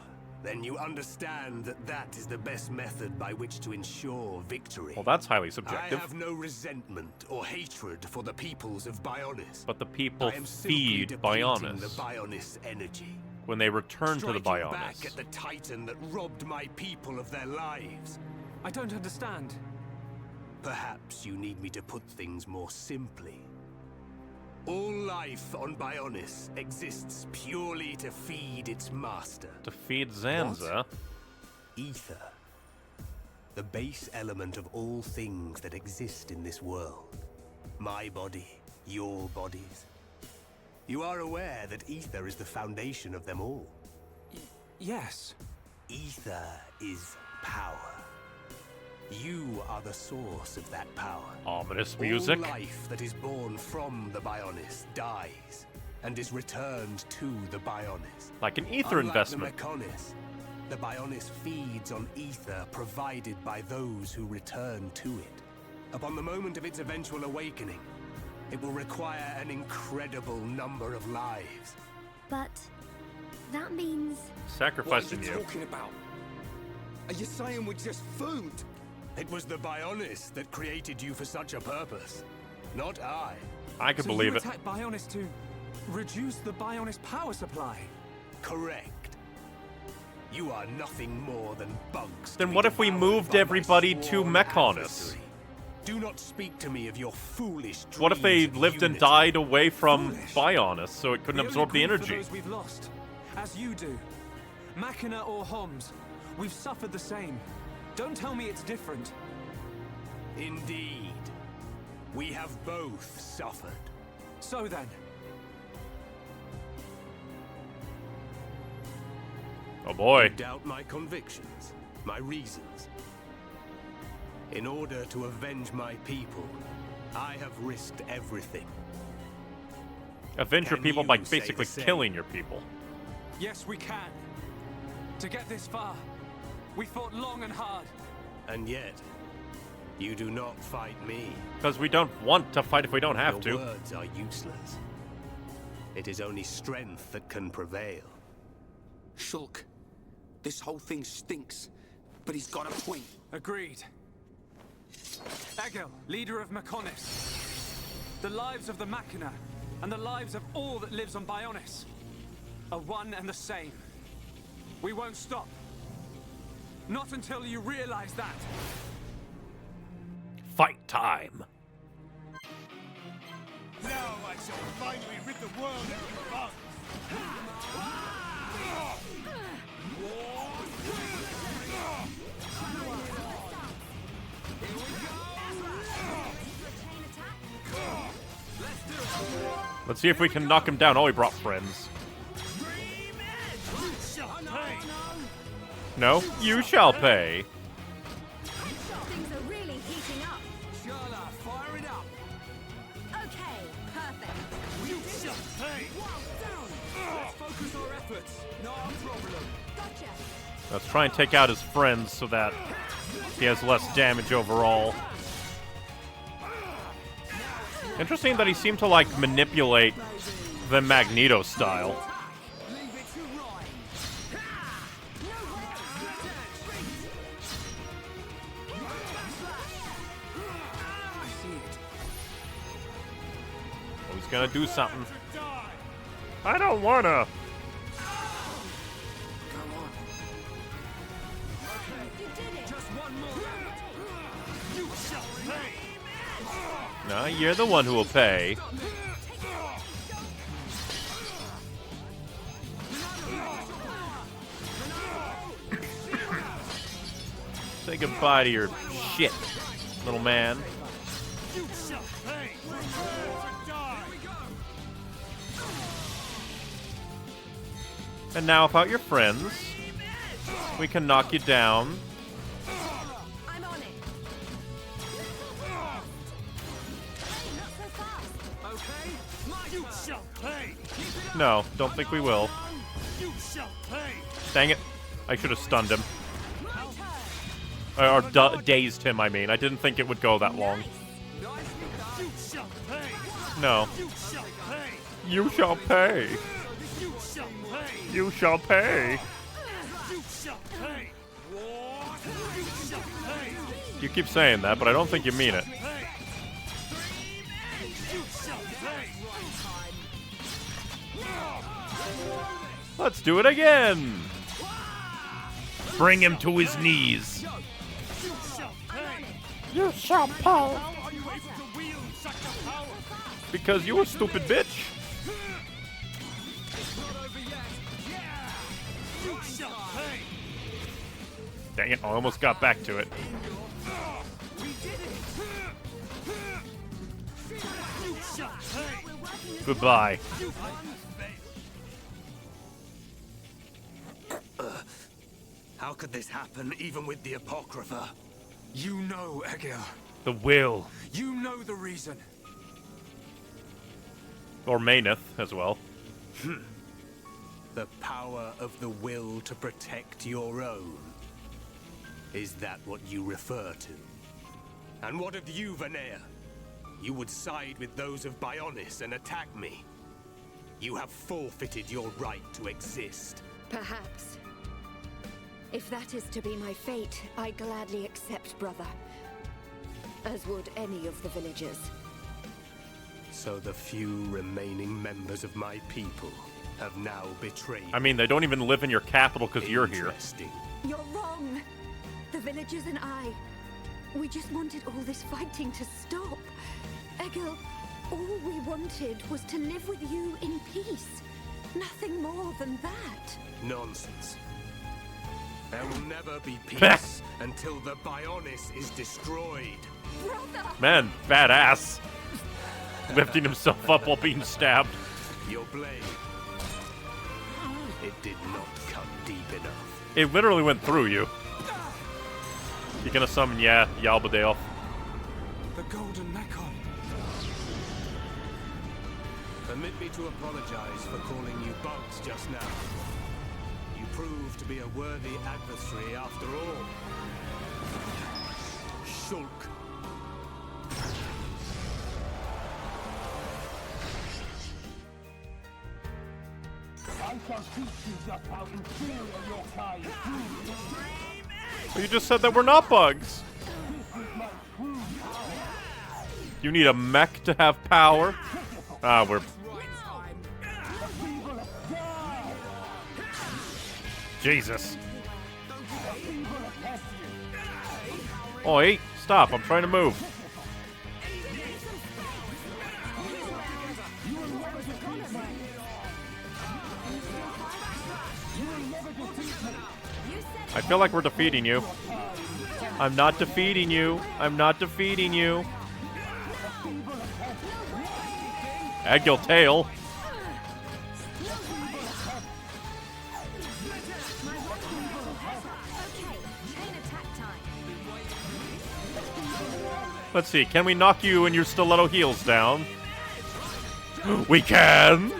then you understand that that is the best method by which to ensure victory. Well, that's highly subjective. I have no resentment or hatred for the peoples of Bionis. But the people I am simply feed depleting Bionis. the Bionis energy. When they return to the Striking Bionis. back at the Titan that robbed my people of their lives. I don't understand. Perhaps you need me to put things more simply. All life on Bionis exists purely to feed its master. To feed Zanza. Ether. The base element of all things that exist in this world. My body, your bodies. You are aware that ether is the foundation of them all? Yes. Ether is power. You are the source of that power. Ominous music. All life that is born from the Bionis dies and is returned to the Bionis. Like an ether investment. The Mechonis, the Bionis feeds on ether provided by those who return to it. Upon the moment of its eventual awakening, it will require an incredible number of lives. But that means... Sacrificing What are you talking about? Are you saying we're just food? It was the Bionis that created you for such a purpose, not I. I could believe you it. attacked Bionis to reduce the Bionis power supply? Correct. You are nothing more than bugs. Then what if we moved everybody to Mechonis? Do not speak to me of your foolish dreams. What if they of lived and unity? died away from Bionis, so it couldn't absorb the only grieve energy? for those we've lost, as you do. Machina or Homs, we've suffered the same. Don't tell me it's different. Indeed. We have both suffered. So then. Oh boy. You doubt my convictions, my reasons. In order to avenge my people, I have risked everything. Avenge your Can people you by say basically the same? killing your people. Yes, we can. To get this far, we fought long and hard. And yet, you do not fight me. Because we don't want to fight if we don't have Your to. words are useless. It is only strength that can prevail. Shulk, this whole thing stinks, but he's got a point. Agreed. Egil, leader of Mechonis. The lives of the Machina and the lives of all that lives on Bionis are one and the same. We won't stop. Not until you realize that. Fight time. Now I shall finally rid the world of you bugs! Let's see if we can knock him down. Oh, he brought friends. No, you shall pay. Things are really heating up. Sharla, fire it up! Okay, perfect. You shall pay! Let's focus our efforts. No problem. Gotcha. Let's try and take out his friends so that he has less damage overall. Interesting that he seemed to, like, manipulate the Magneto style. Oh, he's gonna do something. I don't wanna. No, you're the one who will pay. Say goodbye to your shit, little man. You shall pay! And now, without your friends, we can knock you down. I'm on it. Not so fast. Okay? You shall pay! No, don't think we will. You shall pay! Dang it. I should have stunned him. Or dazed him, I mean. I didn't think it would go that long. You shall pay! No. You shall pay! You shall pay. You shall pay! You shall pay. You shall pay! You shall pay! You keep saying that, but I don't think you mean it. Pay! You shall pay! Let's do it again. Bring him to his knees. You shall pay! You shall pay. How are you able to wield such a power? Because you a stupid bitch. You shall pay! Dang it, I almost got back to it. Goodbye. How could this happen, even with the Apocrypha? You know, Egil. The will. You know the reason. Or Mayneth, as well. The power of the will to protect your own. Is that what you refer to? And what of you, Vanea? You would side with those of Bionis and attack me. You have forfeited your right to exist. Perhaps. If that is to be my fate, I gladly accept, brother. As would any of the villagers. So the few remaining members of my people have now betrayed. I mean, they don't even live in your capital because you're here. You're wrong. The villagers and I, we just wanted all this fighting to stop. Egil, all we wanted was to live with you in peace. Nothing more than that. Nonsense. There will never be peace until the Bionis is destroyed. Brother! Man, badass. Lifting himself up while being stabbed. Your blade. It did not cut deep enough. It literally went through you. You gonna summon, yeah, Yalbadale. The Golden Mekon. Permit me to apologize for calling you bugs just now. You proved to be a worthy adversary after all. Shulk. I shall teach you just how inferior your kind is. You just said that we're not bugs. You need a mech to have power. Ah, we're... Jesus. Oi, stop, I'm trying to move. I feel like we're defeating you. I'm not defeating you. I'm not defeating you. Egil tail. Let's see, can we knock you and your stiletto heels down? We can!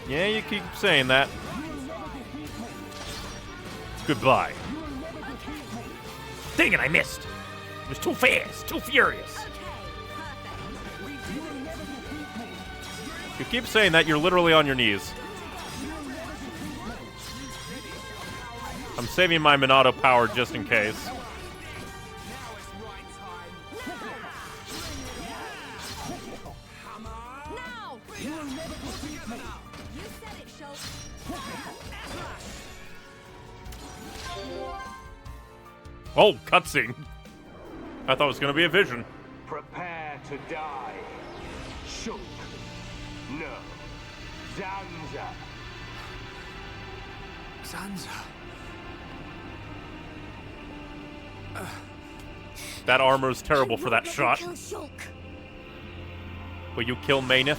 Yeah, you keep saying that. Goodbye. Dang it, I missed. It was too fast, too furious. You keep saying that, you're literally on your knees. I'm saving my Minato power just in case. Oh, cutscene. I thought it was going to be a vision. Prepare to die. Shulk. No. Zanza. Zanza. That armor is terrible for that shot. Will you kill Mayneth?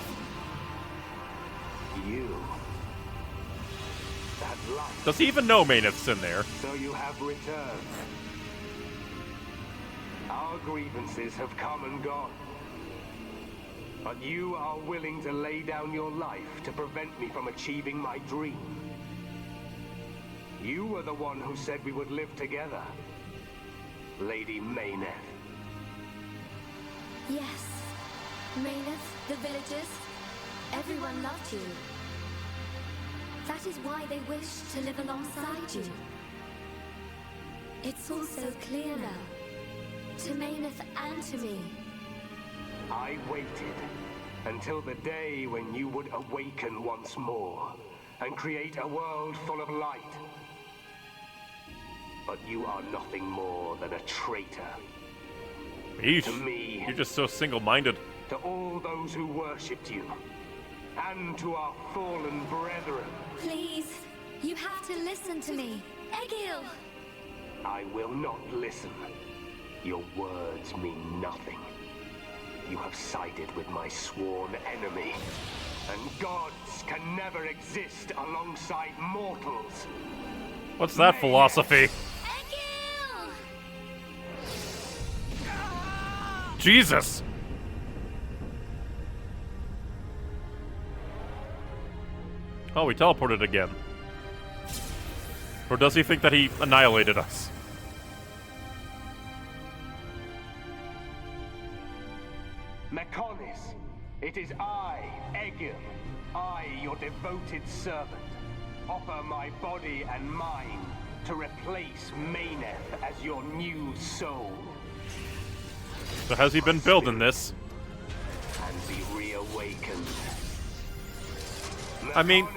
You. That light. Does he even know Mayneth's in there? So you have returned. Our grievances have come and gone. But you are willing to lay down your life to prevent me from achieving my dream. You were the one who said we would live together. Lady Mayneth. Yes. Mayneth, the villagers, everyone loved you. That is why they wished to live alongside you. It's all so clear now. To Mayneth and to me. I waited until the day when you would awaken once more and create a world full of light. But you are nothing more than a traitor. Eesh. To me. You're just so single-minded. to all those who worshipped you, and to our fallen brethren. Please, you have to listen to me. Egil! I will not listen. Your words mean nothing. You have sided with my sworn enemy, and gods can never exist alongside mortals. What's that philosophy? Jesus! Oh, we teleported again. Or does he think that he annihilated us? Mechonis, it is I, Egil, I, your devoted servant, offer my body and mind to replace Mayneth as your new soul. So has he been building this? And be reawakened. I mean,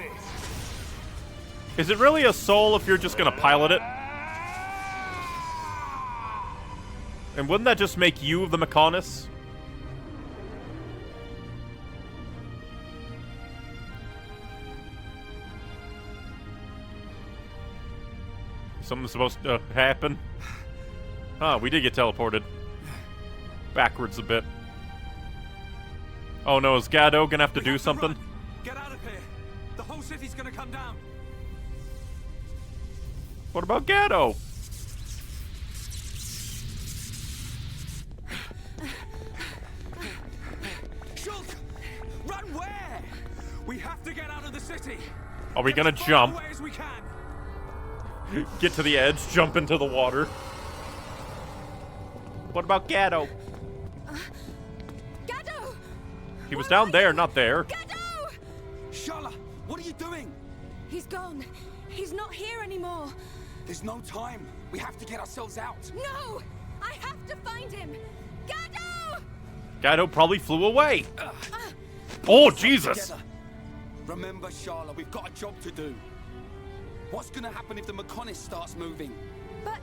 is it really a soul if you're just gonna pilot it? And wouldn't that just make you the Mechonis? Something's supposed to happen. Ah, we did get teleported. Backwards a bit. Oh no, is Gado gonna have to do something? Get out of here! The whole city's gonna come down! What about Gado? Shulk! Run where? We have to get out of the city! Are we gonna jump? As far away as we can! Get to the edge, jump into the water. What about Gado? Gado! He was down there, not there. Gado! Shala, what are you doing? He's gone. He's not here anymore. There's no time. We have to get ourselves out. No! I have to find him! Gado! Gado probably flew away. Oh, Jesus! Together. Remember, Shala, we've got a job to do. What's gonna happen if the Mechonis starts moving? But...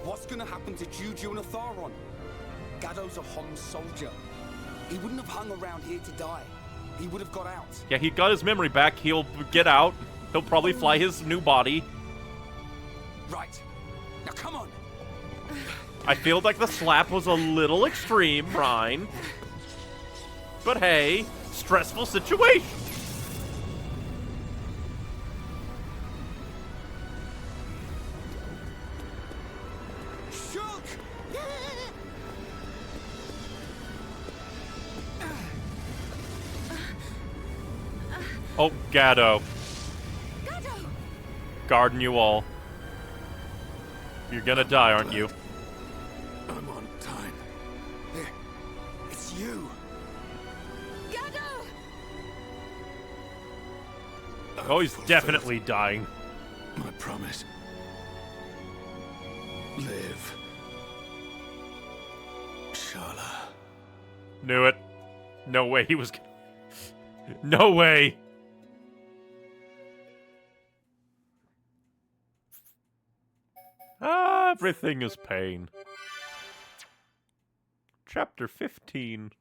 What's gonna happen to Juju and Atharon? Gado's a Hom soldier. He wouldn't have hung around here to die. He would have got out. Yeah, he got his memory back. He'll get out. He'll probably fly his new body. Right. Now come on. I feel like the slap was a little extreme, Ryan. But hey, stressful situation. Oh, Gado. Gado! Guarding you all. You're gonna die, aren't you? I'm on time. Here. It's you. Gado! Oh, he's definitely dying. My promise. Live. Shala. Knew it. No way he was... No way! Ah, everything is pain. Chapter 15.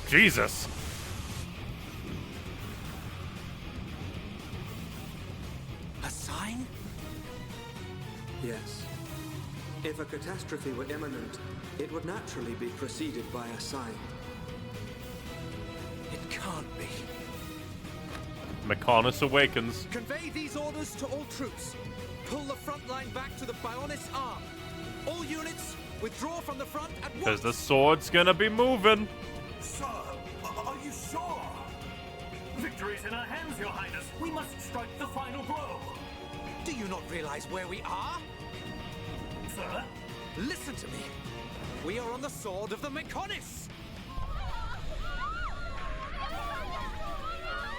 Jesus! A sign? Yes. If a catastrophe were imminent, it would naturally be preceded by a sign. It can't be. Mechonis awakens. Convey these orders to all troops. Pull the front line back to the Bionis arm. All units, withdraw from the front at once. Because the sword's gonna be moving. Sir, are you sure? Victory's in our hands, Your Highness. We must strike the final blow. Do you not realize where we are? Sir? Listen to me. We are on the sword of the Mechonis.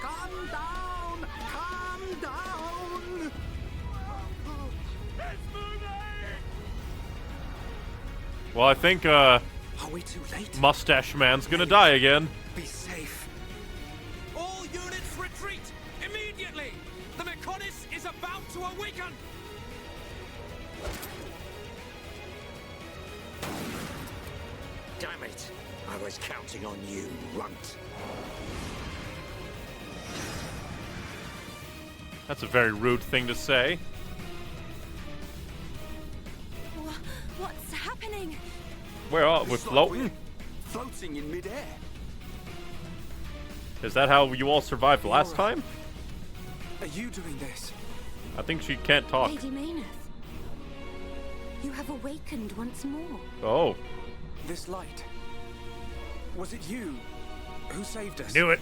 Calm down! Calm down! It's moving! Well, I think, Are we too late? Mustache Man's gonna die again. Be safe. All units retreat immediately. The Mechonis is about to awaken! Damn it! I was counting on you, runt. That's a very rude thing to say. What's happening? Where are we It's like floating? we're floating in midair. Is that how you all survived last time? Are you doing this? I think she can't talk. Lady Mayneth, you have awakened once more. Oh. This light. Was it you who saved us? Knew it.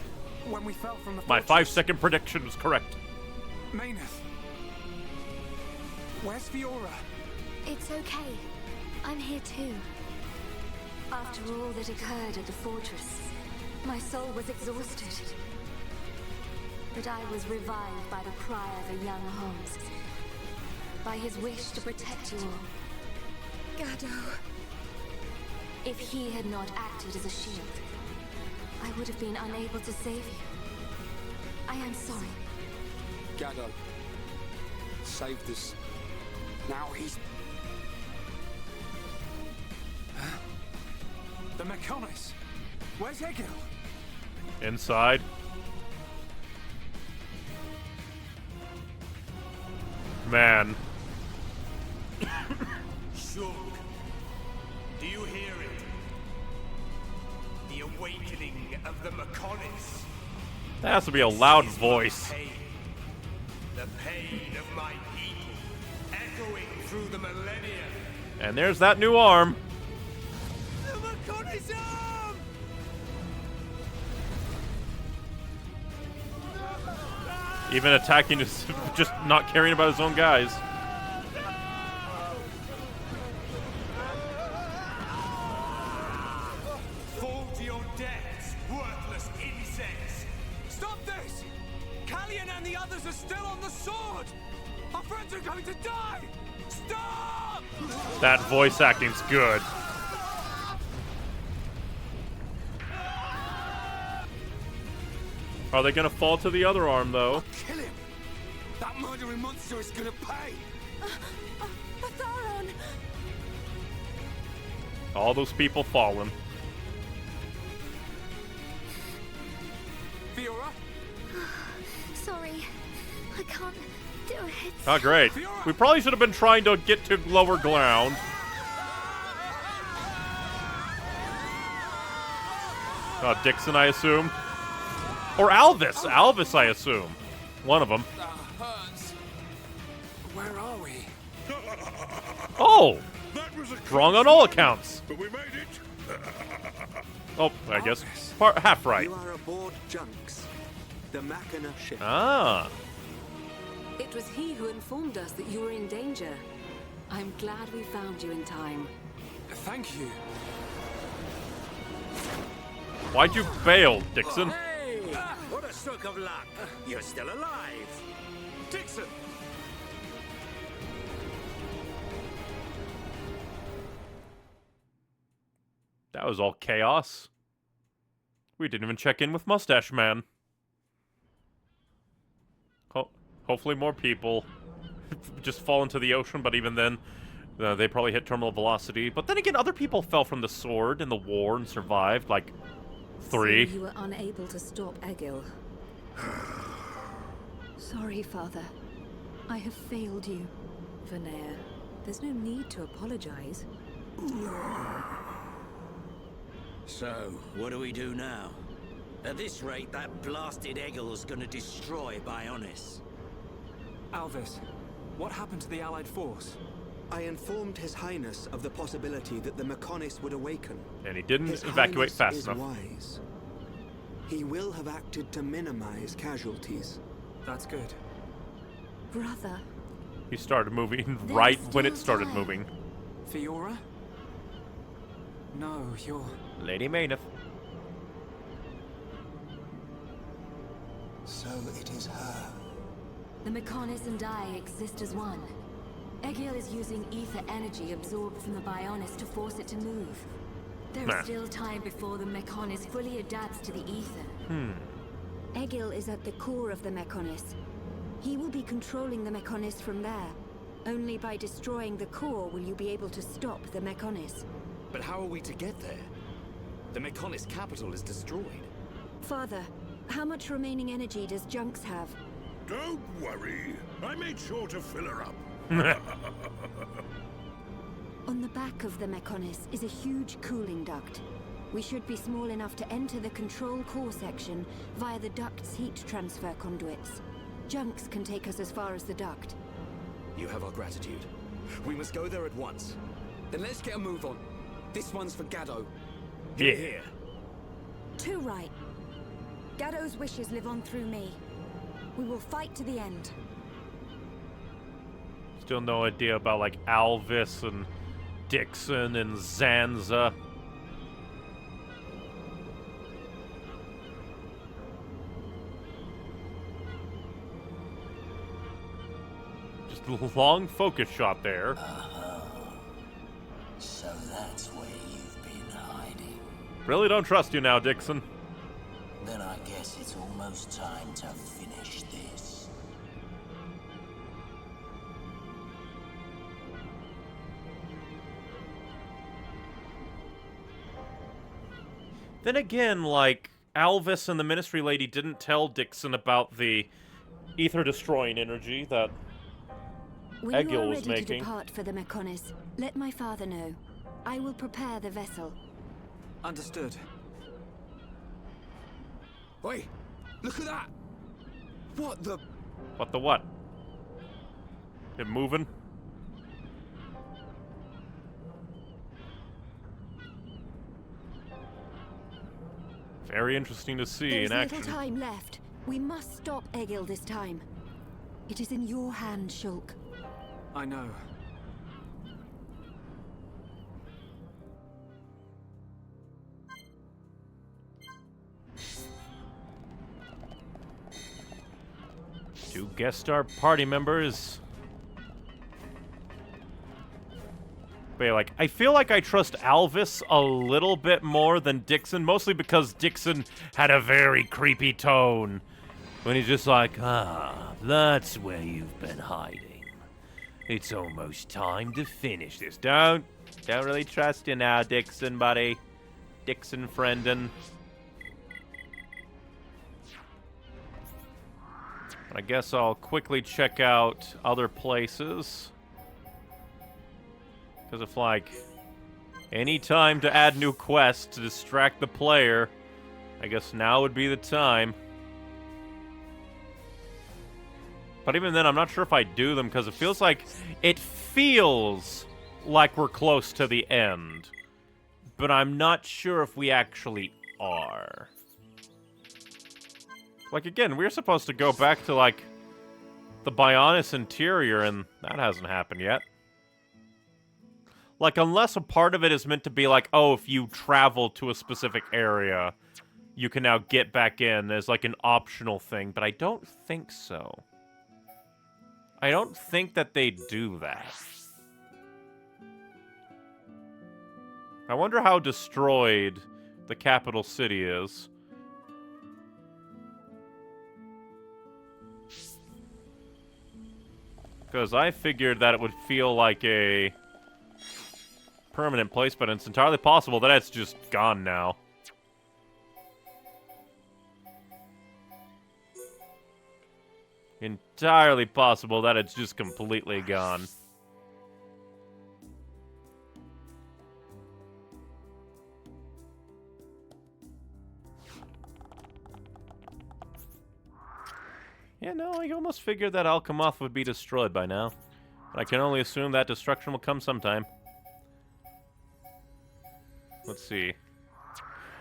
When we fell from the My fortress? 5-second prediction was correct. Mayneth. Where's Fiora? It's okay. I'm here too. After all that occurred at the fortress, my soul was exhausted. But I was revived by the cry of a young Holmes, by his wish to protect you all. Gado. If he had not acted as a shield, I would have been unable to save you. I am sorry. Gado saved us. Now he's... The Mechonis. Where's Egil? Inside. Man. Shulk, do you hear it? The awakening of the Mechonis. That has to be a loud voice. The pain of my people, echoing through the millennia. And there's that new arm. The Mechonis arm! Even attacking is just not caring about his own guys. Fall to your deaths, worthless insects! Stop this! Callian and the others are still on the sword! Our friends are going to die! Stop! That voice acting's good. Are they gonna fall to the other arm, though? Kill him! That murdering monster is gonna pay! Atharon! All those people fallen. Fiora? Sorry. I can't do it. Oh, great. We probably should have been trying to get to lower ground. Oh, Dixon, I assume. Or Alvis. Alvis, I assume. One of them. That hurts. Where are we? Oh! That was a Wrong on all accounts. But we made it. Oh, I guess half right. You are aboard Junks, the Machina ship. Ah. It was he who informed us that you were in danger. I'm glad we found you in time. Thank you. Why'd you bail, Dixon? Hey! What a stroke of luck! You're still alive! Dixon! That was all chaos. We didn't even check in with Mustache Man. Hopefully more people just fall into the ocean, but even then, they probably hit terminal velocity. But then again, other people fell from the sword in the war and survived, like 3. So you were unable to stop Egil. Sorry, Father. I have failed you. Vanea, there's no need to apologize. So, what do we do now? At this rate, that blasted Egil's gonna destroy Bionis. Alvis, what happened to the Allied force? I informed His Highness of the possibility that the Mechonis would awaken. And he didn't His evacuate Highness fast is enough. Wise. He will have acted to minimize casualties. That's good. Brother. He started moving right when it started time. moving. Fiora? No, you're... Lady Mayneth. So it is her. The Mechonis and I exist as one. Egil is using ether energy absorbed from the Bionis to force it to move. There is still time before the Mechonis fully adapts to the ether. Egil is at the core of the Mechonis. He will be controlling the Mechonis from there. Only by destroying the core will you be able to stop the Mechonis. But how are we to get there? The Mechonis capital is destroyed. Father, how much remaining energy does Junks have? Don't worry. I made sure to fill her up. On the back of the Mechonis is a huge cooling duct. We should be small enough to enter the control core section via the duct's heat transfer conduits. Junks can take us as far as the duct. You have our gratitude. We must go there at once. Then let's get a move on. This one's for Gado. Yeah. Too right. Gado's wishes live on through me. We will fight to the end. Still no idea about, like, Alvis and Dixon and Zanza. Just a long focus shot there. So that's where you've been hiding. Really don't trust you now, Dixon. Then I guess it's almost time to finish this. Then again, like, Alvis and the Ministry Lady didn't tell Dixon about the ether-destroying energy that When you Egil are was ready to making. depart for the Mechonis, let my father know. I will prepare the vessel. Understood. Oi, look at that! What the... What the what? It moving? Very interesting to see There's in action. little time left. We must stop Egil this time. It is in your hands, Shulk. I know. Two guest star party members. But yeah, like, I feel like I trust Alvis a little bit more than Dixon, mostly because Dixon had a very creepy tone when he's just like, ah, that's where you've been hiding. It's almost time to finish this. Don't really trust you now, Dixon, buddy. Dixon friendin'. I guess I'll quickly check out other places. Because if, like, any time to add new quests to distract the player, I guess now would be the time. But even then, I'm not sure if I do them, because it feels like we're close to the end. But I'm not sure if we actually are. Like, again, we're supposed to go back to, like, the Bionis interior, and that hasn't happened yet. Like, unless a part of it is meant to be like, oh, if you travel to a specific area, you can now get back in as, like, an optional thing, but I don't think so. I don't think that they do that. I wonder how destroyed the capital city is. Because I figured that it would feel like a permanent place, but it's entirely possible that it's just gone now. Entirely possible that it's just completely gone. Yeah, no, I almost figured that Alchemoth would be destroyed by now. But I can only assume that destruction will come sometime. Let's see.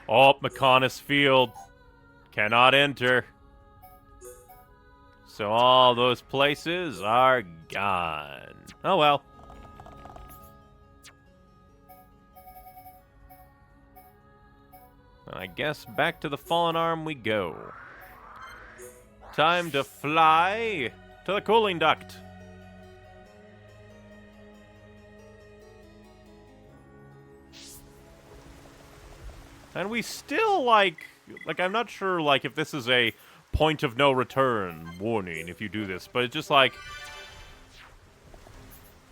Oh, Mechonis Field. Cannot enter. So all those places are gone. Oh well. I guess back to the Fallen Arm we go. Time to fly to the cooling duct. And we still, like I'm not sure, like, if this is a point of no return warning if you do this, but it's just like,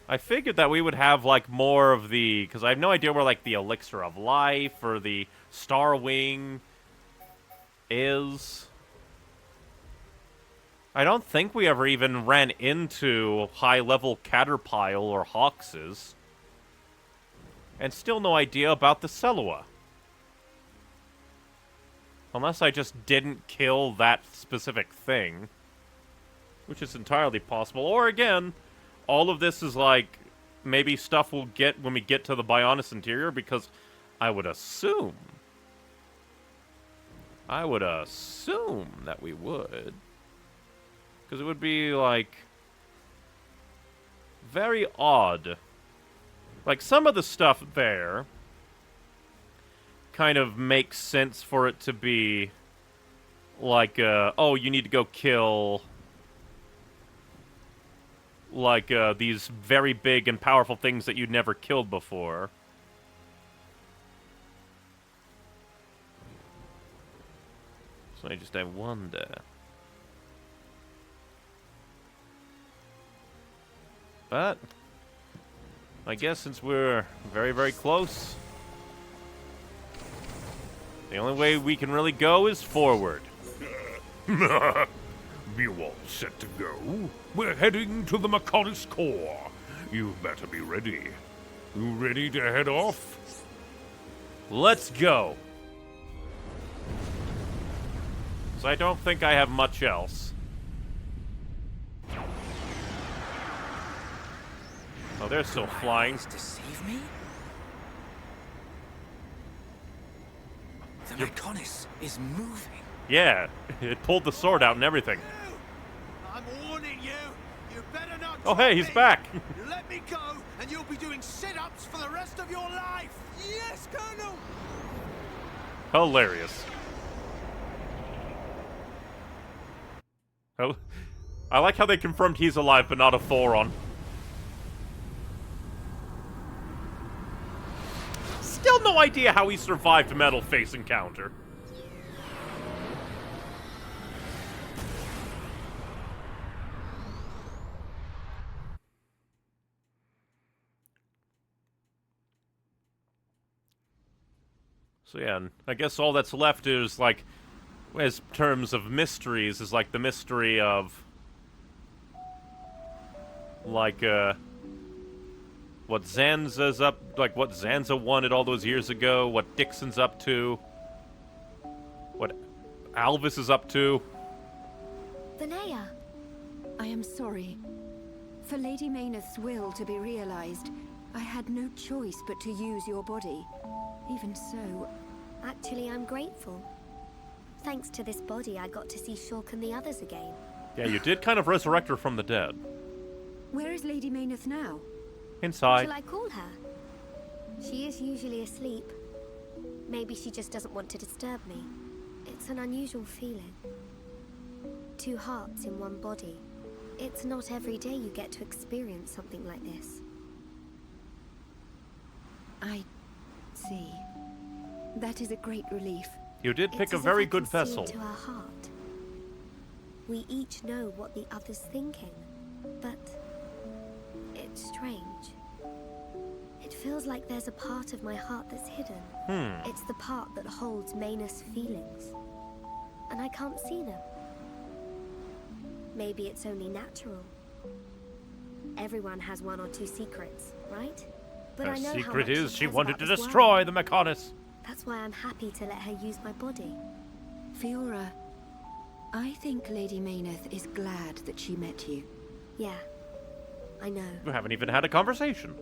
I figured that we would have, like, more of the... Because I have no idea where, like, the Elixir of Life or the Star Wing is. I don't think we ever even ran into high-level Caterpile or Hawkses. And still no idea about the Selua. Unless I just didn't kill that specific thing. Which is entirely possible. Or, again... All of this is like, maybe stuff we'll get when we get to the Bionis interior, because I would assume that we would. Because it would be, like, very odd. Like, some of the stuff there kind of makes sense for it to be, like, oh, you need to go kill... like, these very big and powerful things that you'd never killed before. So I wonder. But, I guess since we're very, very close, the only way we can really go is forward. You all set to go? We're heading to the Mechonis core. You better be ready. You ready to head off? Let's go. So I don't think I have much else. Oh, they're still flying. Deceive me? The Mechonis is moving. Yeah, it pulled the sword out and everything. I'm warning you. You better not. Oh, hey, he's back. You let me go, and you'll be doing sit-ups for the rest of your life. Yes, Colonel. Hilarious. Oh, I like how they confirmed he's alive, but not a Thoron. Still no idea how he survived a metal face encounter. So yeah, I guess all that's left is, like, as terms of mysteries, is like the mystery of, like, what Zanza's up, like what Zanza wanted all those years ago, what Dixon's up to, what Alvis is up to. Vinaya! I am sorry. For Lady Mayneth's will to be realized, I had no choice but to use your body. Even so... Actually, I'm grateful. Thanks to this body, I got to see Shulk and the others again. Yeah, you did kind of resurrect her from the dead. Where is Lady Mayneth now? Inside. Shall I call her? She is usually asleep. Maybe she just doesn't want to disturb me. It's an unusual feeling. 2 hearts in one body. It's not every day you get to experience something like this. I see. That is a great relief. You did pick a very good vessel. To our heart. We each know what the other's thinking, but it's strange. It feels like there's a part of my heart that's hidden. It's the part that holds Mayneth's feelings, and I can't see them. Maybe it's only natural. Everyone has 1 or 2 secrets, right? But Her I know secret how much is she cares wanted about to this destroy world. the Mechonis. That's why I'm happy to let her use my body. Fiora, I think Lady Mayneth is glad that she met you. Yeah, I know. You haven't even had a conversation.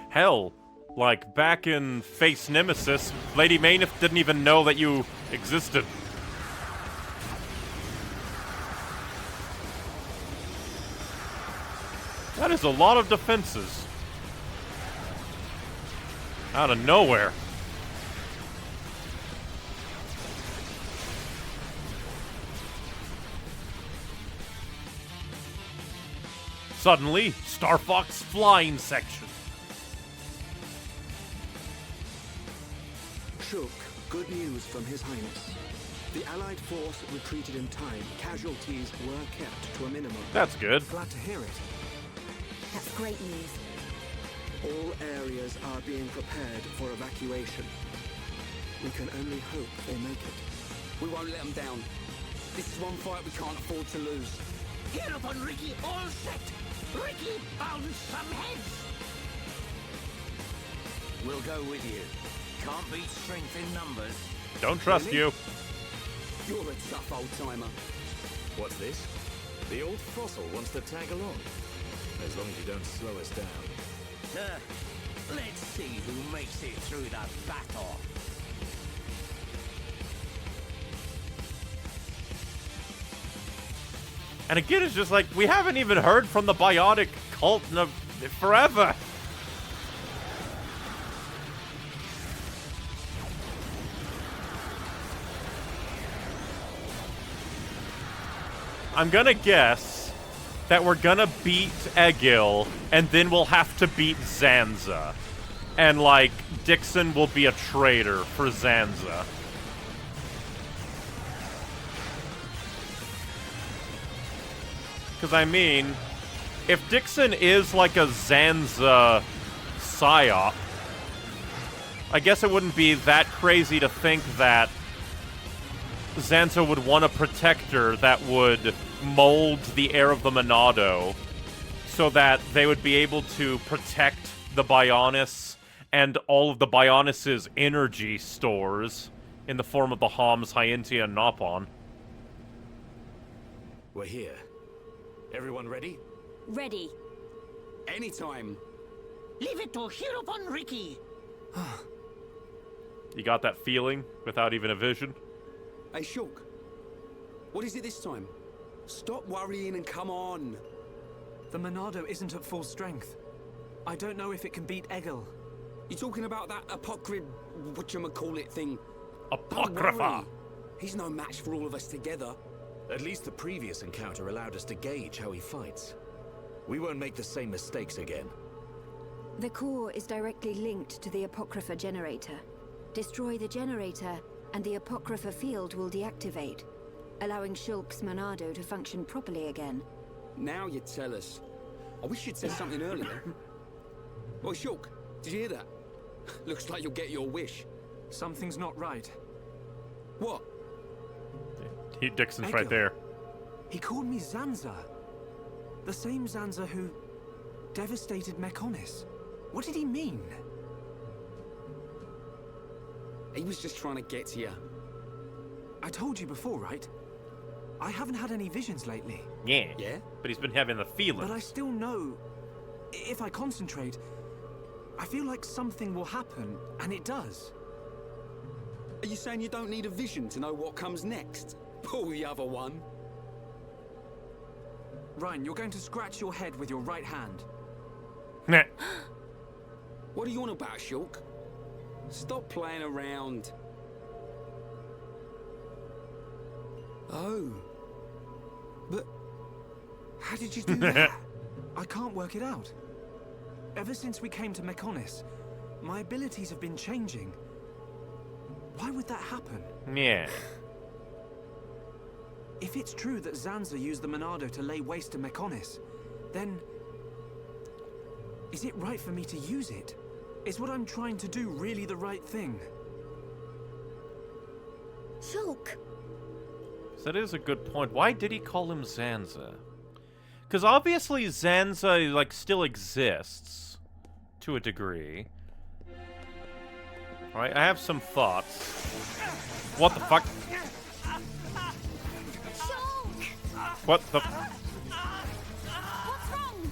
Hell, like back in Face Nemesis, Lady Mayneth didn't even know that you existed. That is a lot of defenses. Out of nowhere. Suddenly, Star Fox flying section. Shulk, good news from His Highness. The Allied force retreated in time. Casualties were kept to a minimum. That's good. Glad to hear it. That's great news. All areas are being prepared for evacuation. We can only hope they make it. We won't let them down. This is one fight we can't afford to lose. Here upon Ricky, all set. Ricky, bounce some heads. We'll go with you. Can't beat strength in numbers. Don't trust you. You're a tough old-timer. What's this? The old fossil wants to tag along. As long as you don't slow us down. Let's see who makes it through the battle. And again, it's just like, we haven't even heard from the Biotic cult in forever. I'm gonna guess that we're gonna beat Egil, and then we'll have to beat Zanza. And, like, Dixon will be a traitor for Zanza. Because, I mean, if Dixon is like a Zanza psyop, I guess it wouldn't be that crazy to think that Zanza would want a protector that would mold the air of the Monado so that they would be able to protect the Bionis and all of the Bionis' energy stores in the form of the Homs, Hyentia, and Nopon. We're here. Everyone ready? Ready. Anytime. Leave it to here upon Ricky. You got that feeling without even a vision? Hey, Shulk. What is it this time? Stop worrying and come on. The Monado isn't at full strength. I don't know if it can beat Egil. You talking about that apocryph, whatchamacallit thing? Apocrypha! Don't worry. He's no match for all of us together. At least the previous encounter allowed us to gauge how he fights. We won't make the same mistakes again. The core is directly linked to the Apocrypha generator. Destroy the generator, and the Apocrypha field will deactivate, allowing Shulk's Monado to function properly again. Now you tell us. I wish you'd said something earlier. Oh, Shulk, did you hear that? Looks like you'll get your wish. Something's not right. What? Dixon's Egil. right there. He called me Zanza. The same Zanza who devastated Mechonis. What did he mean? He was just trying to get to you. I told you before, right? I haven't had any visions lately. Yeah. Yeah? But he's been having the feeling. But I still know, if I concentrate, I feel like something will happen, and it does. Are you saying you don't need a vision to know what comes next? Pull the other one. Ryan, you're going to scratch your head with your right hand. Nah. What are you on about, Shulk? Stop playing around. Oh. But how did you do that? I can't work it out. Ever since we came to Mechonis, my abilities have been changing. Why would that happen? Yeah. If it's true that Zanza used the Monado to lay waste to Mechonis, then is it right for me to use it? Is what I'm trying to do really the right thing? Shulk! That is a good point. Why did he call him Zanza? Because obviously Zanza, like, still exists. To a degree. Alright, I have some thoughts. What the fuck? Shulk! What the... What's wrong?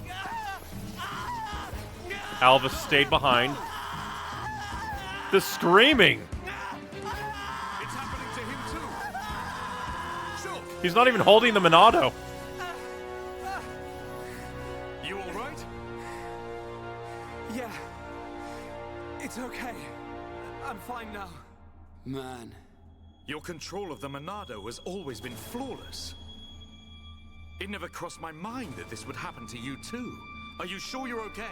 Alvis stayed behind. The screaming! It's happening to him too. Shulk, He's not even holding the Monado. you all right? Yeah. It's okay. I'm fine now. Man. Your control of the Monado has always been flawless. It never crossed my mind that this would happen to you too. Are you sure you're okay?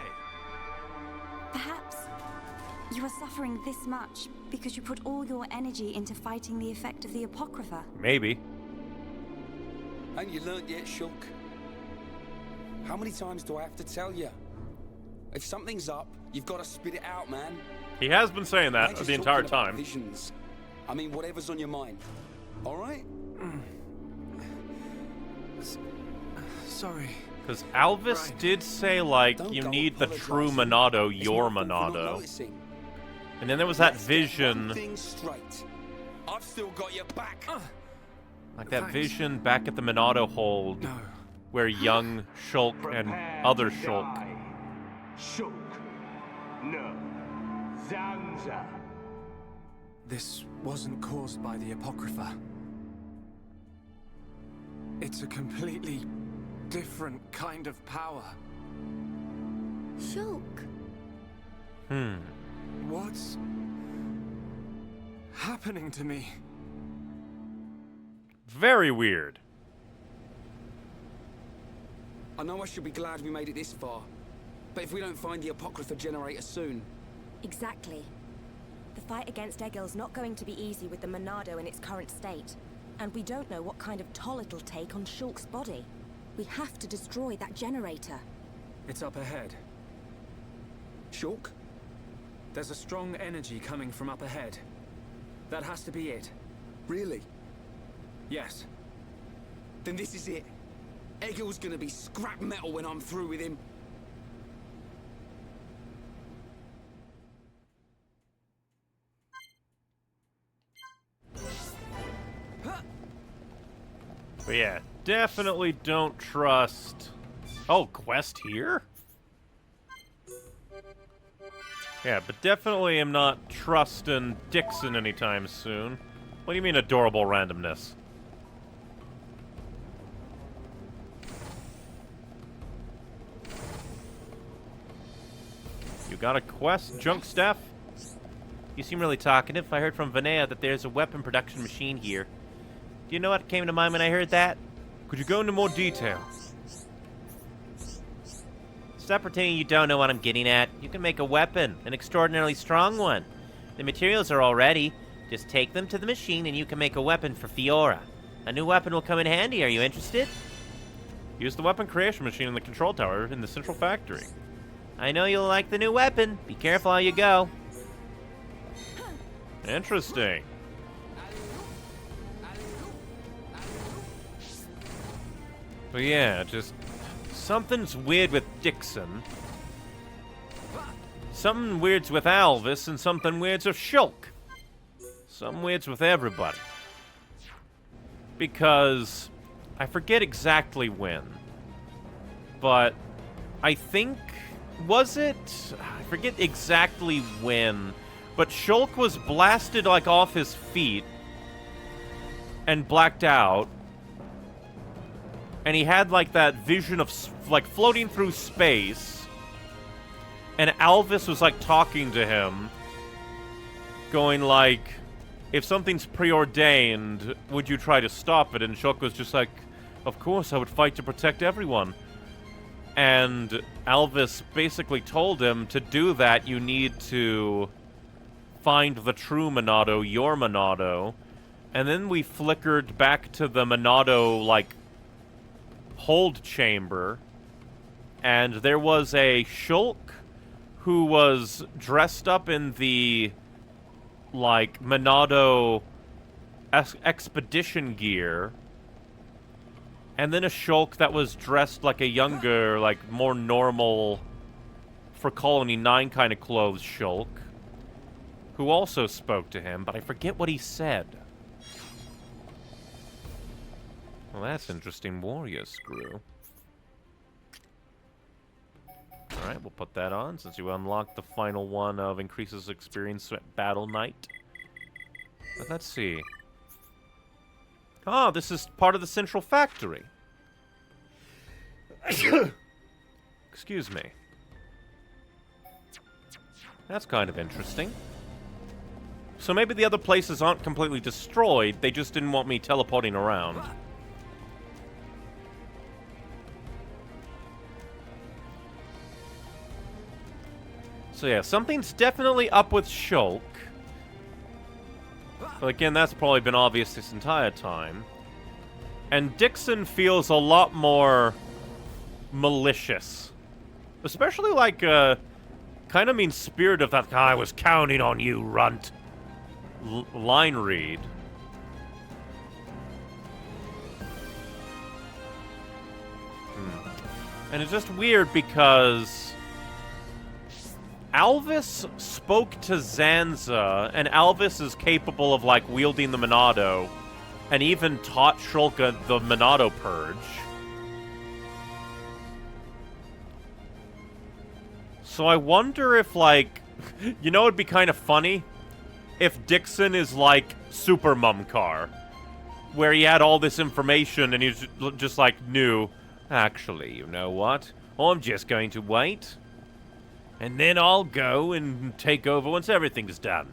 Perhaps You are suffering this much because you put all your energy into fighting the effect of the Apocrypha. Maybe. Ain't you learnt yet, Shulk? How many times do I have to tell you? If something's up, you've got to spit it out, man. He has been saying I that ain't just the entire talking about time. Visions. I mean, whatever's on your mind. All right? Sorry. Because Alvis did say, like, you need the true Monado, your Monado. And then there was that vision. Straight. I've still got your back. Like that vision back at the Monado hold. Where young Shulk and other Shulk. Shulk. No. Zanza. This wasn't caused by the Apocrypha. It's a completely different kind of power. Shulk. What's happening to me? Very weird. I know I should be glad we made it this far. But if we don't find the Apocrypha generator soon... Exactly. The fight against Egil's not going to be easy with the Monado in its current state. And we don't know what kind of toll it'll take on Shulk's body. We have to destroy that generator. It's up ahead. Shulk? There's a strong energy coming from up ahead. That has to be it. Really? Yes. Then this is it. Egil's gonna be scrap metal when I'm through with him. But yeah, definitely don't trust... Oh, quest here? Yeah, but definitely am not trusting Dixon anytime soon. What do you mean adorable randomness? You got a quest, Junk Staff? You seem really talkative. I heard from Vinaya that there's a weapon production machine here. Do you know what came to mind when I heard that? Could you go into more detail? Stop pretending you don't know what I'm getting at. You can make a weapon, an extraordinarily strong one. The materials are all ready. Just take them to the machine and you can make a weapon for Fiora. A new weapon will come in handy. Are you interested? Use the weapon creation machine in the control tower in the central factory. I know you'll like the new weapon. Be careful how you go. Interesting. But yeah, just... Something's weird with Dixon. Something weird's with Alvis, and something weird's with Shulk. Some weird's with everybody. Because... I forget exactly when. But... I think... Was it? I forget exactly when. But Shulk was blasted, like, off his feet. And blacked out. And he had, like, that vision of, like, floating through space. And Alvis was, like, talking to him. Going, like, if something's preordained, would you try to stop it? And Shulk was just like, of course, I would fight to protect everyone. And Alvis basically told him, to do that, you need to find the true Monado, your Monado. And then we flickered back to the Monado, like, hold chamber. And there was a Shulk who was dressed up in the, like, Monado expedition gear. And then a Shulk that was dressed like a younger, like, more normal, for Colony 9 kind of clothes Shulk, who also spoke to him, but I forget what he said. Well, that's interesting. Warrior Screw. Alright, we'll put that on, since you unlocked the final one of increases experience at Battle Knight. But let's see. Ah, this is part of the central factory. Excuse me. That's kind of interesting. So maybe the other places aren't completely destroyed, they just didn't want me teleporting around. So yeah, something's definitely up with Shulk. But again, that's probably been obvious this entire time. And Dixon feels a lot more malicious. Especially like, kind of mean spirit of that guy, I was counting on you, runt. Line read. And it's just weird because Alvis spoke to Zanza, and Alvis is capable of, like, wielding the Monado, and even taught Shulka the Monado Purge. So I wonder if, like, you know, it'd be kind of funny if Dixon is like Super Mumcar, where he had all this information and he's just like, knew, actually, you know what? I'm just going to wait, and then I'll go and take over once everything's done.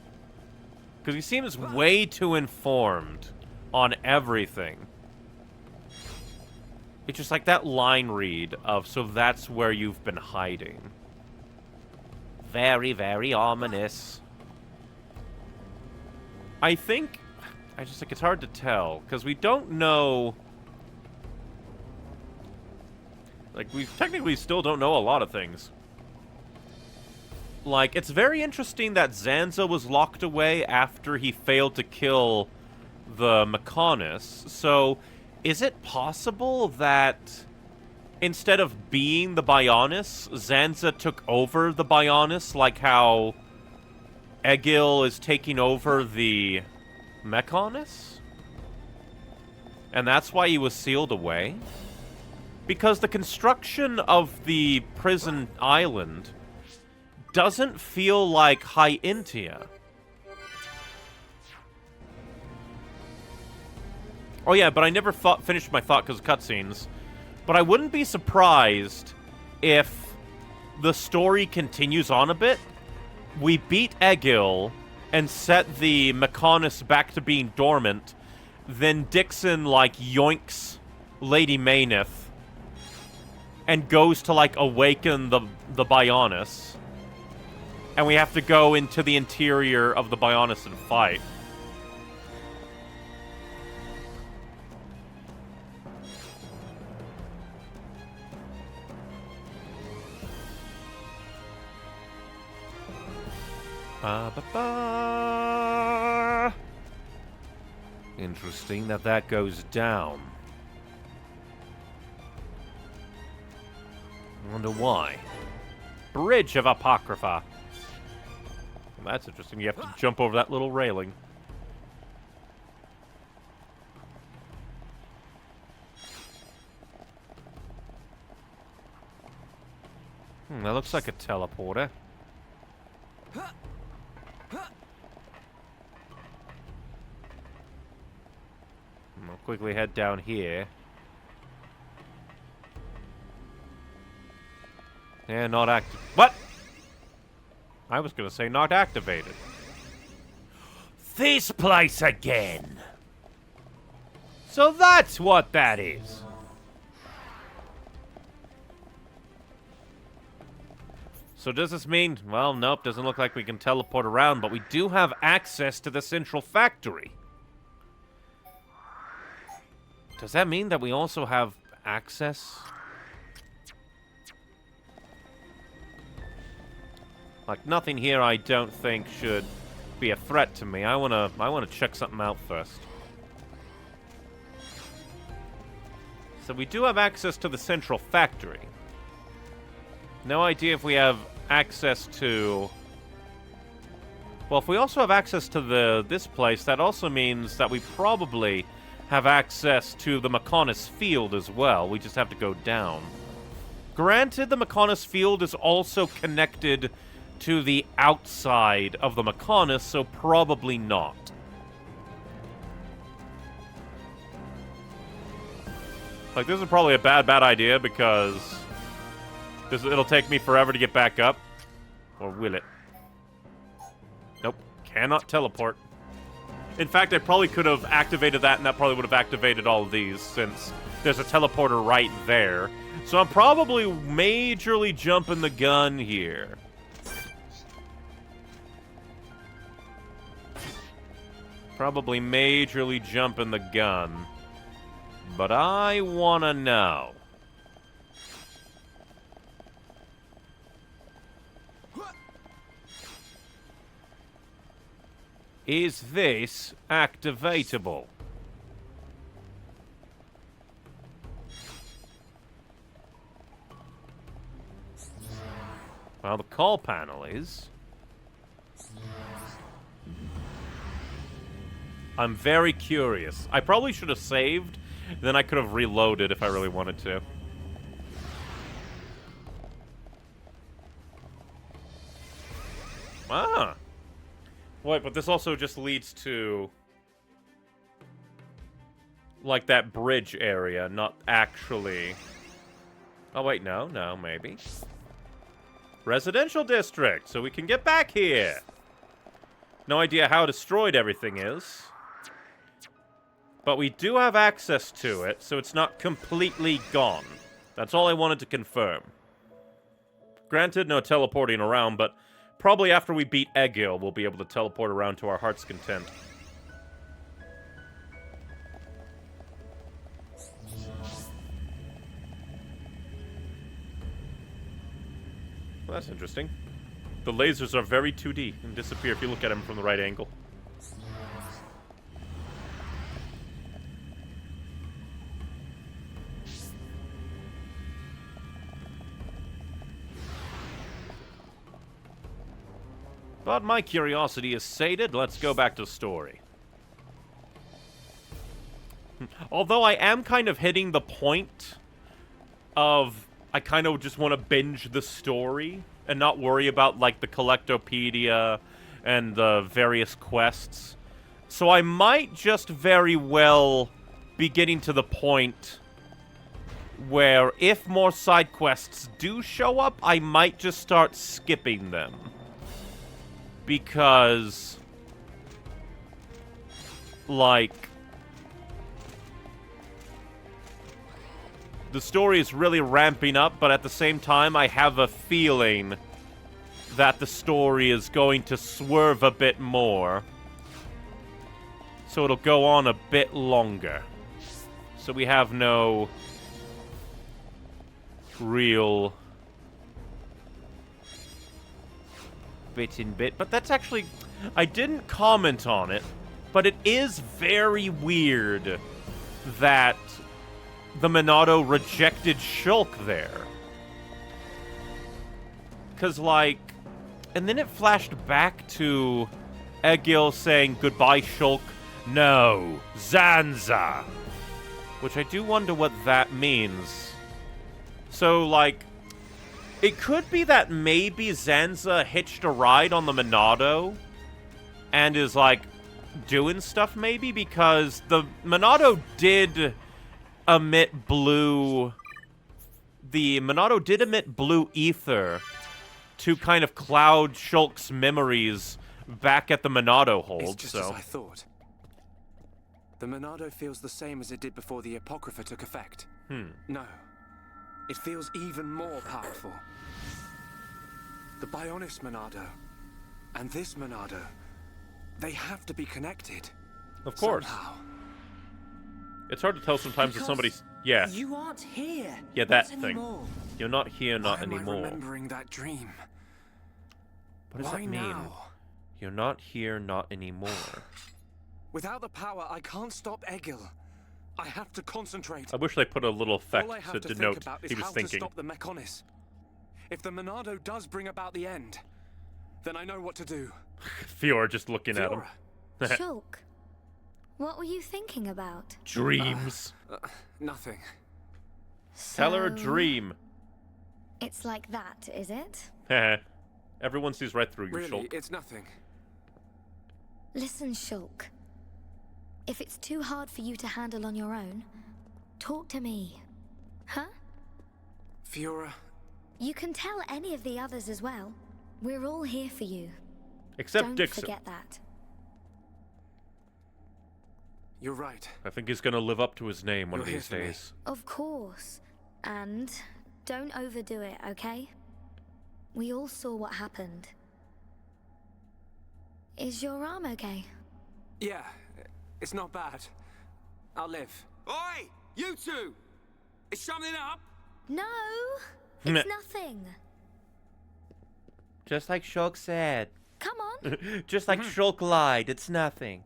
Because he seems way too informed on everything. It's just like that line read of, so that's where you've been hiding. Very, very ominous. I think, I just think it's hard to tell, because we don't know, like, we technically still don't know a lot of things. Like, it's very interesting that Zanza was locked away after he failed to kill the Mechonis. So, is it possible that instead of being the Bionis, Zanza took over the Bionis, like how Egil is taking over the Mechonis? And that's why he was sealed away? Because the construction of the prison island doesn't feel like High-Intia. Oh yeah, but I never finished my thought because of cutscenes. But I wouldn't be surprised if the story continues on a bit. We beat Egil and set the Mechonis back to being dormant. Then Dixon, like, yoinks Lady Mayneth and goes to, like, awaken the Bionis. And we have to go into the interior of the Bionis and fight. Interesting that that goes down. I wonder why. Bridge of Apocrypha. Well, that's interesting. You have to jump over that little railing. That looks like a teleporter. I'll quickly head down here. Yeah, not active. What? I was gonna say not activated. This place again. So that's what that is. So does this mean, well, nope, doesn't look like we can teleport around, but we do have access to the central factory. Does that mean that we also have access? Like, nothing here I don't think should be a threat to me. I wanna check something out first. So we do have access to the central factory. No idea if we have access to... Well, if we also have access to this place, that also means that we probably have access to the Mechonis field as well. We just have to go down. Granted, the Mechonis field is also connected to the outside of the Mechonis, so probably not. Like, this is probably a bad idea because it'll take me forever to get back up. Or will it? Nope. Cannot teleport. In fact, I probably could have activated that, and that probably would have activated all of these, since there's a teleporter right there. So I'm probably majorly jumping the gun here. Probably majorly jumping the gun. But I wanna know. Is this activatable? Well, the call panel is. I'm very curious. I probably should have saved, then I could have reloaded if I really wanted to. Ah! Wait, but this also just leads to... like that bridge area, not actually... Oh wait, no, maybe. Residential district, so we can get back here! No idea how destroyed everything is. But we do have access to it, so it's not completely gone. That's all I wanted to confirm. Granted, no teleporting around, but probably after we beat Egil, we'll be able to teleport around to our heart's content. Well, that's interesting. The lasers are very 2D and disappear if you look at them from the right angle. But my curiosity is sated. Let's go back to the story. Although I am kind of hitting the point of I kind of just want to binge the story and not worry about, like, the Collectopedia and the various quests. So I might just very well be getting to the point where if more side quests do show up, I might just start skipping them. Because, like, the story is really ramping up, but at the same time, I have a feeling that the story is going to swerve a bit more. So it'll go on a bit longer. So we have no real bit in bit. But that's actually... I didn't comment on it, but it is very weird that the Monado rejected Shulk there. Because, like... And then it flashed back to Egil saying, "Goodbye, Shulk. No, Zanza." Which I do wonder what that means. So, like... It could be that maybe Zanza hitched a ride on the Monado and is, like, doing stuff, maybe? Because the Monado did emit blue... The Monado did emit blue ether to kind of cloud Shulk's memories back at the Monado hold, It's just so... as I thought. The Monado feels the same as it did before the Apocrypha took effect. No. It feels even more powerful. The Bionis Monado and this Monado, they have to be connected. Of course. Somehow. It's hard to tell sometimes if somebody's... Yeah. You aren't here. Yeah, that Not thing. anymore. You're not here, not Why am I anymore. remembering that dream? What does Why that mean? now? You're not here, not anymore. Without the power, I can't stop Egil. I have to concentrate. I wish they put a little effect All I have to to think denote about is he was how thinking. to stop the Mechonis. If the Monado does bring about the end, then I know what to do. Fiora just looking at him. Shulk, what were you thinking about? Dreams. Nothing. Tell her a So, dream. It's like that, is it? Everyone sees right through you, Really, Shulk. it's nothing. Listen, Shulk. If it's too hard for you to handle on your own, talk to me. Huh? Fiora. You can tell any of the others as well. We're all here for you. Except Don't Dixon. forget that. You're right. I think he's gonna live up to his name one of You're these here for me. days. Of course. And don't overdo it, okay? We all saw what happened. Is your arm okay? Yeah, It's not bad. I'll live. Oi! You two! Is something up? No, it's nothing. Just like Shulk said. Come on. Just like Shulk lied, it's nothing.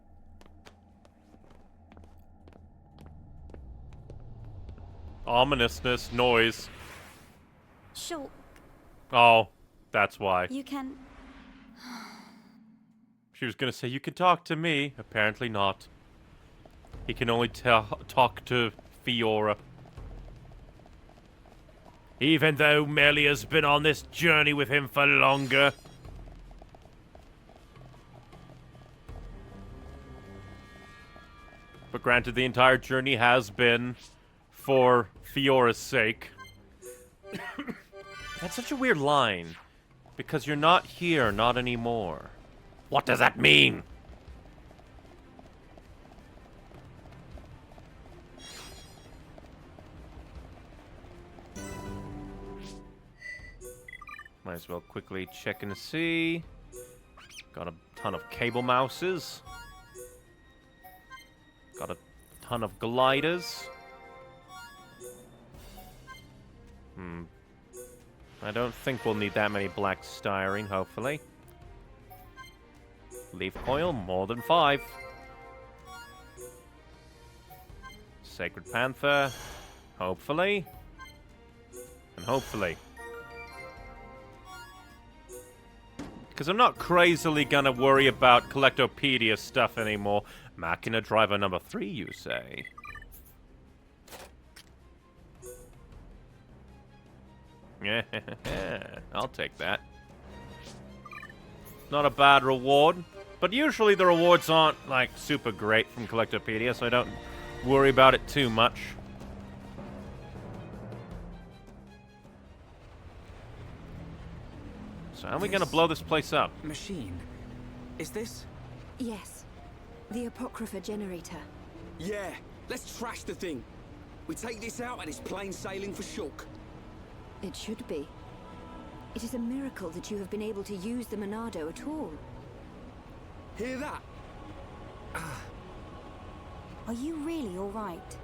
Ominousness, noise. Shulk, Oh, that's why. you can... She was gonna say, you can talk to me. Apparently not. He can only talk to Fiora. Even though Melia's been on this journey with him for longer. But granted, the entire journey has been for Fiora's sake. That's such a weird line. Because you're not here, not anymore. What does that mean? Might as well quickly check and see. Got a ton of cable mouses. Got a ton of gliders. I don't think we'll need that many black styrene, hopefully. Leaf coil, more than 5. Sacred Panther, hopefully. And hopefully. Because I'm not crazily gonna worry about Collectopedia stuff anymore. Machina driver number 3, you say? Yeah, I'll take that. Not a bad reward. But usually the rewards aren't, like, super great from Collectopedia, so I don't worry about it too much. So how are we gonna blow this place up? Machine. Is this? Yes. The Apocrypha generator. Yeah, let's trash the thing. We take this out and it's plain sailing for Shulk. It should be. It is a miracle that you have been able to use the Monado at all. Hear that? Are you really all right?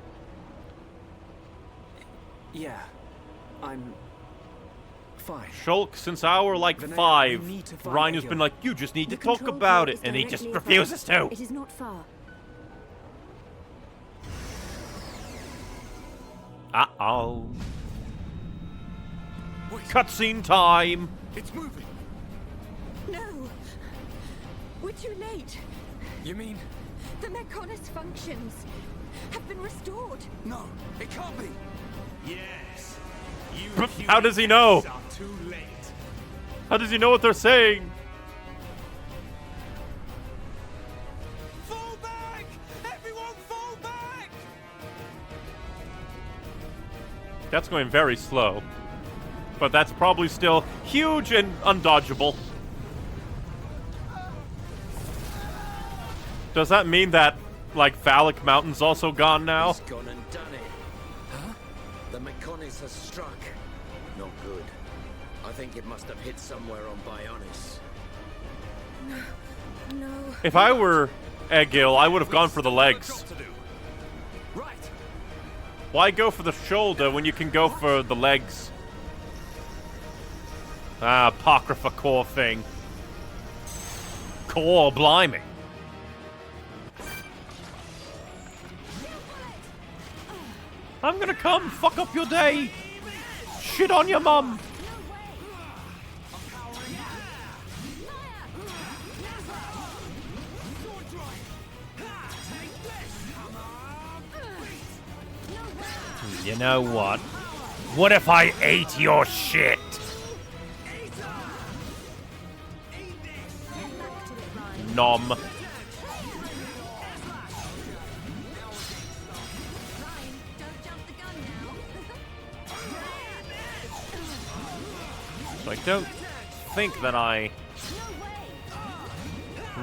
Yeah. I'm... fine. Shulk, since hour like Vinaya, 5, we need to find Ryan has Egil. been like, you just need to The talk control about point it, is and he just directly refuses above. to. It is not far. Uh-oh. Cutscene time! It's moving! No! We're too late! You mean? The Mechonis functions have been restored! No, it can't be! Yes. How does he know? Are too late. How does he know what they're saying? Fall back! Everyone fall back! That's going very slow. But that's probably still huge and undodgeable. Does that mean that, like, Phallic Mountain's also gone now? He's gone and done it. Huh? The Mechonis has struck. Not good. I think it must have hit somewhere on Bionis. No. If I were Egil, I would have gone for the legs. Right. Why go for the shoulder when you can go for the legs? Ah, Apocrypha core thing. Core, blimey. I'm gonna come fuck up your day. Shit on your mum. You know what? What if I ate your shit? Nom. So I don't think that I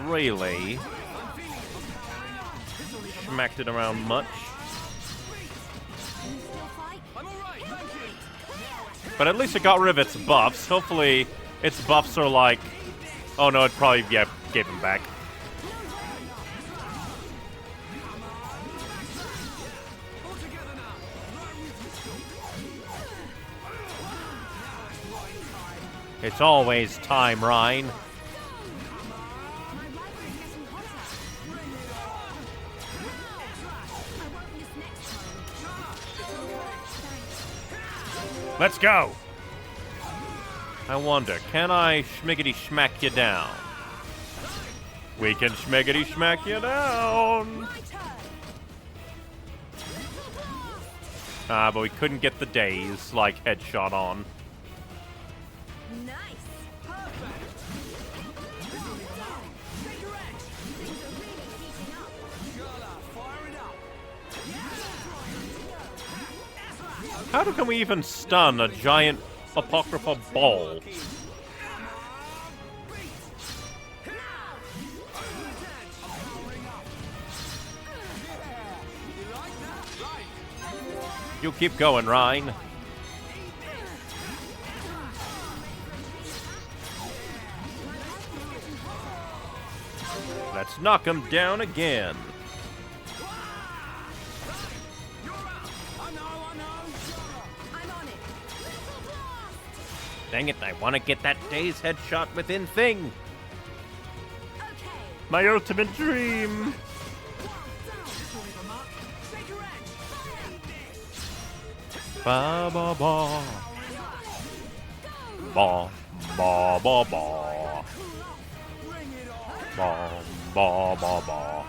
really smacked it around much. But at least it got rid of its buffs. Hopefully its buffs are like... Oh no, it probably, yeah, gave them back. It's always time, Rhine. Let's go! I wonder, can I schmiggity-schmack you down? We can schmiggity-schmack you down! But we couldn't get the daze, like, headshot on. How can we even stun a giant Apocrypha ball? You keep going, Rhine. Let's knock him down again. Dang it, I want to get that day's headshot within thing. My ultimate dream. Ba ba ba. Ba ba ba ba. Ba ba ba ba.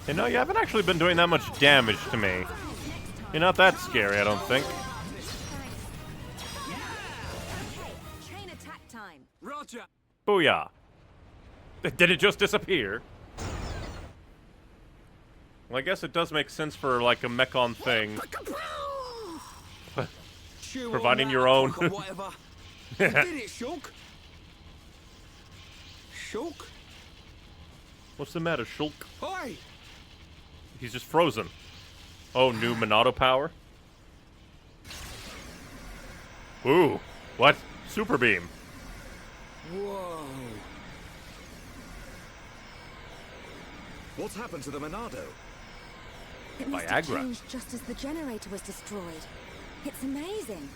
You know, you haven't actually been doing that much damage to me. You're not that scary, I don't think. Chain attack time. Roger. Booyah. Did it just disappear? Well, I guess it does make sense for, like, a mech-on thing. Providing your own. You did it, Shulk. Shulk? What's the matter, Shulk? Oi! He's just frozen. Oh, new Monado power? Ooh, what? Super beam. Whoa. What's happened to the Monado? It must have Viagra. changed just as the generator was destroyed. It's amazing.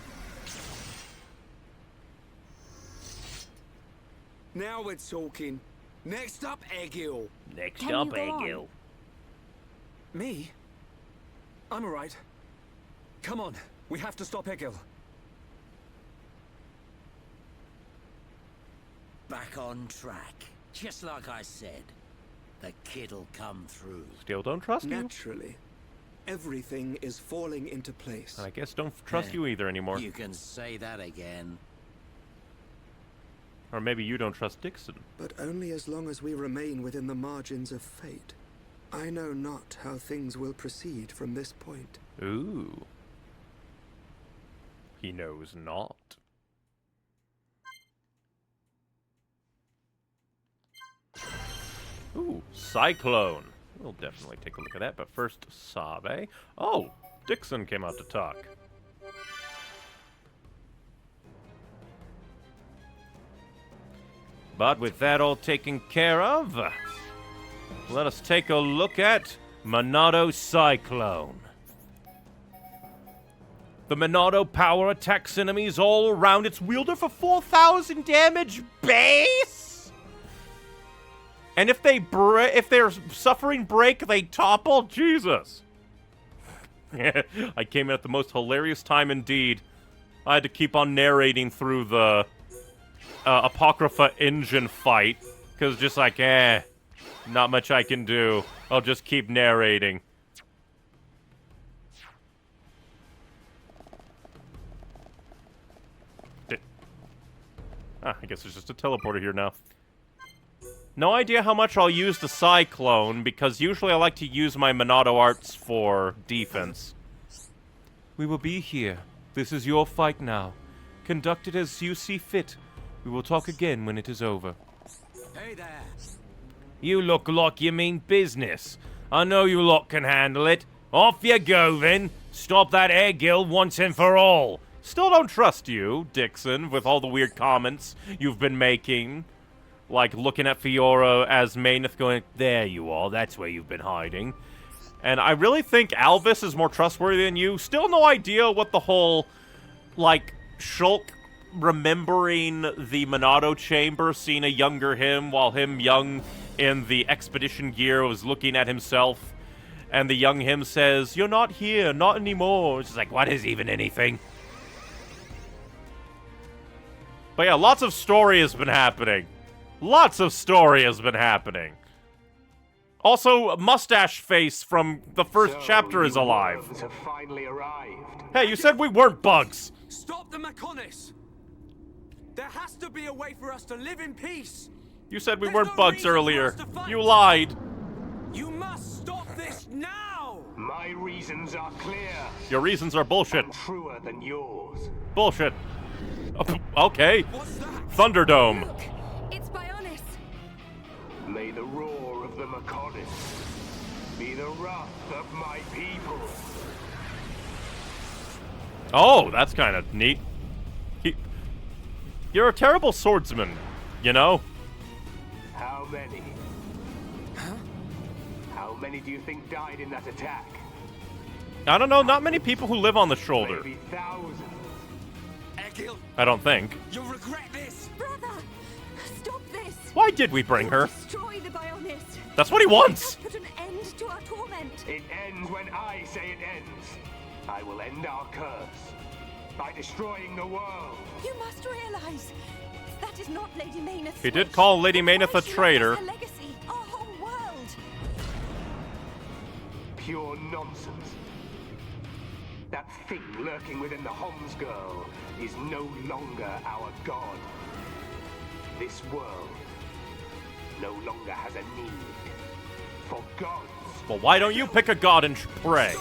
Now we're talking. Next up, Egil. Next Can up, you go Egil. on? Me? I'm alright. Come on, we have to stop Egil. Back on track. Just like I said. The kid'll come through. Still don't trust you. Naturally. Everything is falling into place. I guess don't trust you either anymore. You can say that again. Or maybe you don't trust Dixon. But only as long as we remain within the margins of fate. I know not how things will proceed from this point. Ooh. He knows not. Ooh, Cyclone. We'll definitely take a look at that, but first, Sabe. Oh, Dixon came out to talk. But with that all taken care of, let us take a look at Monado Cyclone. The Monado power attacks enemies all around its wielder for 4,000 damage base. And if they're suffering break, they topple. Jesus. I came in at the most hilarious time indeed. I had to keep on narrating through the Apocrypha engine fight, because just like, not much I can do. I'll just keep narrating. I guess there's just a teleporter here now. No idea how much I'll use the Cyclone, because usually I like to use my Monado arts for defense. We will be here. This is your fight now. Conduct it as you see fit. We will talk again when it is over. Hey there. You look like you mean business. I know you lot can handle it. Off you go, then. Stop that Egil once and for all. Still don't trust you, Dixon, with all the weird comments you've been making. Like looking at Fiora as Mayneth going, there you are, that's where you've been hiding. And I really think Alvis is more trustworthy than you. Still no idea what the whole, like, Shulk remembering the Monado chamber, seeing a younger him, while him young in the expedition gear was looking at himself. And the young him says, "You're not here, not anymore." It's just like, what is even anything? But yeah, lots of story has been happening. Lots of story has been happening. Also, Mustache Face from the first chapter is alive. Have finally arrived. Hey, you said we weren't bugs. Stop the Mechonis! There has to be a way for us to live in peace. You said we weren't bugs earlier. You lied. You must stop this now! My reasons are clear. Your reasons are bullshit. And truer than yours. Bullshit. Okay. Thunderdome. Look, it's Bionis. May the roar of the Mechonis be the wrath of my people. Oh, that's kind of neat. You're a terrible swordsman, you know? How many? Huh? How many do you think died in that attack? I don't know, not many people who live on the shoulder. Maybe thousands. Egil, I don't think. you'll regret this! Brother! Stop this! Why did we bring her? Destroy the Bionis! That's what he wants! Put an end to our torment! It ends when I say it ends. I will end our curse by destroying the world. You must realize that is not Lady Mayneth's He did call Lady Mayneth a traitor. Her legacy, our whole world. Pure nonsense. That thing lurking within the Homs girl is no longer our god. This world no longer has a need for gods. Well, why don't you pick a god and pray?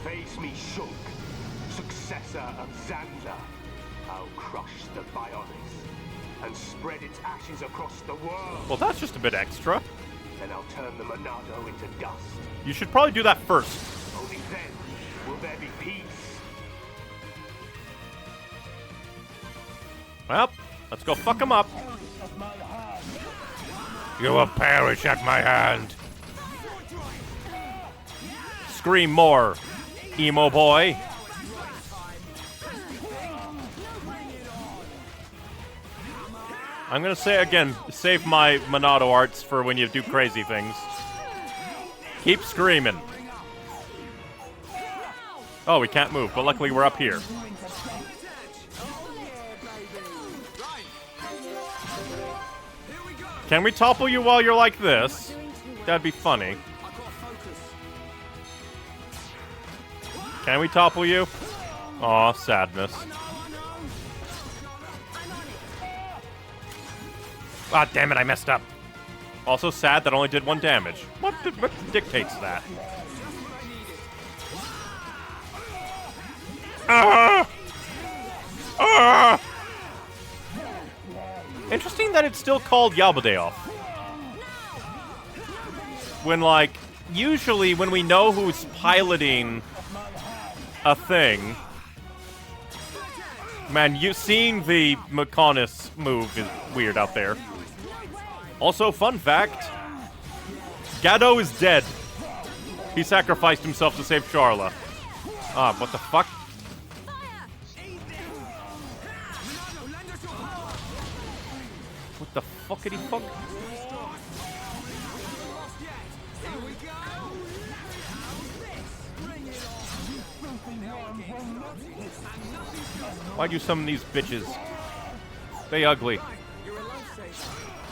Face me, Shulk, successor of Xanza. I'll crush the Bionis and spread its ashes across the world. Well, that's just a bit extra. Then I'll turn the Monado into dust. You should probably do that first. Only then will there be peace. Well, let's go fuck him up. You will perish at my hand. Scream more, emo boy. I'm gonna say again, save my Monado arts for when you do crazy things. Keep screaming. Oh, we can't move, but luckily we're up here. Can we topple you while you're like this? That'd be funny. Can we topple you? Aw, sadness. Ah, damn it, I messed up. Also sad that only did 1 damage. What dictates that? Ah! Ah! Interesting that it's still called Yabadeoth. When, like, usually when we know who's piloting a thing... Man, seeing the Mechonis move is weird out there. Also, fun fact, Gado is dead. He sacrificed himself to save Charla. Ah, what the fuck? What the fuckity fuck? Why'd you summon these bitches? They ugly.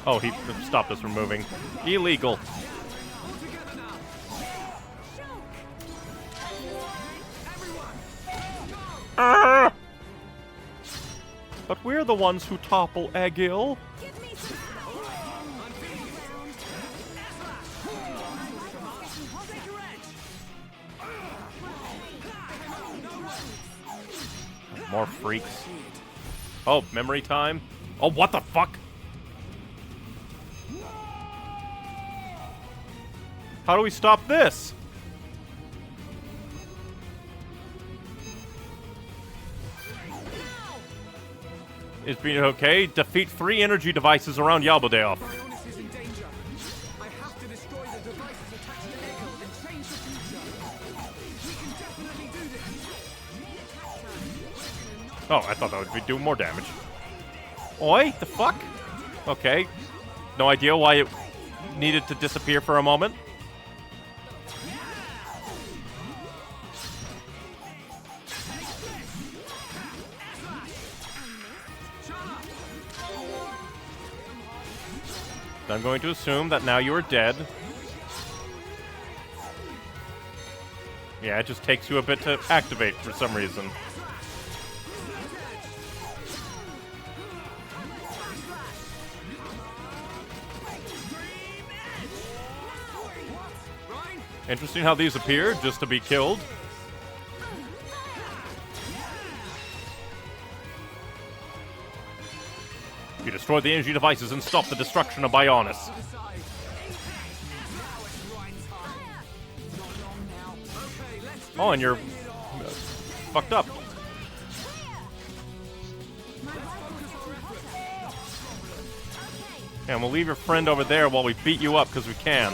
Oh, he stopped us from moving. Illegal. Ah! But we're the ones who topple Egil. More freaks. Oh, memory time. Oh, what the fuck? How do we stop this? Is being okay? Defeat 3 energy devices around Yabadeoth. Bionis is in danger. I have to destroy the devices attached to Egil and change the Oh, I thought that would be doing more damage. Oi, the fuck? Okay. No idea why it needed to disappear for a moment. I'm going to assume that now you are dead. Yeah, it just takes you a bit to activate for some reason. Interesting how these appear just to be killed. You destroy the energy devices and stop the destruction of Bionis. Oh, and you're fucked up. And we'll leave your friend over there while we beat you up because we can.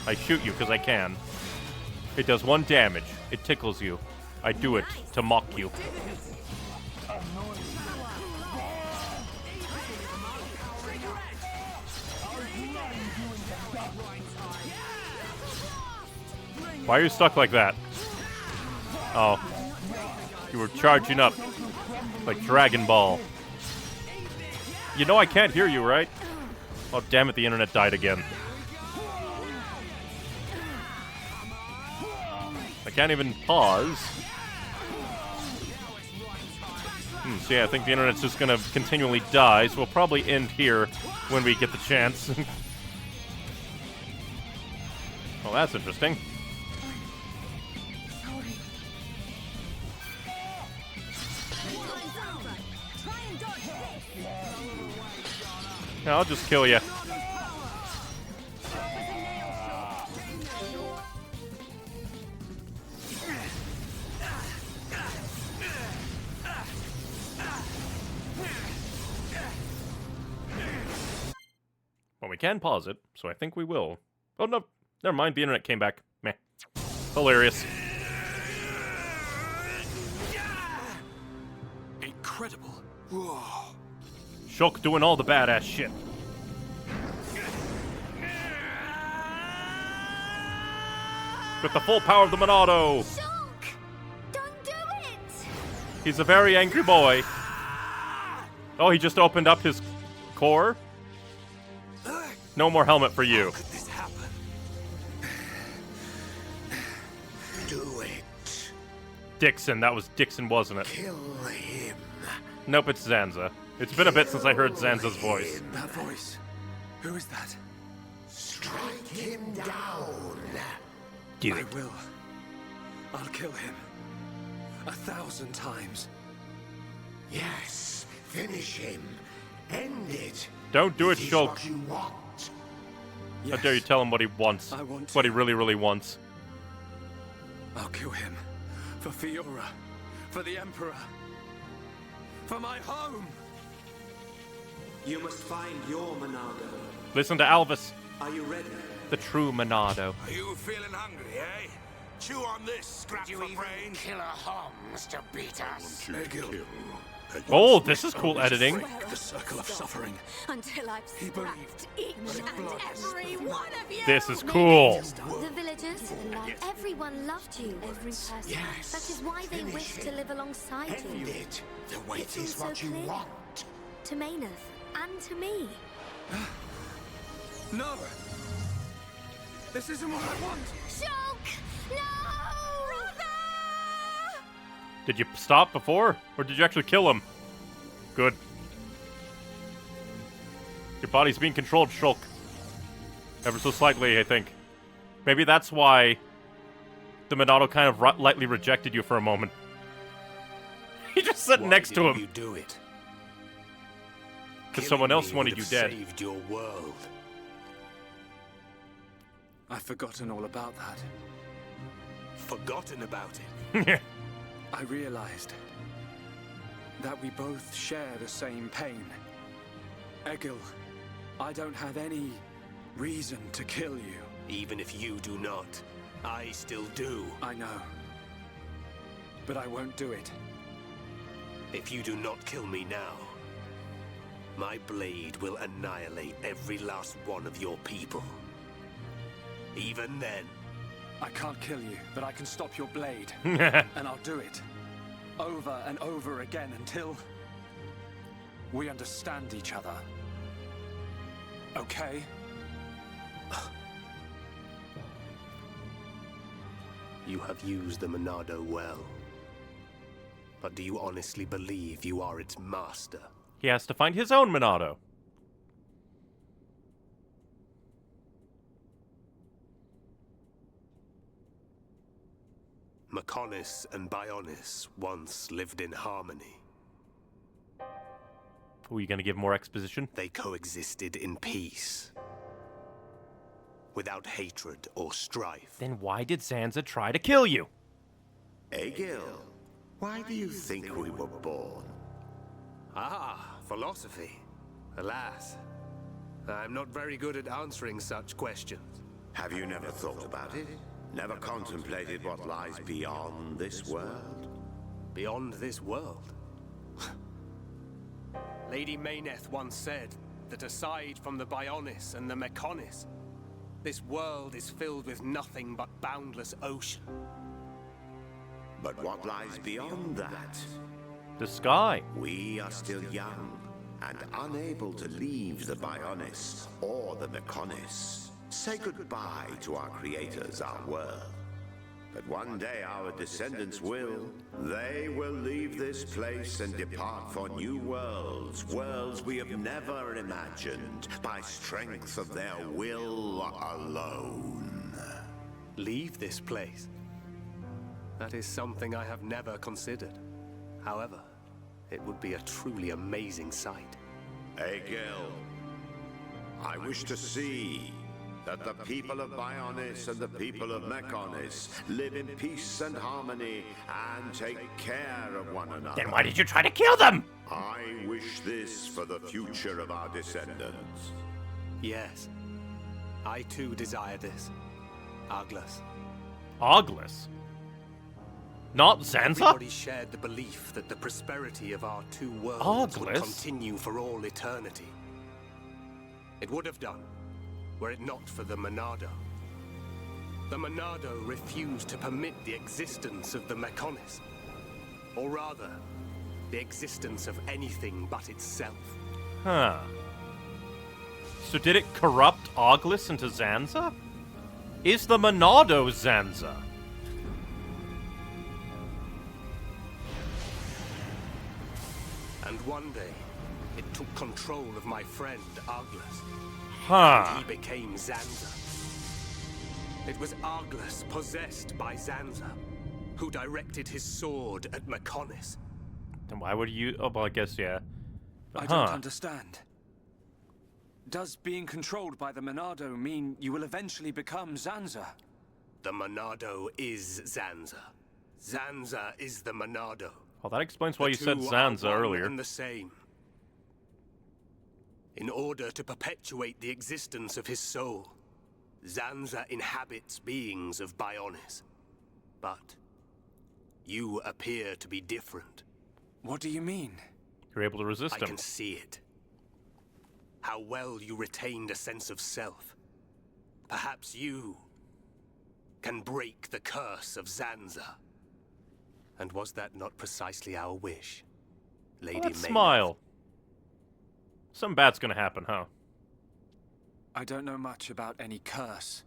I shoot you because I can. It does 1 damage. It tickles you. I do it to mock you. Why are you stuck like that? Oh. You were charging up. Like Dragon Ball. You know I can't hear you, right? Oh, damn it, the internet died again. I can't even pause. So yeah, I think the internet's just gonna continually die, so we'll probably end here when we get the chance. Well, that's interesting. Yeah, I'll just kill you. Well, we can pause it, so I think we will. Oh, no. Never mind. The internet came back. Meh. Hilarious. Incredible. Whoa. Shulk doing all the badass shit. With the full power of the Monado. Shulk! Don't do it! He's a very angry boy. Oh, he just opened up his core? No more helmet for you. How could this happen? Do it. Dixon. That was Dixon, wasn't it? Kill him. Nope, it's Zanza. It's been a bit since I heard Zanza's voice. That voice. Who is that? Strike him down. Do I it. will. I'll kill him. 1,000 times. Yes. Finish him. End it. Don't do it, This is Shulk. what you want. How dare you tell him what he wants? I want what he really, really wants. I'll kill him. For Fiora. For the Emperor. For my home. You must find your Monado. Listen to Alvis. Are you ready? The true Monado. Are you feeling hungry, eh? Chew on this, scrap for brain. Kill a Homs to beat us. Oh, this is cool editing. The circle of suffering. Until I've scrapped each and every one of you. This is cool. The villagers, everyone loved you. Every person. Yes. That is why they wish to live alongside End you. it. The wait It's is also what you clear. want. To Mayneth and to me. No! This isn't what I want! Shulk! No! Did you stop before? Or did you actually kill him? Good. Your body's being controlled, Shulk. Ever so slightly, I think. Maybe that's why the Monado kind of lightly rejected you for a moment. He just sitting next to him. You do it. Because someone else Killing me wanted would you have dead. Saved your world. I've forgotten all about that. Forgotten about it. I realized that we both share the same pain. Egil, I don't have any reason to kill you. Even if you do not, I still do. I know. But I won't do it. If you do not kill me now, my blade will annihilate every last one of your people. Even then... I can't kill you, but I can stop your blade. And I'll do it. Over and over again until... we understand each other. Okay? You have used the Monado well. But do you honestly believe you are its master? He has to find his own Monado. Mechonis and Bionis once lived in harmony. Are you going to give more exposition? They coexisted in peace. Without hatred or strife. Then why did Zanza try to kill you? Egil, why do you think we were born? Ah, philosophy. Alas, I'm not very good at answering such questions. Have you never thought about it? Never contemplated what lies beyond this world? Beyond this world? Lady Mayneth once said that aside from the Bionis and the Mechonis, this world is filled with nothing but boundless ocean. But what lies beyond that? The sky. We are still young and unable to leave the Bionis or the Mechonis. Say goodbye to our creators, our world. But one day our descendants will. They will leave this place and depart for new worlds. Worlds we have never imagined, by strength of their will alone. Leave this place? That is something I have never considered. However, it would be a truly amazing sight. Egil, I wish to see that the people of Bionis and the people of Mechonis live in peace and harmony and take care of one another. Then why did you try to kill them? I wish this for the future of our descendants. Yes, I too desire this. Arglus. Arglus? Not Zanza? Everybody shared the belief that the prosperity of our two worlds would Arglus? continue for all eternity. It would have done, were it not for the Monado. The Monado refused to permit the existence of the Mechonis. Or rather, the existence of anything but itself. Huh. So did it corrupt Arglus into Zanza? Is the Monado Zanza? And one day, it took control of my friend Arglus. Huh. And he became Zanza. It was Arglus possessed by Zanza, who directed his sword at Mechonis. Then why would you... Oh, well, I guess, yeah. But, I don't understand. Does being controlled by the Monado mean you will eventually become Zanza? The Monado is Zanza. Zanza is the Monado. Well, that explains why The you said two Zanza are one earlier. and the same. In order to perpetuate the existence of his soul, Zanza inhabits beings of Bionis. But you appear to be different. What do you mean? You're able to resist I him. can see it. How well you retained a sense of self. Perhaps you can break the curse of Zanza. And was that not precisely our wish, Lady Let's Mayneth? smile. Something bad's gonna happen, huh? I don't know much about any curse.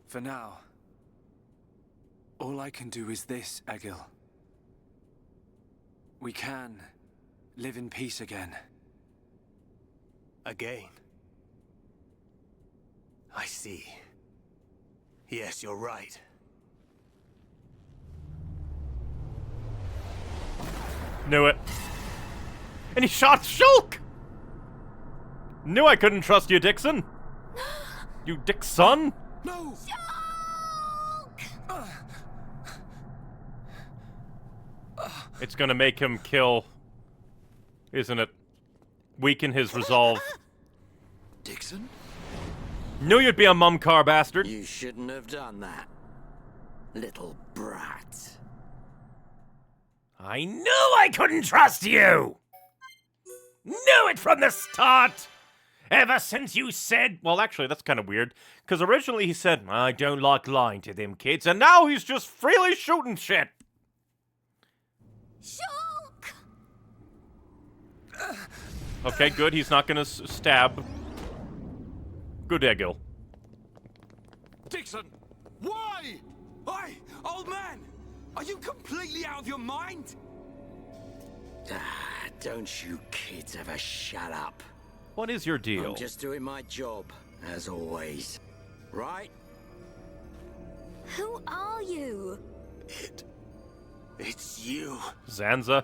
For now, all I can do is this, Egil. We can live in peace again. Again? I see. Yes, you're right. Knew it. And he shot Shulk! Knew I couldn't trust you, Dixon. You Dixon? No! It's gonna make him kill, isn't it? Weaken his resolve. Dixon? Knew you'd be a mum car bastard. You shouldn't have done that, little brat. I knew I couldn't trust you! Knew it from the start! Ever since you said... Well, actually, that's kind of weird. Because originally he said, I don't like lying to them kids. And now he's just freely shooting shit. Shulk! Okay, good. He's not gonna stab. Good, Egil. Dixon! Why? Hey, old man! Are you completely out of your mind? Don't you kids ever shut up. What is your deal? I'm just doing my job, as always. Right? Who are you? It's you. Zanza.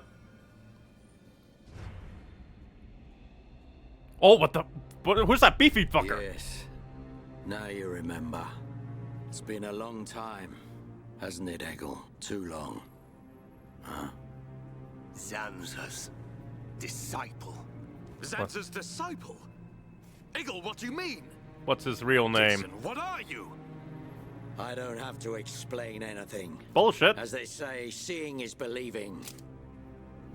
Oh, what the... Who's that beefy fucker? Yes. Now you remember. It's been a long time, hasn't it, Egil? Too long. Huh? Zanza's disciple. Zanza's disciple? Egil, what do you mean? What's his real name? Dixon, what are you? I don't have to explain anything. Bullshit. As they say, seeing is believing.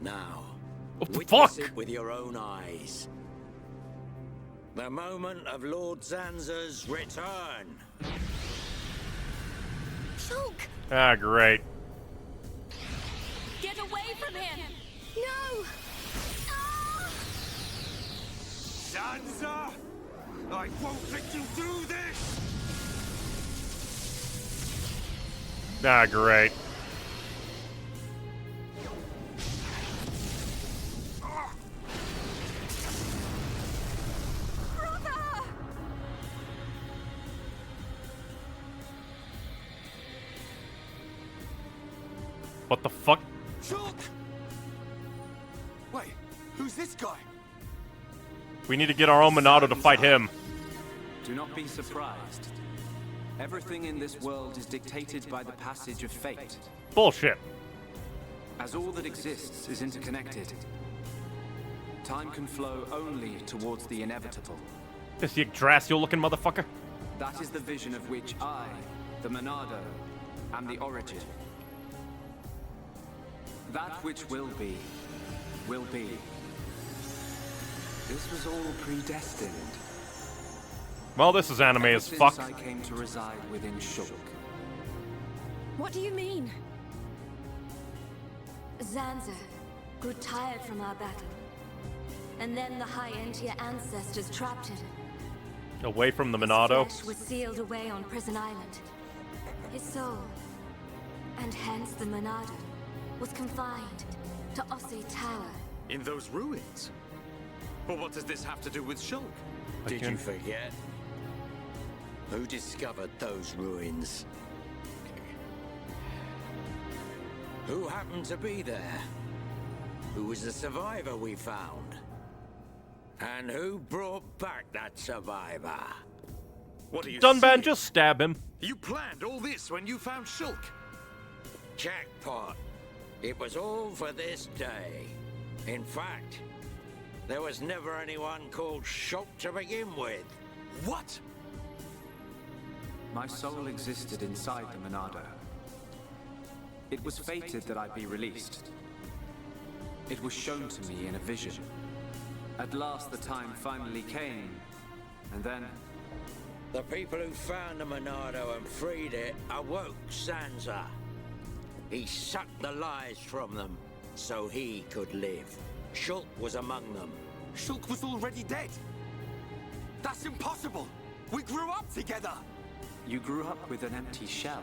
Now, what the witness fuck? it with your own eyes. The moment of Lord Zanza's return. Shulk! Ah, great. Get away from him! No! Zanza! I won't let you do this! Ah, great. Brother! What the fuck? Shulk! Wait, who's this guy? We need to get our own Monado to fight him. Do not be surprised. Everything in this world is dictated by the passage of fate. Bullshit. As all that exists is interconnected, time can flow only towards the inevitable. This Yggdrasil-looking motherfucker. That is the vision of which I, the Monado, am the origin. That which will be, will be. This was all predestined. Well, this is anime as fuck. Since I came to reside within Shulk. What do you mean? Zanza grew tired from our battle. And then the High Entier ancestors trapped it. Away from the His Monado. flesh was sealed away on Prison Island. His soul, and hence the Monado, was confined to Osse Tower. In those ruins? But what does this have to do with Shulk? Did you forget? Who discovered those ruins? Who happened to be there? Who was the survivor we found? And who brought back that survivor? What are you Dunban, saying? just stab him. You planned all this when you found Shulk? Jackpot. It was all for this day. In fact, there was never anyone called Shulk to begin with. What? My soul existed inside the Monado. It was fated that I be released. It was shown to me in a vision. At last the time finally came, and then... The people who found the Monado and freed it awoke Zanza. He sucked the lives from them, so he could live. Shulk was among them. Shulk was already dead! That's impossible! We grew up together! You grew up with an empty shell.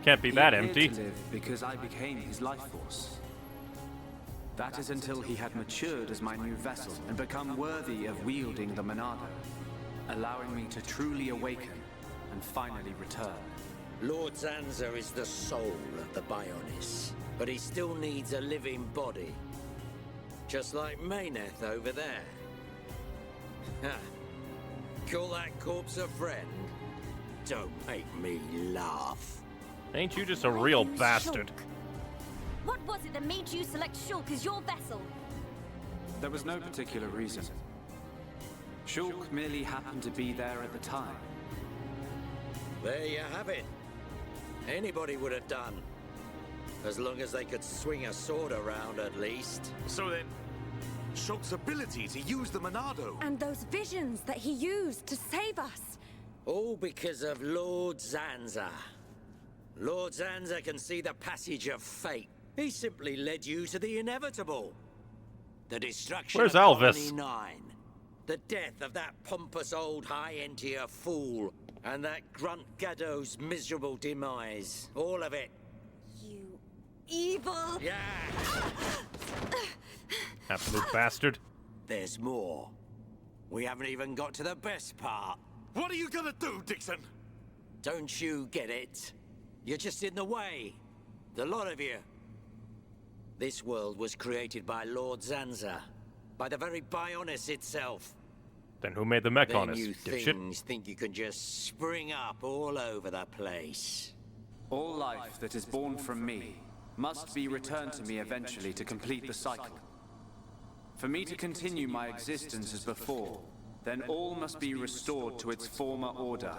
Can't be He that appeared empty. to live because I became his life force. That is until he had matured as my new vessel and become worthy of wielding the Monado, allowing me to truly awaken and finally return. Lord Zanza is the soul of the Bionis, but he still needs a living body. Just like Mayneth over there. Ha! Call that corpse a friend? Don't make me laugh. Ain't you just a real bastard? What was it that made you select Shulk as your vessel? There was no particular reason. Shulk merely happened to be there at the time. There you have it. Anybody would have done. As long as they could swing a sword around, at least. So then, Shulk's ability to use the Monado. And those visions that he used to save us. All because of Lord Zanza. Lord Zanza can see the passage of fate. He simply led you to the inevitable. The destruction Where's of Alvis? Colony 9. The death of that pompous old high-entier fool. And that grunt Gaddo's miserable demise. All of it. You evil! Yeah! Absolute bastard. There's more. We haven't even got to the best part. What are you gonna do, Dixon? Don't you get it? You're just in the way. The lot of you. This world was created by Lord Zanza. By the very Bionis itself. Then who made the Then Mechonis, you dipshit? things think you can just spring up all over the place. All life that is born from me must be returned to me eventually to complete the cycle. For me to continue my existence as before, then all must be restored to its former order.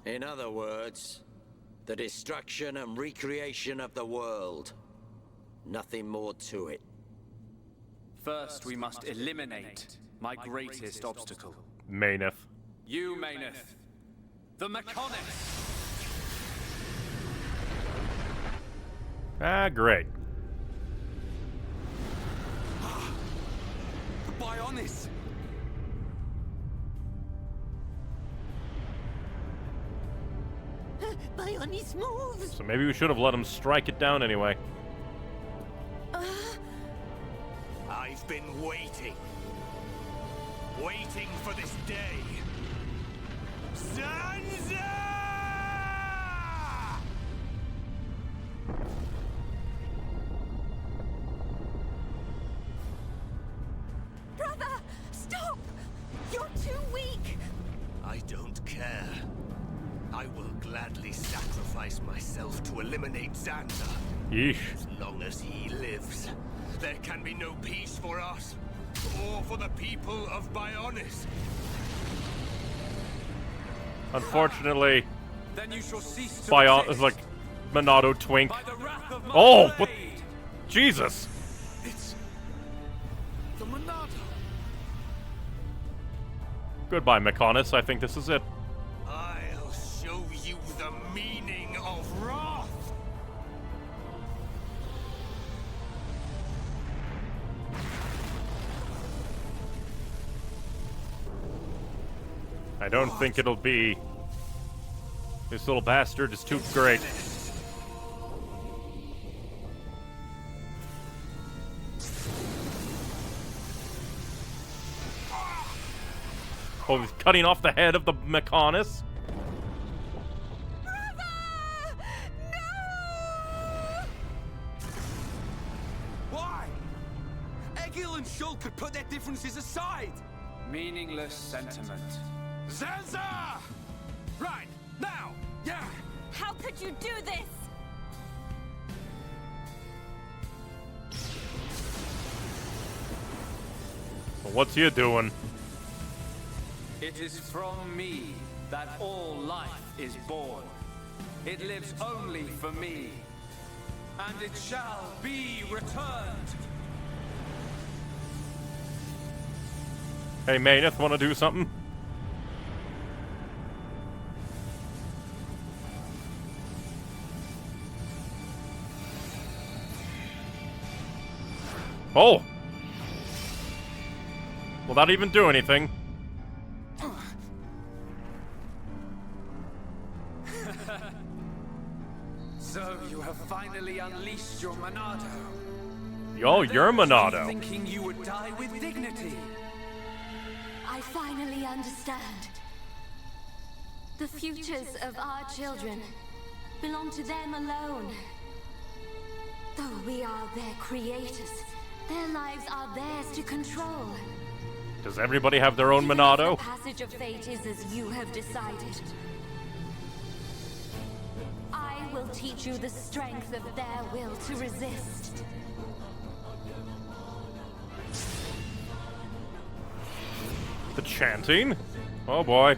In other words, the destruction and recreation of the world. Nothing more to it. First, we must eliminate my greatest obstacle. Mayneth. You, Mayneth. The Mechonis! Ah, great. The Bionis! Bionis moves! So maybe we should have let him strike it down anyway. I've been waiting. Waiting for this day. Zanza! Brother! Stop! You're too weak! I don't care. I will gladly sacrifice myself to eliminate Zanza. Yeesh. As long as he lives, there can be no peace for us, or for the people of Bionis. Unfortunately, Then you shall cease to like Monado Twink. Oh, what? Jesus! It's the Monado. Goodbye, Mechonis. I think this is it. I'll show you the meaning of wrath. I don't think it'll be. This little bastard is too great. Oh, he's cutting off the head of the Mechonis. Why? Egil and Shulk could put their differences aside. Meaningless sentiment. Zanza! Right, now! Yeah! How could you do this? Well, what's he doing? It is from me that all life is born. It lives only for me, and it shall be returned. Hey, Mayneth, wanna do something? Oh! Will that even do anything? So you have finally unleashed your Monado. Yo, you're Monado. Thinking you would die with dignity. I finally understand. The futures of our children belong to them alone. Though we are their creators, their lives are theirs to control. Does everybody have their own Even if Monado? the passage of fate is as you have decided. I will teach you the strength of their will to resist. The chanting? Oh boy.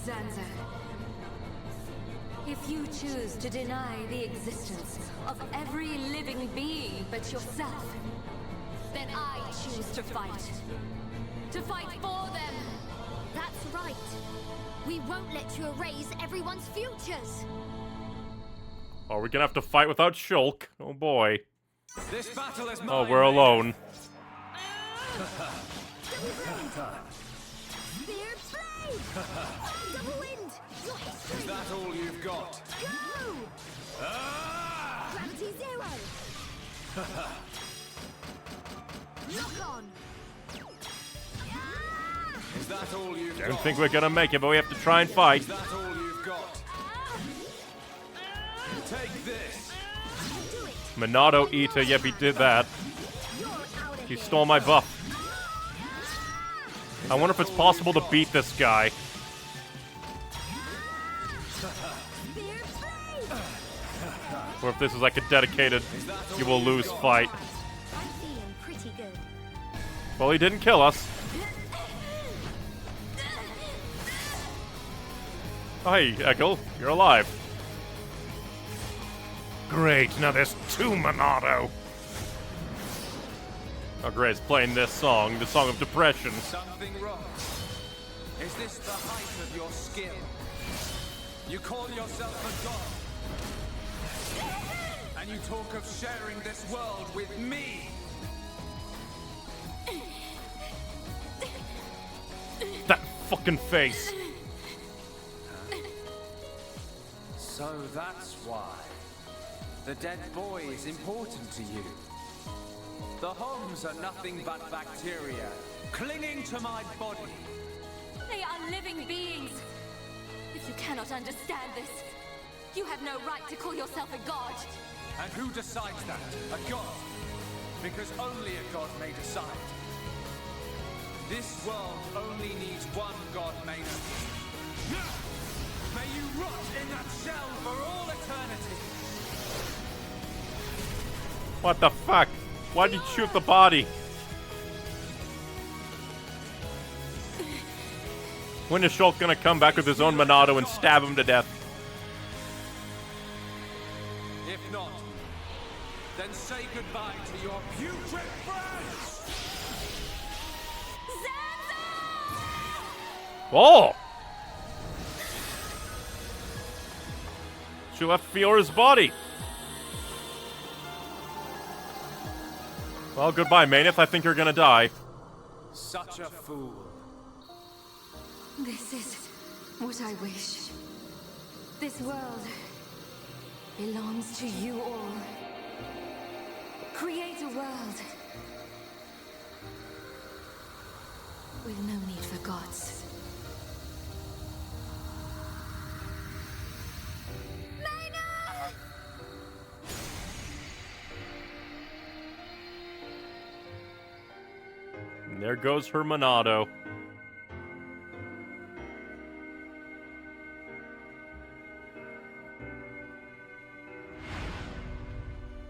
Zanza, if you choose to deny the existence of every living being but yourself, then I choose to fight. To fight for them! That's right. We won't let you erase everyone's futures. Are we gonna have to fight without Shulk? Oh boy. This battle is mine. Oh, we're alone. Spear blade! Double wind! Your history! Is that all you've got? Go! Gravity zero! Lock on! Is that all you've got? Don't think we're gonna make it, but we have to try and fight. Is that all you've got? Take this. Monado Eater, yep, he did that. He stole my buff. I wonder if it's possible to beat this guy. Or if this is like a dedicated, you will lose fight. I'm feeling pretty good. Well, he didn't kill us. Oh, hey, Egil, you're alive. Great, now there's two Monado. Oh, great, it's playing this song, the Song of Depression. Something wrong. Is this the height of your skill? You call yourself a god. And you talk of sharing this world with me. That fucking face. So that's why. The dead boy is important to you. The Homs are nothing but bacteria, clinging to my body. They are living beings. If you cannot understand this, you have no right to call yourself a god. And who decides that? A god? Because only a god may decide. This world only needs one god, Maynard. May you rot in that shell for all eternity. What the fuck? Why did you shoot the body? When is Shulk gonna come back with his own Monado and stab him to death? If not, then say goodbye to your putrid friends! Oh! She left Fiora's body. Well, goodbye, Maynith. I think you're gonna die. Such a fool. This is what I wish. This world belongs to you all. Create a world with no need for gods. And there goes her Monado.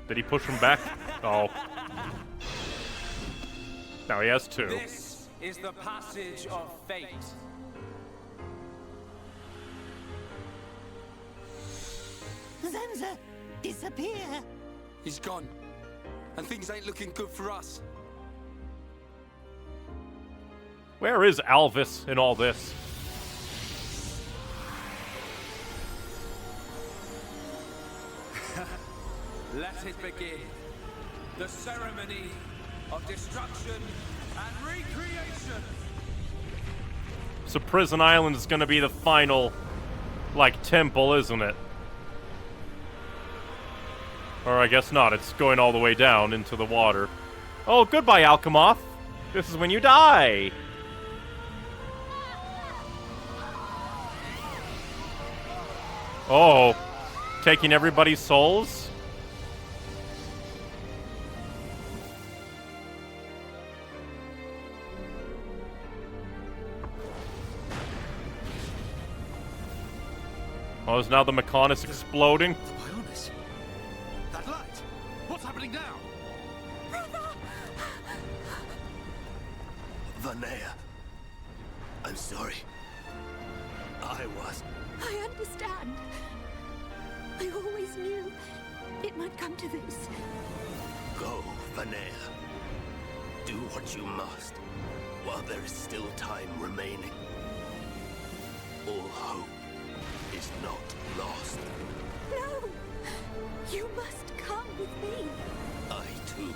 Did he push him back? Oh. Now he has two. This is the passage of fate. Zanza, disappear! He's gone. And things ain't looking good for us. Where is Alvis in all this? Let it begin. The ceremony of destruction and recreation. So Prison Island is gonna be the final, like, temple, isn't it? Or I guess not, it's going all the way down into the water. Oh, goodbye, Alchemoth! This is when you die! Oh, taking everybody's souls? Oh, is now the Mechonis exploding? Bionis. That light. What's happening now? Vanea. I'm sorry. I was. I understand. I always knew it might come to this. Go, Vanea. Do what you must, while there is still time remaining. All hope is not lost. No! You must come with me. I, too,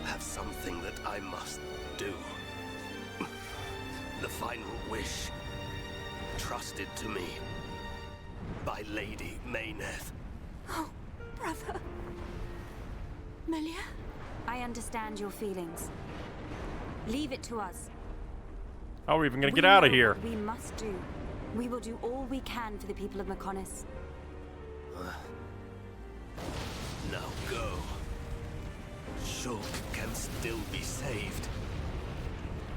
have something that I must do. The final wish, trusted to me by Lady Mayneth. Oh, brother. Melia? I understand your feelings. Leave it to us. How are we even gonna We get out of know here? what we must do. We will do all we can for the people of Mechonis. Now go. Shulk can still be saved.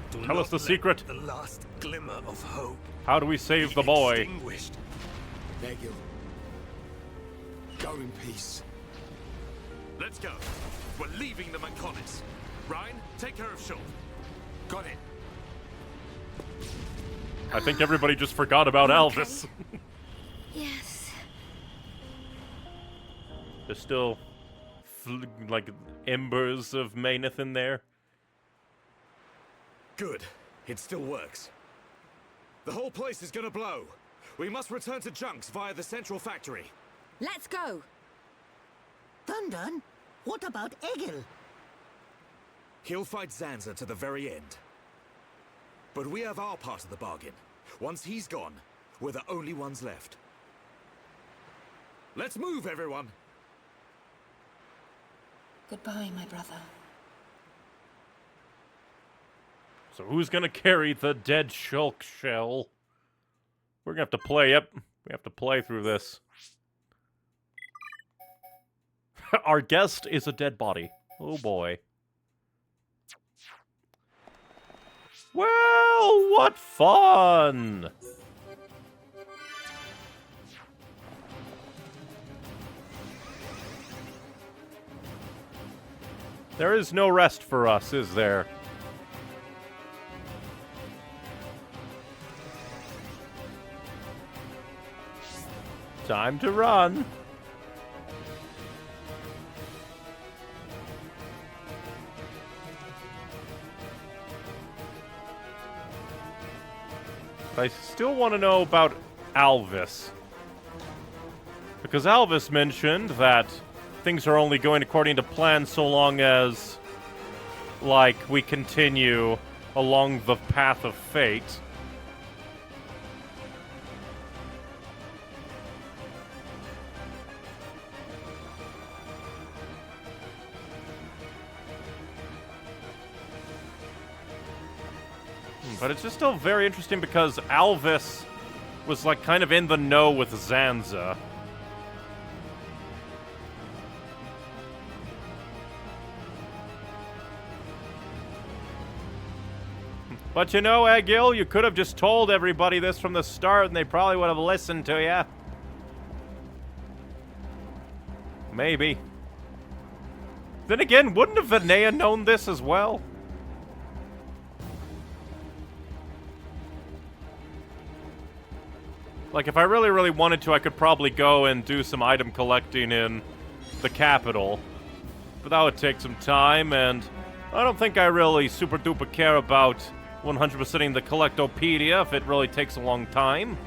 Do Tell us not the let secret. The last glimmer of hope. How do we save be the boy? extinguished. Egil. Go in peace. Let's go. We're leaving the Mechonis. Ryan, take care of Shulk. Got it. I think everybody just forgot about Alvis. Yes. There's still, like, embers of Mayneth in there. Good. It still works. The whole place is gonna blow. We must return to Junks via the central factory. Let's go! Dun-Dun, what about Egil? He'll fight Zanza to the very end. But we have our part of the bargain. Once he's gone, we're the only ones left. Let's move, everyone! Goodbye, my brother. So who's gonna carry the dead Shulk shell? We're gonna have to play, yep. We have to play through this. Our guest is a dead body. Oh boy. Well, what fun! There is no rest for us, is there? Time to run. I still want to know about Alvis. Because Alvis mentioned that things are only going according to plan so long as, like, we continue along the path of fate. But it's just still very interesting because Alvis was, like, kind of in the know with Zanza. But you know, Egil, you could have just told everybody this from the start and they probably would have listened to you. Maybe. Then again, wouldn't have Vanea known this as well? Like, if I really, really wanted to, I could probably go and do some item collecting in the capital. But that would take some time, and I don't think I really super duper care about 100%ing the Collectopedia if it really takes a long time.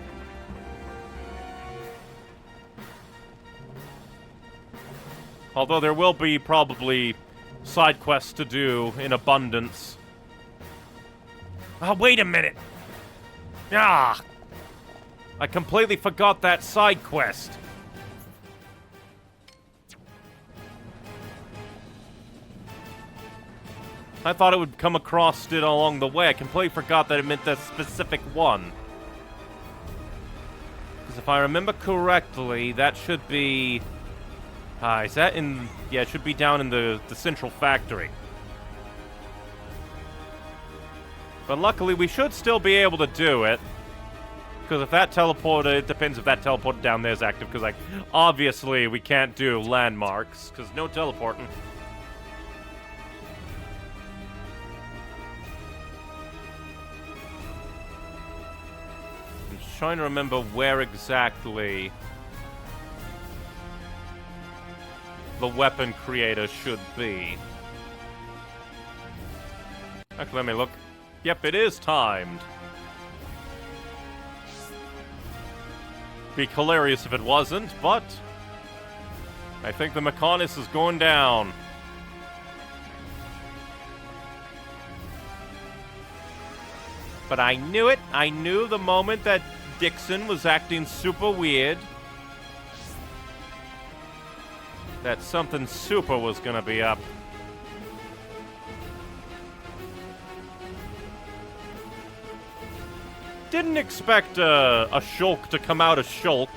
Although there will be probably side quests to do in abundance. Oh, wait a minute! Ah! I completely forgot that side quest. I thought it would come across it along the way. I completely forgot that it meant that specific one. Because if I remember correctly, that should be... is that in... Yeah, it should be down in the central factory. But luckily, we should still be able to do it. Because if that teleported, it depends if that teleported down there is active. Because, like, obviously we can't do landmarks. Because no teleporting. trying to remember where exactly the weapon creator should be. Actually, let me look. Yep, it is timed. Be hilarious if it wasn't, but I think the Mechonis is going down. But I knew it. I knew the moment that Dixon was acting super weird that something super was gonna be up. Didn't expect a Shulk to come out of Shulk.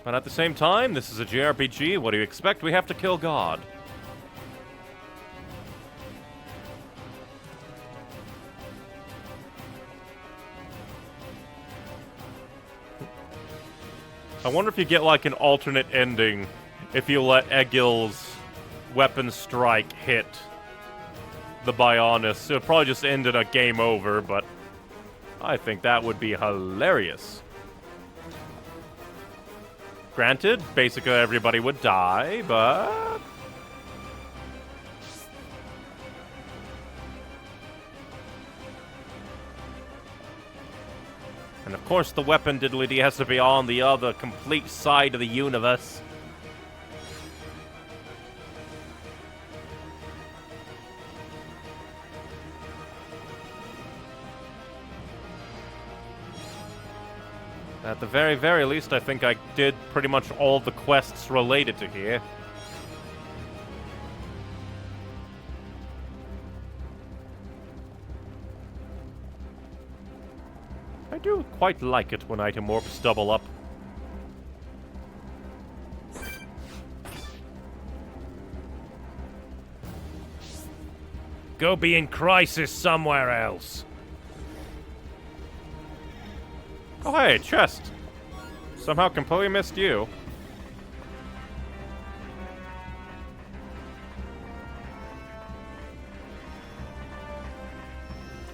But at the same time, this is a JRPG. What do you expect? We have to kill God. I wonder if you get like an alternate ending if you let Egil's weapon strike hit the Bionis. It would probably just end in a game over, but I think that would be hilarious. Granted, basically everybody would die, but... And of course the weapon diddly-dee has to be on the other complete side of the universe. At the very, very least, I think I did pretty much all the quests related to here. I do quite like it when item warps double up. Go be in crisis somewhere else. Oh hey, chest. Somehow completely missed you.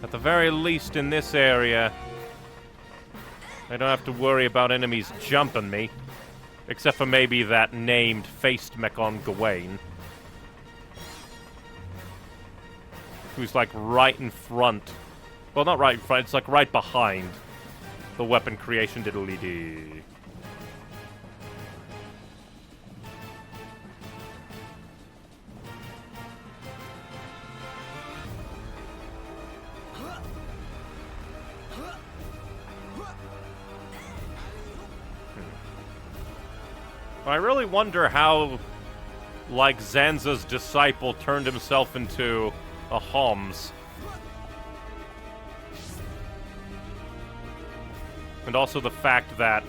At the very least in this area, I don't have to worry about enemies jumping me. Except for maybe that named faced mech on Gawain. Who's like right in front. Well, not right in front, it's like right behind the weapon creation diddly-dee. I really wonder how, like, Zanza's disciple turned himself into a Homs. And also the fact that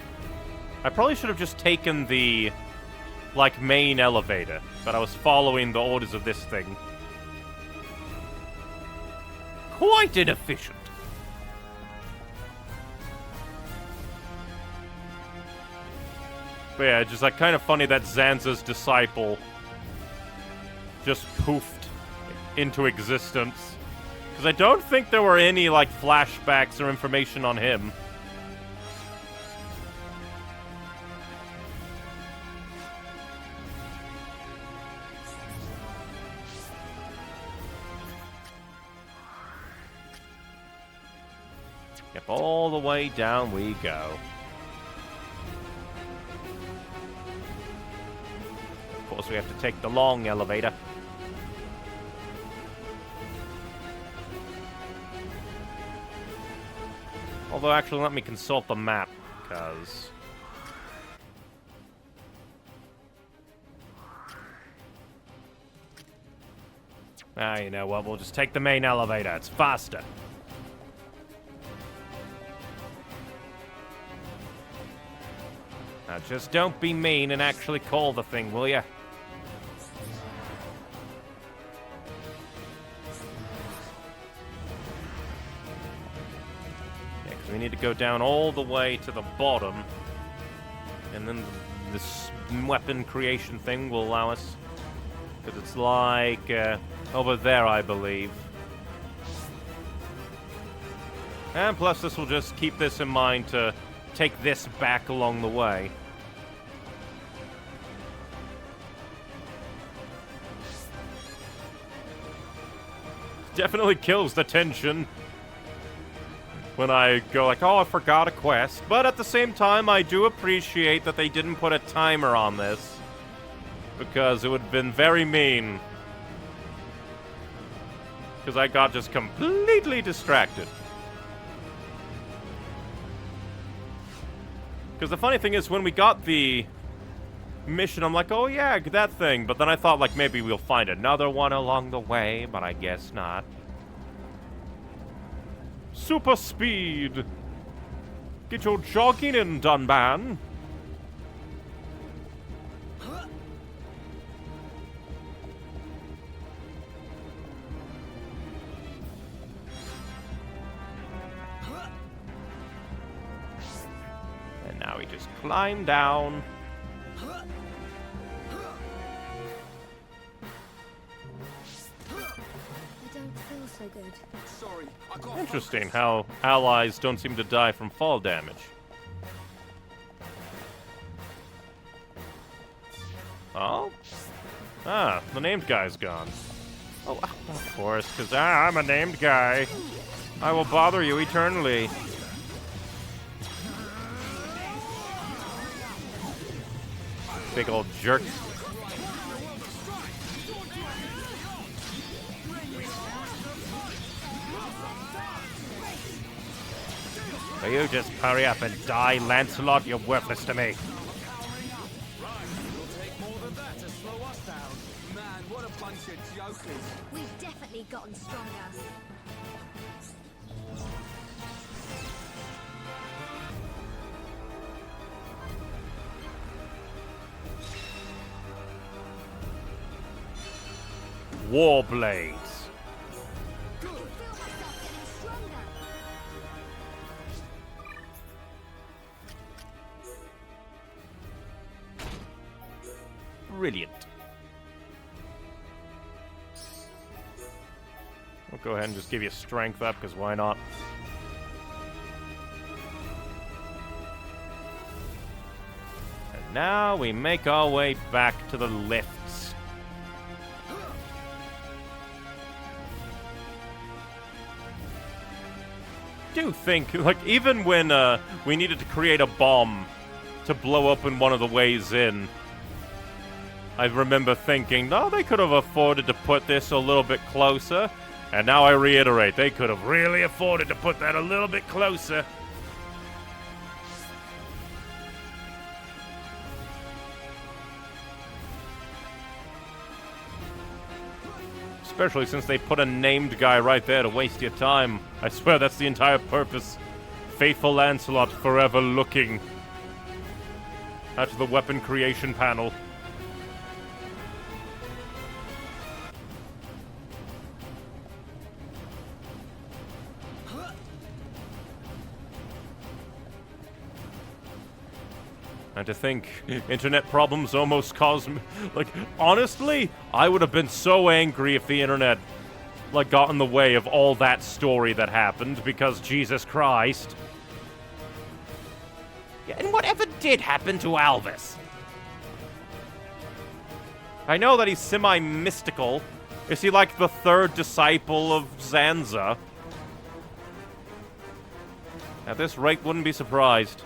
I probably should have just taken the, like, main elevator, but I was following the orders of this thing. Quite inefficient. But yeah, it's just like kind of funny that Zanza's disciple just poofed into existence. Because I don't think there were any, like, flashbacks or information on him. Yep, all the way down we go. Of course, we have to take the long elevator. Although, actually, let me consult the map, because... Ah, you know what, we'll just take the main elevator. It's faster. Now, just don't be mean and actually call the thing, will ya? Yeah, because we need to go down all the way to the bottom. And then this weapon creation thing will allow us. Because it's like over there, I believe. And plus, this will just keep this in mind to take this back along the way. Definitely kills the tension when I go like, oh, I forgot a quest. But at the same time, I do appreciate that they didn't put a timer on this, because it would have been very mean. Because I got just completely distracted. Because the funny thing is, when we got the mission, I'm like, oh yeah, that thing. But then I thought, like, maybe we'll find another one along the way, but I guess not. Super speed! Get your jogging in, Dunban! And now we just climb down. So good. Sorry, I got Interesting how allies don't seem to die from fall damage. Oh? Ah, the named guy's gone. Oh, of course, because I'm a named guy. I will bother you eternally. Big old jerk. Will you just hurry up and die, Lancelot? You're worthless to me. Man, what a bunch of jokers. We've definitely gotten stronger. Warblades. Brilliant. I'll go ahead and just give you strength up, because why not? And now we make our way back to the lifts. Do think, like, even when we needed to create a bomb to blow open one of the ways in, I remember thinking, no, they could have afforded to put this a little bit closer. And now I reiterate, they could have really afforded to put that a little bit closer. Especially since they put a named guy right there to waste your time. I swear that's the entire purpose. Faithful Lancelot forever looking at the weapon creation panel. And to think, internet problems almost caused me... Like, honestly, I would have been so angry if the internet, like, got in the way of all that story that happened, because Jesus Christ. Yeah, and whatever did happen to Alvis? I know that he's semi-mystical. Is he, like, the third disciple of Zanza? At this rate, wouldn't be surprised.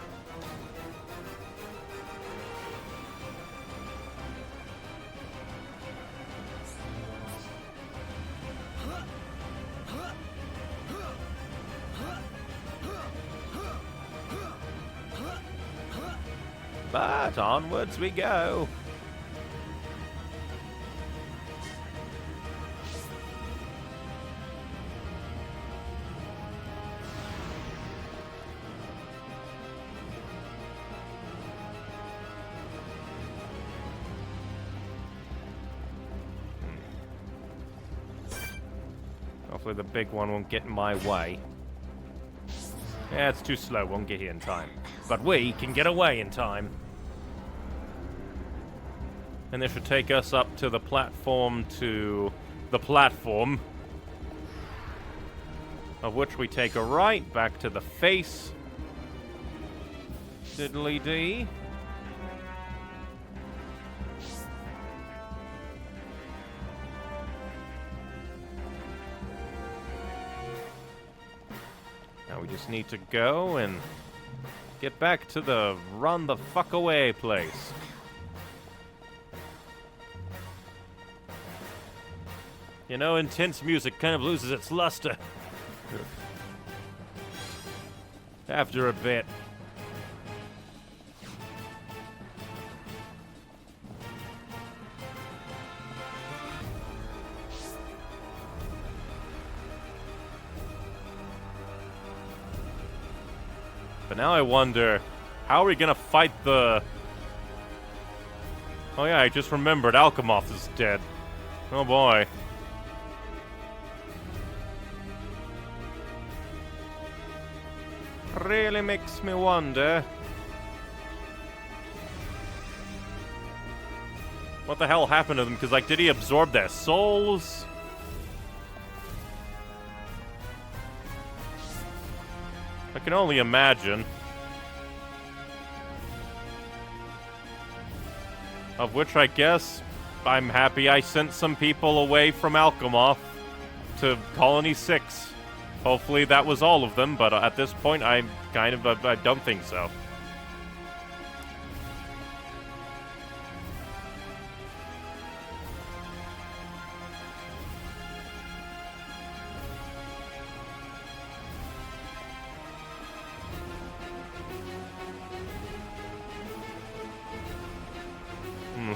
But onwards we go. Hopefully the big one won't get in my way. Yeah, it's too slow, won't get here in time. But we can get away in time. And this should take us up to the platform of which we take a right back to the face. Diddly dee. Now we just need to go and get back to the run the fuck away place. You know, intense music kind of loses its luster after a bit. But now I wonder, how are we gonna fight the... Oh yeah, I just remembered Alchemoth is dead. Oh boy. Really makes me wonder what the hell happened to them, because, like, did he absorb their souls? I can only imagine. Of which I guess I'm happy I sent some people away from Alchemoth to Colony 6. Hopefully that was all of them, but at this point I don't think so.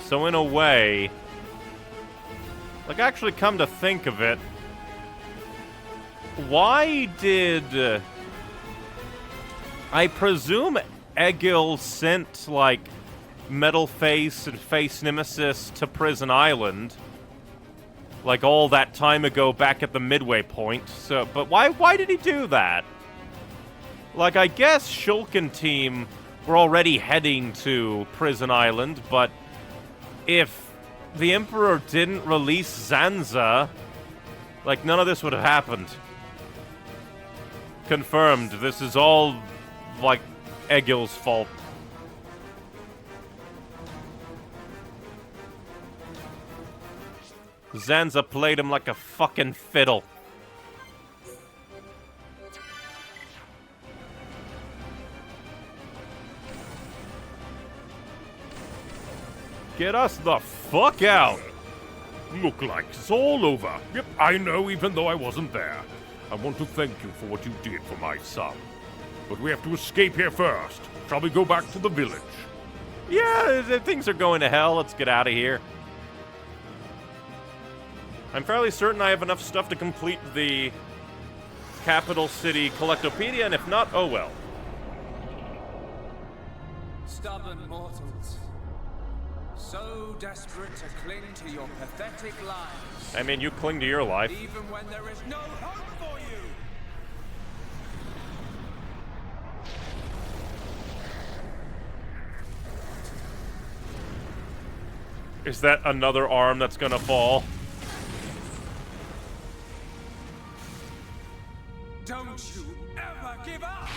So in a way, like, actually come to think of it, why did... I presume Egil sent, like, Metal Face and Face Nemesis to Prison Island, like, all that time ago back at the midway point, so... But why did he do that? Like, I guess Shulk and team were already heading to Prison Island, but if the Emperor didn't release Zanza, like, none of this would have happened. Confirmed, this is all, like, Egil's fault. Zanza played him like a fucking fiddle. Get us the fuck out! Look like it's all over. Yep, I know, even though I wasn't there. I want to thank you for what you did for my son. But we have to escape here first. Shall we go back to the village? Yeah, things are going to hell. Let's get out of here. I'm fairly certain I have enough stuff to complete the Capital City Collectopedia, and if not, oh well. Stubborn mortals. So desperate to cling to your pathetic lives. I mean, you cling to your life. Even when there is no hope for you. Is that another arm that's gonna fall? Don't you ever give up!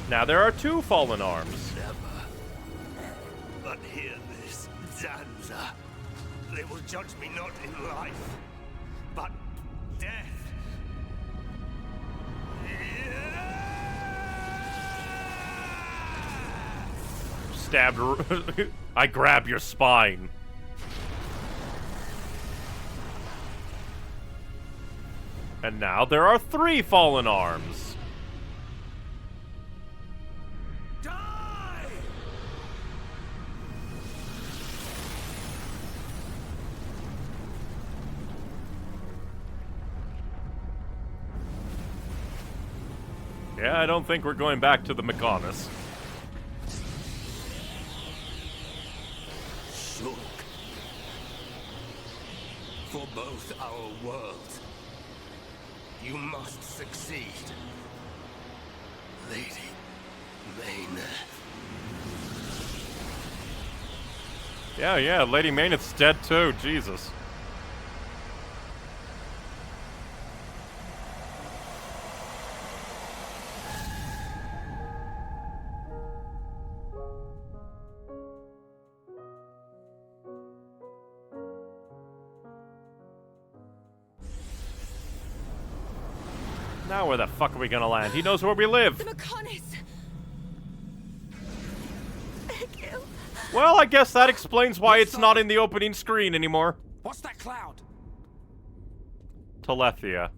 Now there are two fallen arms. But hear this, Zanza. They will judge me not in life, but death. Stabbed her. I grab your spine. And now there are three fallen arms. Yeah, I don't think we're going back to the Mechonis. Shulk. For both our worlds, you must succeed. Lady Maynard. Yeah, Lady Mayneth's dead too, Jesus. Now where the fuck are we gonna land? He knows where we live. The Mechonis! Well, I guess that explains why it's not in the opening screen anymore. What's that cloud? Telethia.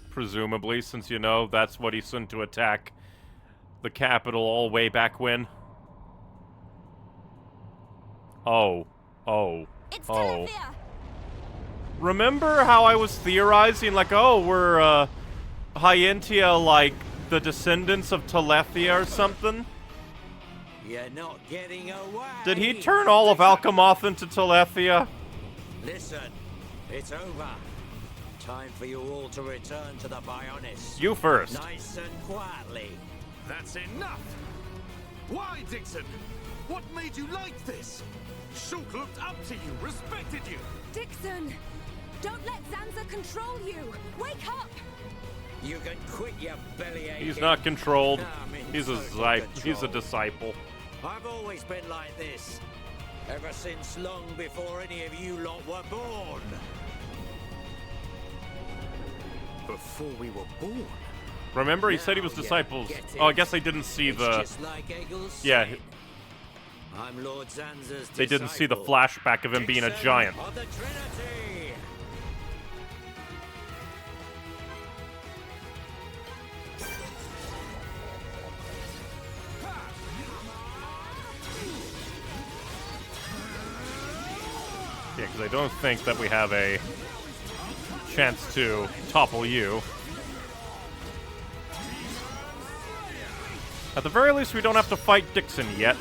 Presumably, since you know that's what he sent to attack the capital all way back when. Oh. It's Telethia! Remember how I was theorizing, like, oh, we're, Hyentia, like, the descendants of Telethia or something? You're not getting away. Did he turn all of Alchemoth into Telethia? Listen, it's over. Time for you all to return to the Bionis. You first. Nice and quietly. That's enough! Why, Dixon? What made you like this? Shulk looked up to you, respected you. Dixon! Don't let Zanza control you! Wake up! You can quit your bellyache. He's not controlled. I mean, He's a he's a disciple. I've always been like this. Ever since long before any of you lot were born. Before we were born? Remember, he said he was disciples. Oh, I guess they didn't see the... Just like Eggles yeah. said. I'm Lord Zanza's They didn't see the flashback of him being a giant. of the Trinity. Yeah, because I don't think that we have a chance to topple you. At the very least, we don't have to fight Dixon yet.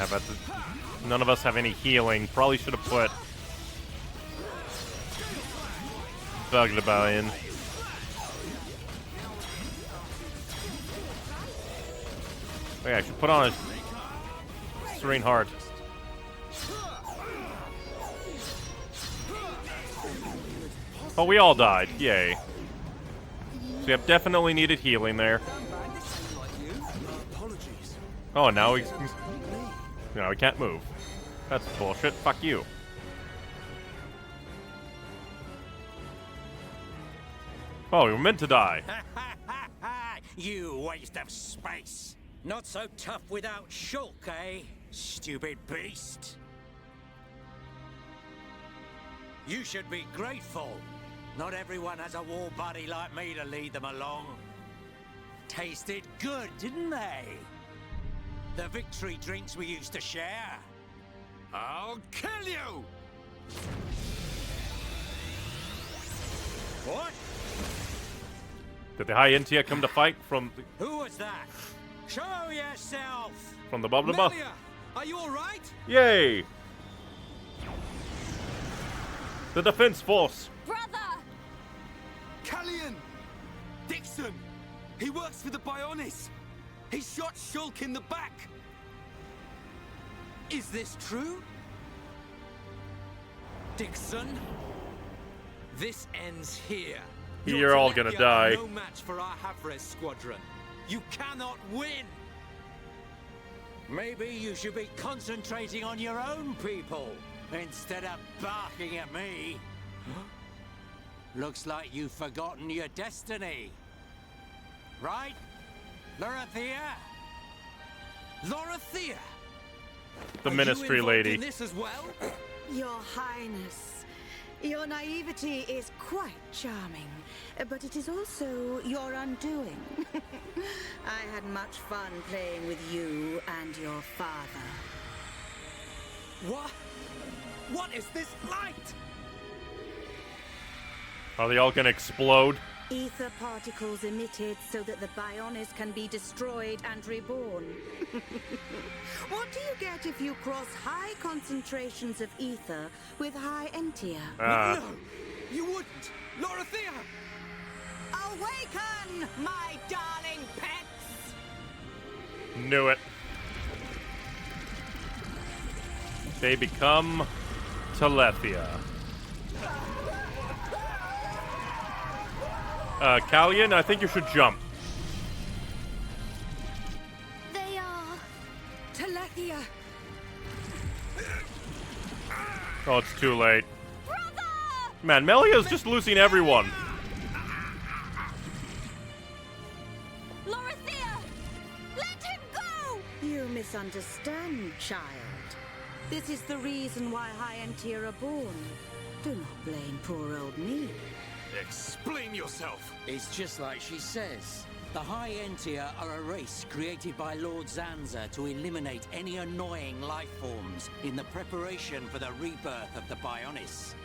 But none of us have any healing. Probably should have put Bugleba in. Oh yeah, I should put on a Serene Heart. Oh, we all died. Yay. So we have definitely needed healing there. Oh, now he's... No, he can't move. That's bullshit. Fuck you. Oh, we were meant to die. You waste of space. Not so tough without Shulk, eh? Stupid beast. You should be grateful. Not everyone has a war buddy like me to lead them along. Tasted good, didn't they? The victory drinks we used to share. I'll kill you! What? Did the Hyentia come to fight from the... Who was that? Show yourself! From the Bugleba? Are you alright? Yay! The Defense Force! Brother! Callian! Dixon! He works for the Bionis! He shot Shulk in the back! Is this true? Dixon? This ends here. You're all gonna die. No match for our Havres squadron. You cannot win! Maybe you should be concentrating on your own people instead of barking at me. Looks like you've forgotten your destiny. Right? Lorithia? Lorithia! The Ministry Lady. In this as well? Your Highness, your naivety is quite charming, but it is also your undoing. I had much fun playing with you and your father. What? What is this light? Are they all gonna explode? Ether particles emitted so that the Bionis can be destroyed and reborn. What do you get if you cross high concentrations of ether with high entia? No, you wouldn't! Lorithia! I'll Awaken, my darling pets! Knew it. They become Telethia. Callian, I think you should jump. They are... Telethia! Oh, it's too late. Man, Melia's just losing everyone. Lorithia! Let him go! You misunderstand, child. This is the reason why High Entia are born. Do not blame poor old me. Explain yourself! It's just like she says. The High Entia are a race created by Lord Zanza to eliminate any annoying life forms in the preparation for the rebirth of the Bionis.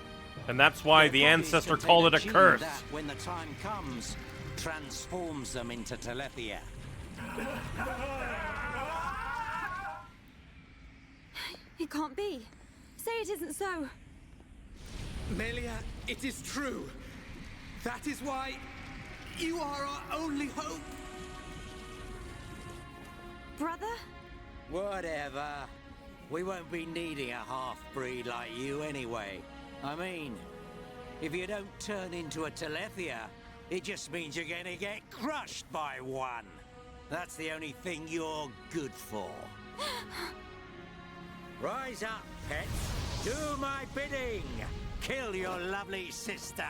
And that's why the ancestor called it a curse. That, when the time comes, transforms them into Telethia. It can't be. Say it isn't so. Melia, it is true. That is why you are our only hope. Brother? Whatever. We won't be needing a half-breed like you anyway. I mean, if you don't turn into a Telethia, it just means you're gonna get crushed by one. That's the only thing you're good for. Rise up, pets. Do my bidding. Kill your lovely sister.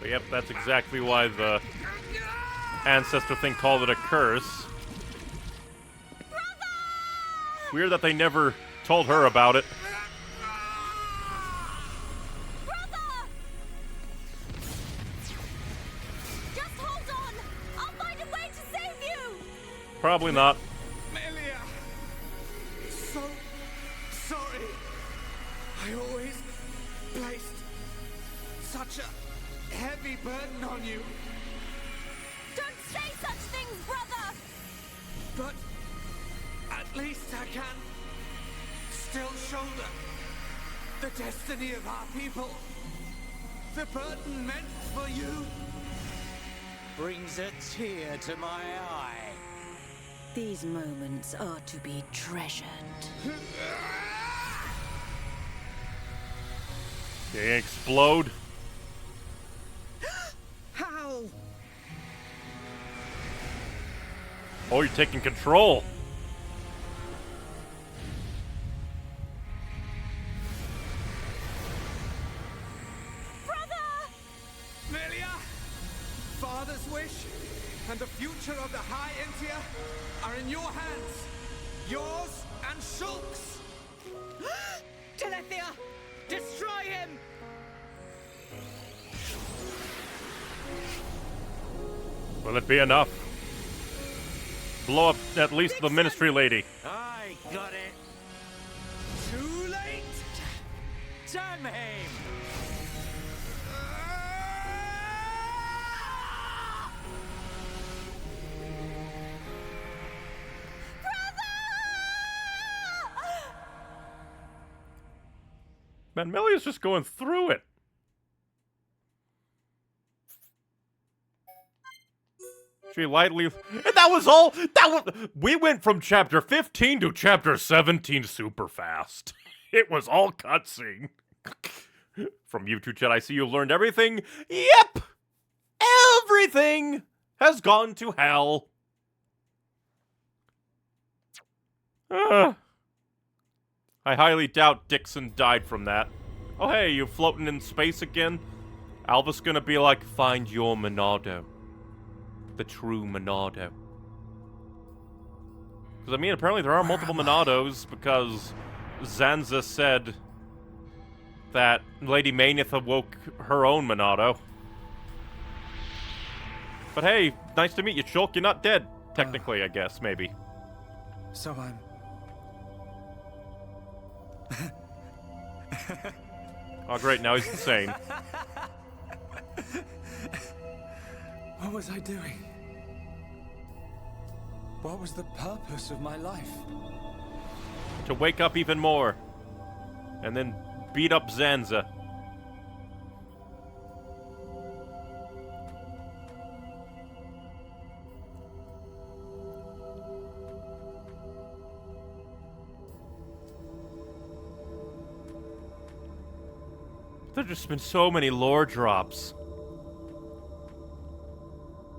But yep, that's exactly why the ancestor thing called it a curse. Weird that they never told her about it. Just hold on! I'll find a way to save you! Probably not. Melia! So sorry. I always placed such a heavy burden on you. Don't say such things, brother! But at least I can still shoulder the destiny of our people. The burden meant for you. Brings a tear to my eye. These moments are to be treasured. They explode. How? Oh, you're taking control. Melia! Father's wish and the future of the High Entia are in your hands. Yours and Shulk's. Telethia! Destroy him! Will it be enough? Blow up at least the ministry lady. I got it. Too late! Damn him! Man, Melia's just going through it. She lightly... And that was all... We went from chapter 15 to chapter 17 super fast. It was all cutscene. From YouTube chat, I see you learned everything. Yep! Everything has gone to hell. I highly doubt Dixon died from that. Oh hey, you floating in space again? Alva's gonna be like, find your Monado. The true Monado. Because I mean, apparently there are multiple Monados because Zanza said that Lady Mayneth awoke her own Monado. But hey, nice to meet you, Shulk. You're not dead. Technically, I guess, maybe. So I'm... Oh great, now he's insane. What was I doing? What was the purpose of my life? To wake up even more. And then beat up Zanza. There's just been so many lore drops.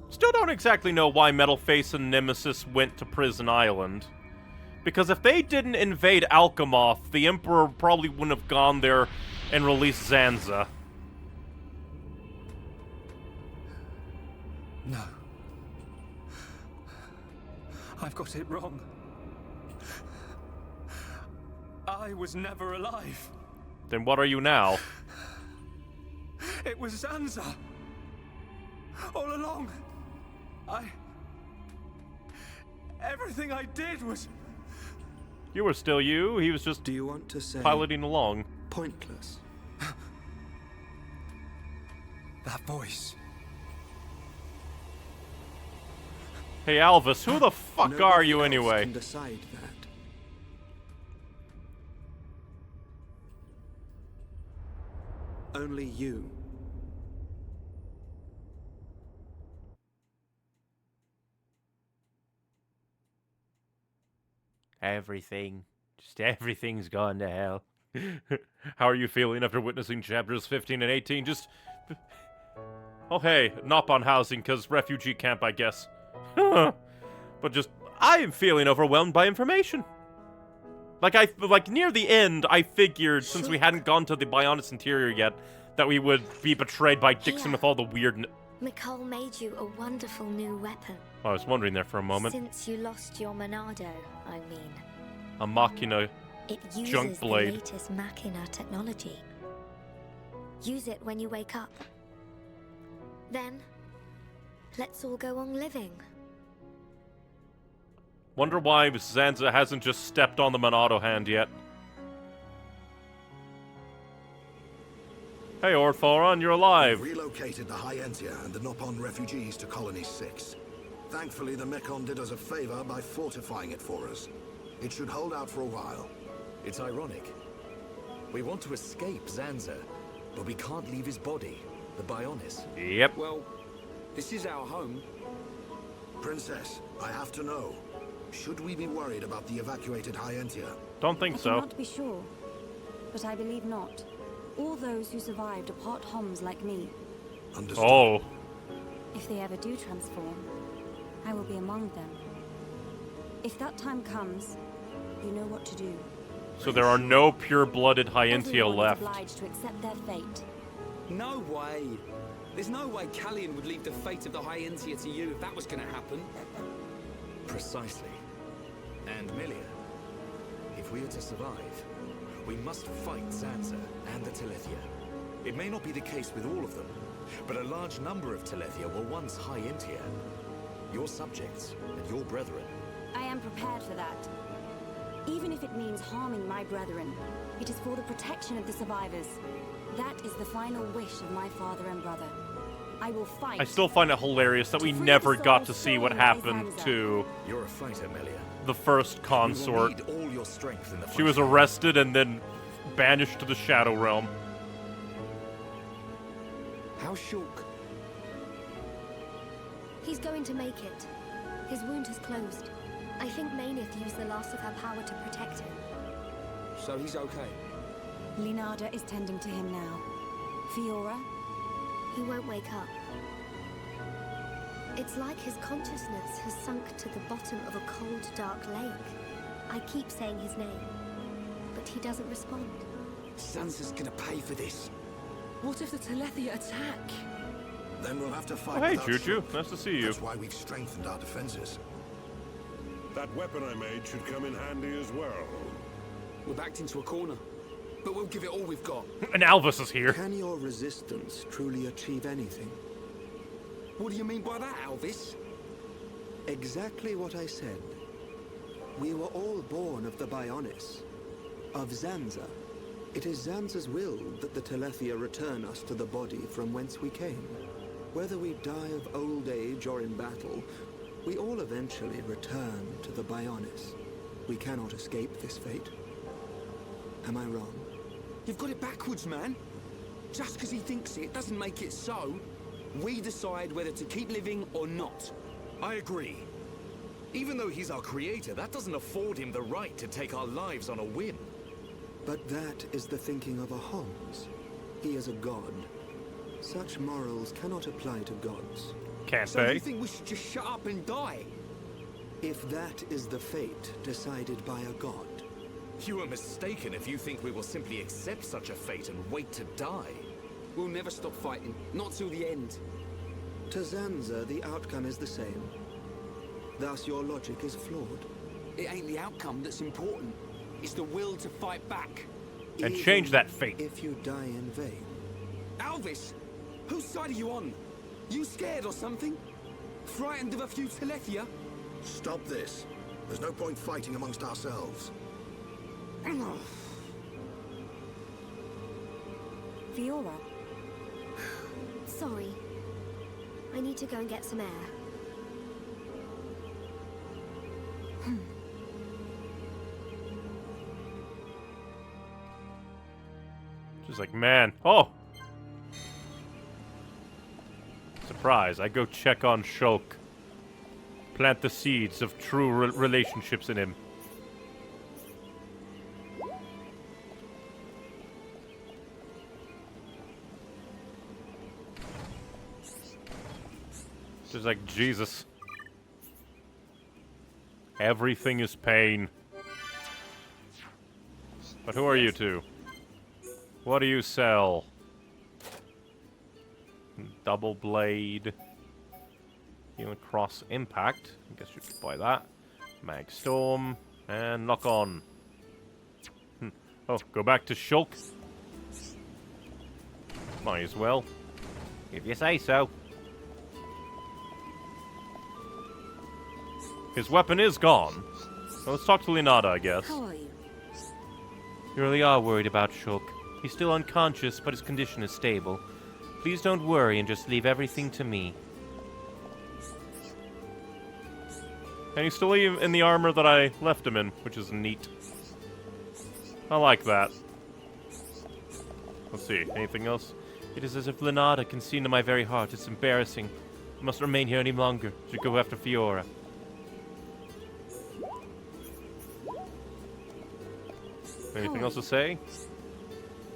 Still don't exactly know why Metalface and Nemesis went to Prison Island. Because if they didn't invade Alchemoth, the Emperor probably wouldn't have gone there and released Zanza. No. I've got it wrong. I was never alive. Then what are you now? It was Zanza. All along. Everything I did was... You were still you, he was just Do you want to say piloting along. Pointless. That voice. Hey Alvis, who the fuck Nobody are you else anyway? Can decide that. Only you. Just everything's gone to hell. How are you feeling after witnessing chapters 15 and 18? Just... Oh hey, not on housing, cause refugee camp, I guess. But just, I am feeling overwhelmed by information. Like near the end, I figured, since we hadn't gone to the Bionis interior yet, that we would be betrayed by Dixon with all the weird... Nicole made you a wonderful new weapon. I was wondering there for a moment. Since you lost your Monado, I mean. A Machina It uses junk blade. the latest Machina technology. Use it when you wake up. Then, let's all go on living. Wonder why Zanza hasn't just stepped on the Monado hand yet. Hey, Orthoron, you're alive. We relocated the Hyentia and the Nopon refugees to Colony 6. Thankfully, the Mekon did us a favor by fortifying it for us. It should hold out for a while. It's ironic. We want to escape Zanza, but we can't leave his body, the Bionis. Yep. Well, this is our home. Princess, I have to know. Should we be worried about the evacuated Hyentia? Don't think I so. cannot be sure, but I believe not. All those who survived are part Homs like me. Understood. Oh. If they ever do transform, I will be among them. If that time comes, you know what to do. So there are no pure-blooded Hyentia Everyone is left. obliged to accept their fate. No way. There's no way Callian would leave the fate of the Hyentia to you if that was going to happen. Precisely. And Milia, if we are to survive, we must fight Zanza and the Telethia. It may not be the case with all of them, but a large number of Telethia were once Hyentia. Your subjects and your brethren. I am prepared for that. Even if it means harming my brethren, it is for the protection of the survivors. That is the final wish of my father and brother. I will fight. I still find it hilarious that we never got to see what happened to You're a fighter, Milia. the first consort. You will need all your strength in the She was fight. arrested and then banished to the Shadow Realm. How's Shulk? He's going to make it. His wound has closed. I think Maynith used the last of her power to protect him. So he's okay? Linada is tending to him now. Fiora? He won't wake up. It's like his consciousness has sunk to the bottom of a cold, dark lake. I keep saying his name, but he doesn't respond. Sansa's gonna pay for this. What if the Telethia attack? Then we'll have to fight Oh, hey, without Juju. Shulk. Nice to see you. That's why we've strengthened our defenses. That weapon I made should come in handy as well. We're backed into a corner, but we'll give it all we've got. And Alvis is here. Can your resistance truly achieve anything? What do you mean by that, Alvis? Exactly what I said. We were all born of the Bionis, of Zanza. It is Zanza's will that the Telethia return us to the body from whence we came. Whether we die of old age or in battle, we all eventually return to the Bionis. We cannot escape this fate. Am I wrong? You've got it backwards, man. Just because he thinks it doesn't make it so. We decide whether to keep living or not. I agree. Even though he's our creator, that doesn't afford him the right to take our lives on a whim. But that is the thinking of a Homs. He is a god. Such morals cannot apply to gods. Can't So they? you think we should just shut up and die? If that is the fate decided by a god. You are mistaken if you think we will simply accept such a fate and wait to die. We'll never stop fighting. Not till the end. To Zanza, the outcome is the same. Thus, your logic is flawed. It ain't the outcome that's important. It's the will to fight back. And change that fate. If you die in vain. Alvis! Whose side are you on? You scared or something? Frightened of a few Telethia? Stop this. There's no point fighting amongst ourselves. Fiora. Sorry. I need to go and get some air. She's like, man. Oh! Surprise. I go check on Shulk. Plant the seeds of true relationships in him. She's like, Jesus. Everything is pain. But who are you two? What do you sell? Double blade. Healing cross impact. I guess you could buy that. Mag storm. And knock on. Oh, go back to Shulk. Might as well. If you say so. His weapon is gone. Well, let's talk to Leonardo, I guess. How are you? You really are worried about Shulk. He's still unconscious, but his condition is stable. Please don't worry and just leave everything to me. And he's still in the armor that I left him in, which is neat. I like that. Let's see, anything else? It is as if Leonardo can see into my very heart. It's embarrassing. I must remain here any longer. Should go after Fiora. Anything else to say?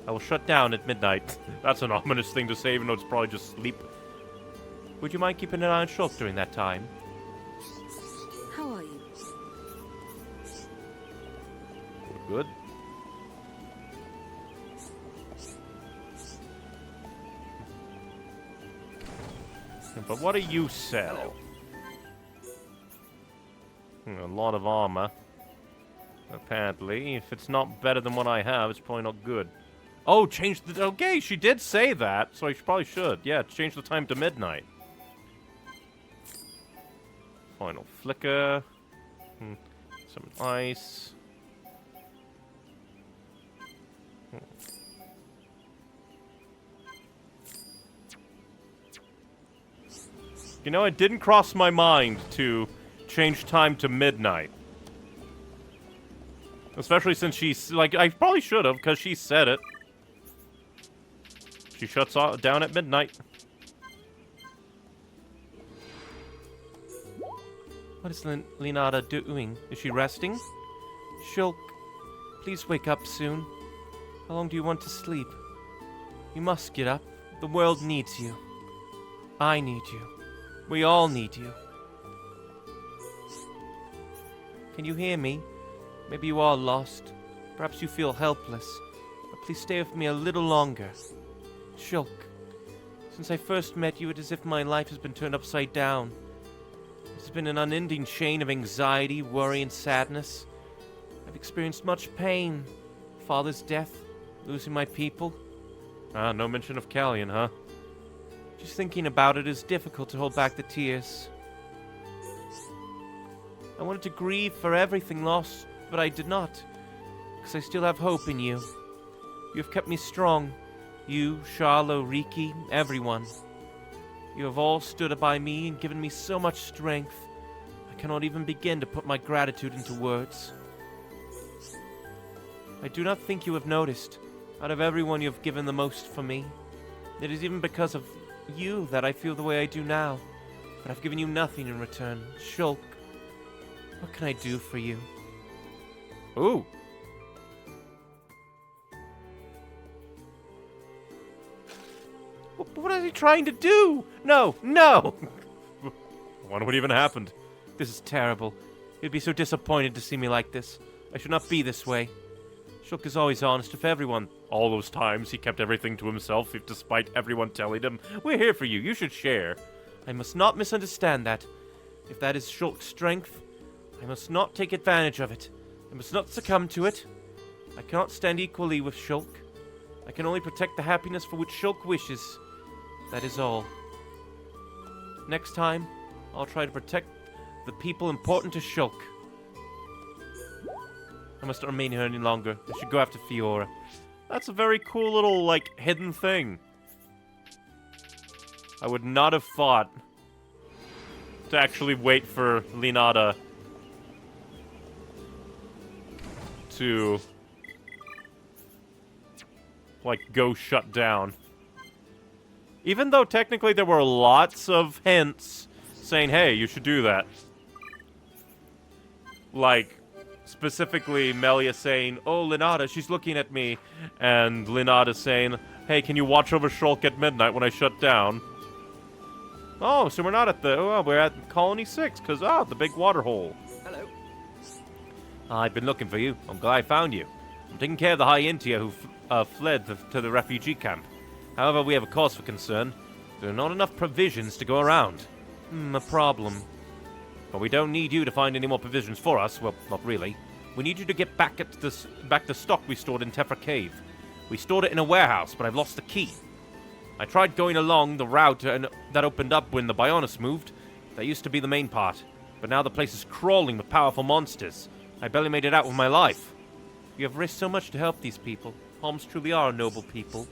I will shut down at midnight. That's an ominous thing to say, even though it's probably just sleep. Would you mind keeping an eye on Shulk during that time? How are you? Good. But what do you sell? A lot of armor. Apparently, if it's not better than what I have, it's probably not good. Oh, change the... Okay, she did say that, so I probably should. Yeah, change the time to midnight. Final flicker. Some ice. You know, it didn't cross my mind to change time to midnight. Especially since she's, like, I probably should have, because she said it. She shuts down at midnight. What is Leonardo doing? Is she resting? Shulk, please wake up soon. How long do you want to sleep? You must get up. The world needs you. I need you. We all need you. Can you hear me? Maybe you are lost. Perhaps you feel helpless. But please stay with me a little longer. Shulk, since I first met you, it is as if my life has been turned upside down. It's been an unending chain of anxiety, worry, and sadness. I've experienced much pain. Father's death, losing my people. Ah, no mention of Callion, huh? Just thinking about it is difficult to hold back the tears. I wanted to grieve for everything lost, but I did not, because I still have hope in you. You have kept me strong. You, Charlo, Riki, everyone. You have all stood by me and given me so much strength. I cannot even begin to put my gratitude into words. I do not think you have noticed. Out of everyone, you have given the most for me. It is even because of you that I feel the way I do now. But I've given you nothing in return. Shulk, what can I do for you? Ooh. What is he trying to do? No, no! I wonder what even happened. This is terrible. He'd be so disappointed to see me like this. I should not be this way. Shulk is always honest with everyone. All those times he kept everything to himself, despite everyone telling him, "We're here for you, you should share." I must not misunderstand that. If that is Shulk's strength, I must not take advantage of it. I must not succumb to it. I cannot stand equally with Shulk. I can only protect the happiness for which Shulk wishes. That is all. Next time, I'll try to protect the people important to Shulk. I must not remain here any longer. I should go after Fiora. That's a very cool little, like, hidden thing. I would not have thought to actually wait for Linata to, like, go shut down. Even though technically there were lots of hints saying, hey, you should do that. Like, specifically Melia saying, oh, Linata, she's looking at me. And Linata saying, hey, can you watch over Shulk at midnight when I shut down? Oh, so we're not at the... Oh, we're at Colony 6, because, the big water hole. Hello. I've been looking for you. I'm glad I found you. I'm taking care of the High Intia who fled to the refugee camp. However, we have a cause for concern. There are not enough provisions to go around. A problem. But we don't need you to find any more provisions for us. Well, not really. We need you to get back the stock we stored in Tephra Cave. We stored it in a warehouse, but I've lost the key. I tried going along the route that opened up when the Bionis moved. That used to be the main part. But now the place is crawling with powerful monsters. I barely made it out with my life. You have risked so much to help these people. Homs truly are noble people.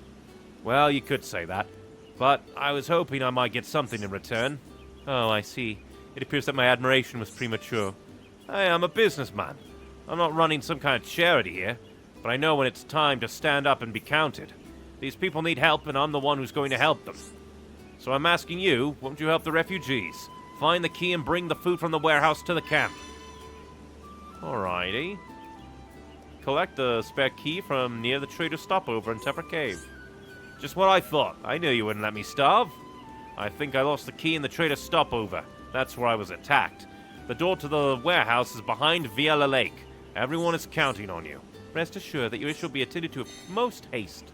Well, you could say that. But I was hoping I might get something in return. Oh, I see. It appears that my admiration was premature. I am a businessman. I'm not running some kind of charity here. But I know when it's time to stand up and be counted. These people need help, and I'm the one who's going to help them. So I'm asking you, won't you help the refugees? Find the key and bring the food from the warehouse to the camp. Alrighty. Collect the spare key from near the trader's stopover in Tephra Cave. Just what I thought. I knew you wouldn't let me starve. I think I lost the key in the trader's stopover. That's where I was attacked. The door to the warehouse is behind Viela Lake. Everyone is counting on you. Rest assured that your issue will be attended to with most haste.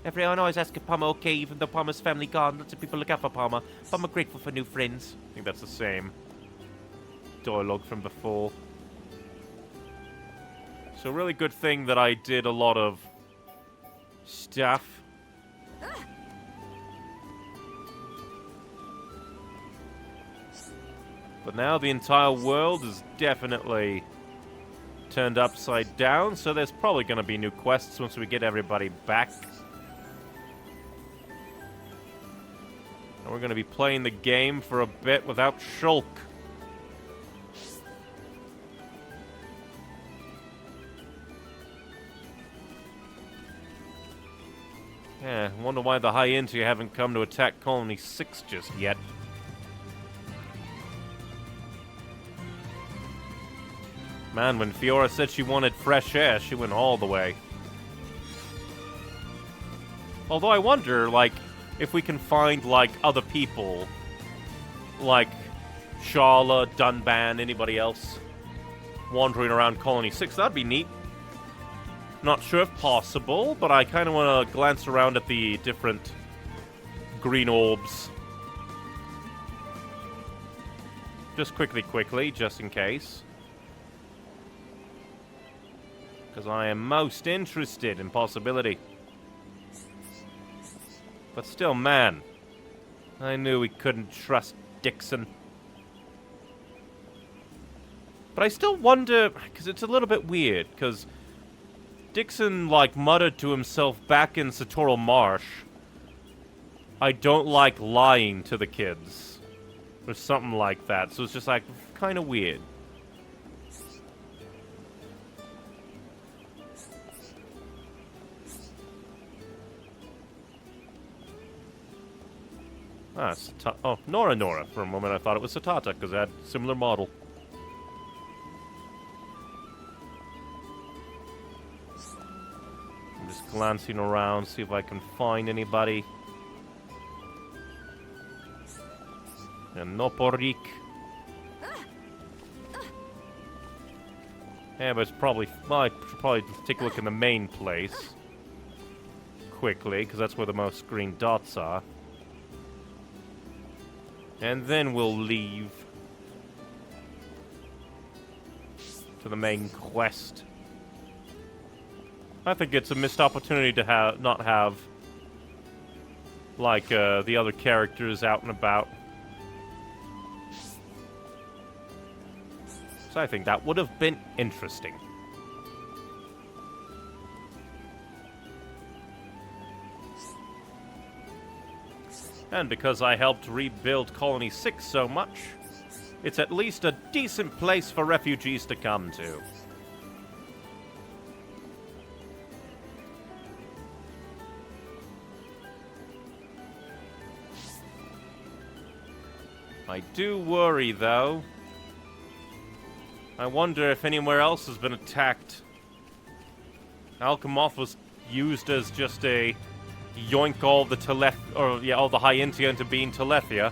Everyone always asks if Palmer okay, even though Palmer's family gone. Lots of people look out for Palmer. Palmer grateful for new friends. I think that's the same dialogue from before. So really good thing that I did a lot of stuff. But now the entire world is definitely turned upside down, so there's probably going to be new quests once we get everybody back. And we're going to be playing the game for a bit without Shulk. Yeah, I wonder why the High Intia haven't come to attack Colony 6 just yet. Man, when Fiora said she wanted fresh air, she went all the way. Although I wonder, like, if we can find, like, other people. Like, Sharla, Dunban, anybody else wandering around Colony 6. That'd be neat. Not sure if possible, but I kind of want to glance around at the different green orbs. Just quickly, just in case. Because I am most interested in possibility. But still, man, I knew we couldn't trust Dixon. But I still wonder, because it's a little bit weird, because Dixon, like, muttered to himself back in Satoral Marsh, I don't like lying to the kids. Or something like that. So it's just, like, kind of weird. Ah, oh, Nora. For a moment I thought it was Satata, because it had a similar model. glancing around, see if I can find anybody. And Noporik. Yeah, but it's probably... Well, I should probably take a look in the main place. Quickly, because that's where the most green dots are. And then we'll leave. To the main quest. I think it's a missed opportunity to not have... Like, the other characters out and about. So I think that would have been interesting. And because I helped rebuild Colony 6 so much, it's at least a decent place for refugees to come to. I do worry, though. I wonder if anywhere else has been attacked. Alchemoth was used as just a yoink all the all the Hyentia into being Telethia.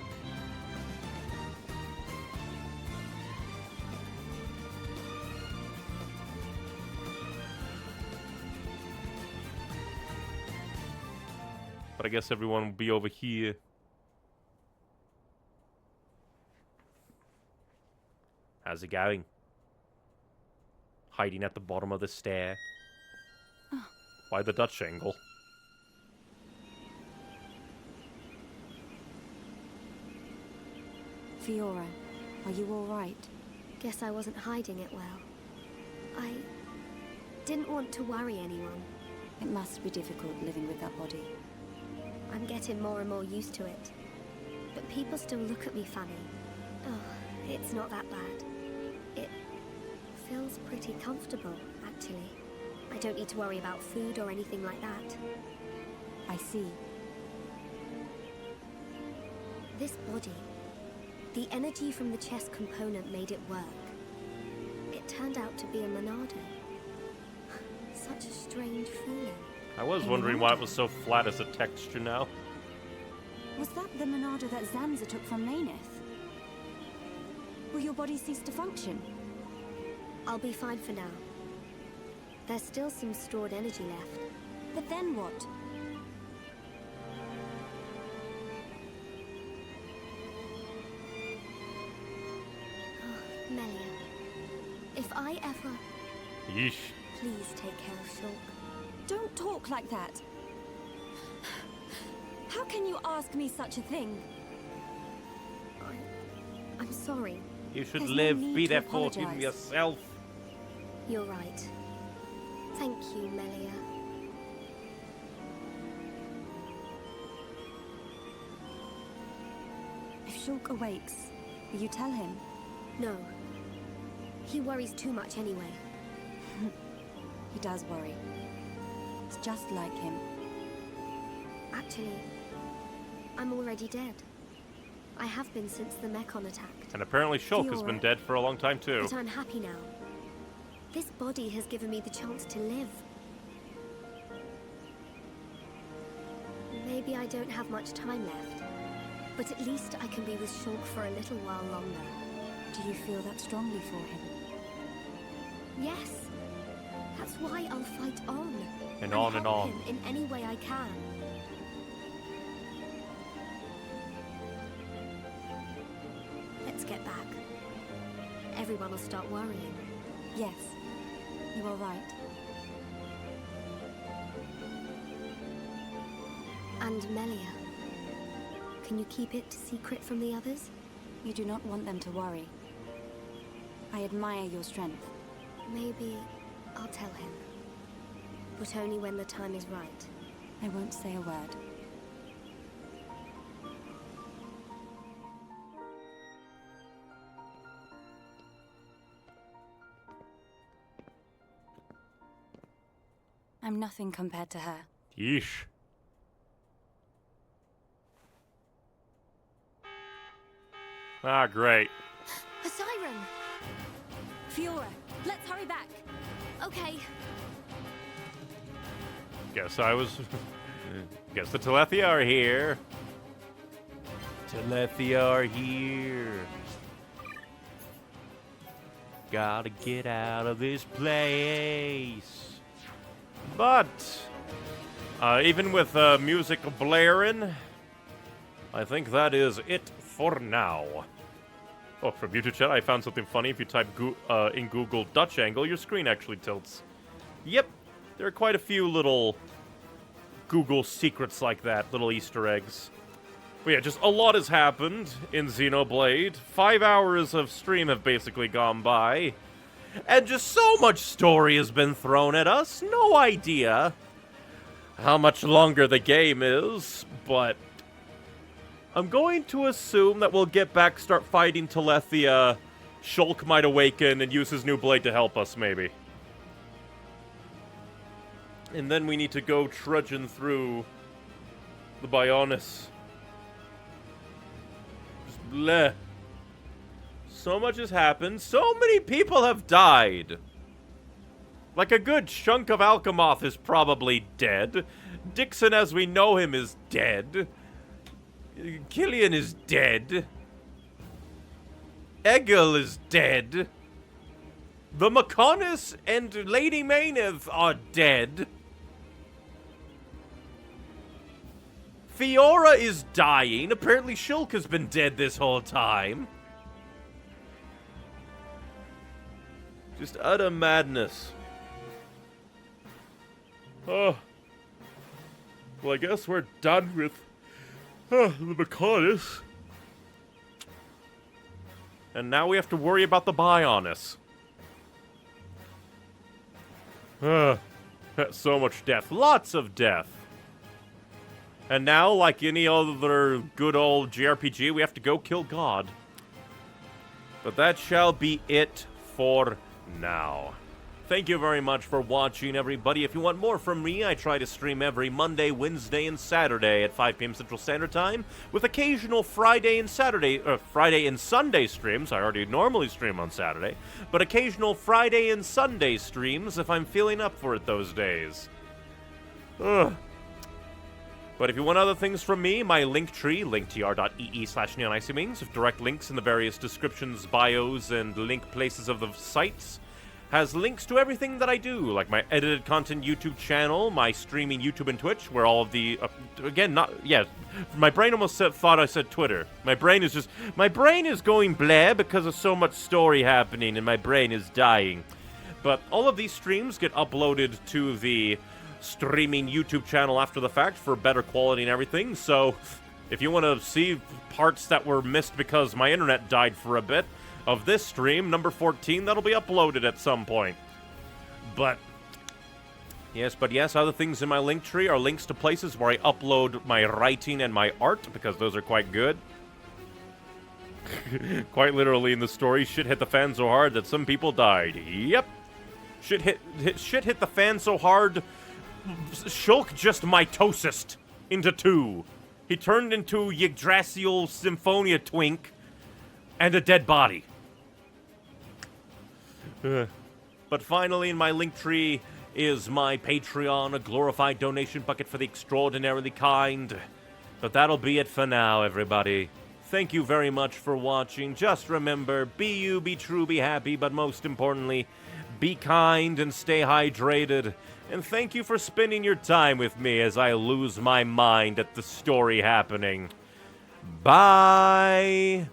But I guess everyone will be over here. How's it going? Hiding at the bottom of the stair. Oh. Why the Dutch angle? Fiora, are you all right? Guess I wasn't hiding it well. I didn't want to worry anyone. It must be difficult living with that body. I'm getting more and more used to it. But people still look at me funny. Oh, it's not that bad. It feels pretty comfortable, actually. I don't need to worry about food or anything like that. I see. This body, the energy from the chest component made it work. It turned out to be a Monado. Such a strange feeling. I was wondering why it was so flat as a texture now. Was that the Monado that Zanza took from Mayneth? Will your body cease to function? I'll be fine for now. There's still some stored energy left. But then what? Oh, Melia. If I ever... Yeesh. Please take care of Shulk. Don't talk like that. How can you ask me such a thing? I'm sorry. You should There's live, no need be to there for him apologize. yourself. You're right. Thank you, Melia. If Shulk awakes, will you tell him? No. He worries too much anyway. He does worry. It's just like him. Actually, I'm already dead. I have been since the Mechon attacked. And apparently Shulk has been dead for a long time too. But I'm happy now. This body has given me the chance to live. Maybe I don't have much time left, but at least I can be with Shulk for a little while longer. Do you feel that strongly for him? Yes. That's why I'll fight on. And on and help on. him in any way I can. Let's get back. Everyone will start worrying. Yes, you are right. And Melia, can you keep it secret from the others? You do not want them to worry. I admire your strength. Maybe I'll tell him. But only when the time is right. I won't say a word. I'm nothing compared to her. Yeesh. Ah, great. A siren! Fiora, let's hurry back. Okay. Guess I was... Guess the Telethia are here. Telethia are here. Gotta get out of this place. But, even with music blaring, I think that is it for now. Oh, from YouTube chat, I found something funny. If you type in Google Dutch angle, your screen actually tilts. Yep, there are quite a few little Google secrets like that, little Easter eggs. But yeah, just a lot has happened in Xenoblade. 5 hours of stream have basically gone by. And just so much story has been thrown at us. No idea how much longer the game is, but I'm going to assume that we'll get back, start fighting Telethia. Shulk might awaken and use his new blade to help us, maybe. And then we need to go trudging through the Bionis. Just bleh. So much has happened. So many people have died. Like a good chunk of Alchemoth is probably dead. Dixon as we know him is dead. Killian is dead. Egil is dead. The Mechonis and Lady Mayneth are dead. Fiora is dying. Apparently Shulk has been dead this whole time. Just utter madness. Oh. Well, I guess we're done with the Mechonis. And now we have to worry about the Bionis. That's so much death. Lots of death. And now, like any other good old JRPG, we have to go kill God. But that shall be it for now. Thank you very much for watching, everybody. If you want more from me, I try to stream every Monday, Wednesday, and Saturday at 5 p.m. Central Standard Time, with occasional Friday and Sunday streams. I already normally stream on Saturday, but occasional Friday and Sunday streams if I'm feeling up for it those days. Ugh. But if you want other things from me, my Linktree, linktr.ee/neonicymings, with direct links in the various descriptions, bios, and link places of the sites, has links to everything that I do, like my edited content YouTube channel, my streaming YouTube and Twitch, where all of the, my brain almost thought I said Twitter. My brain is going blah because of so much story happening, and my brain is dying. But all of these streams get uploaded to the streaming YouTube channel after the fact for better quality and everything, so if you want to see parts that were missed because my internet died for a bit of this stream, number 14, that'll be uploaded at some point. But yes, other things in my Linktree are links to places where I upload my writing and my art, because those are quite good. Quite literally in the story, shit hit the fan so hard that some people died. Yep. Shit hit the fan so hard, Shulk just mitosised into two. He turned into Yggdrasil Symphonia Twink and a dead body. But finally, in my Linktree is my Patreon, a glorified donation bucket for the extraordinarily kind. But that'll be it for now, everybody. Thank you very much for watching. Just remember, be you, be true, be happy, but most importantly, be kind and stay hydrated. And thank you for spending your time with me as I lose my mind at the story happening. Bye.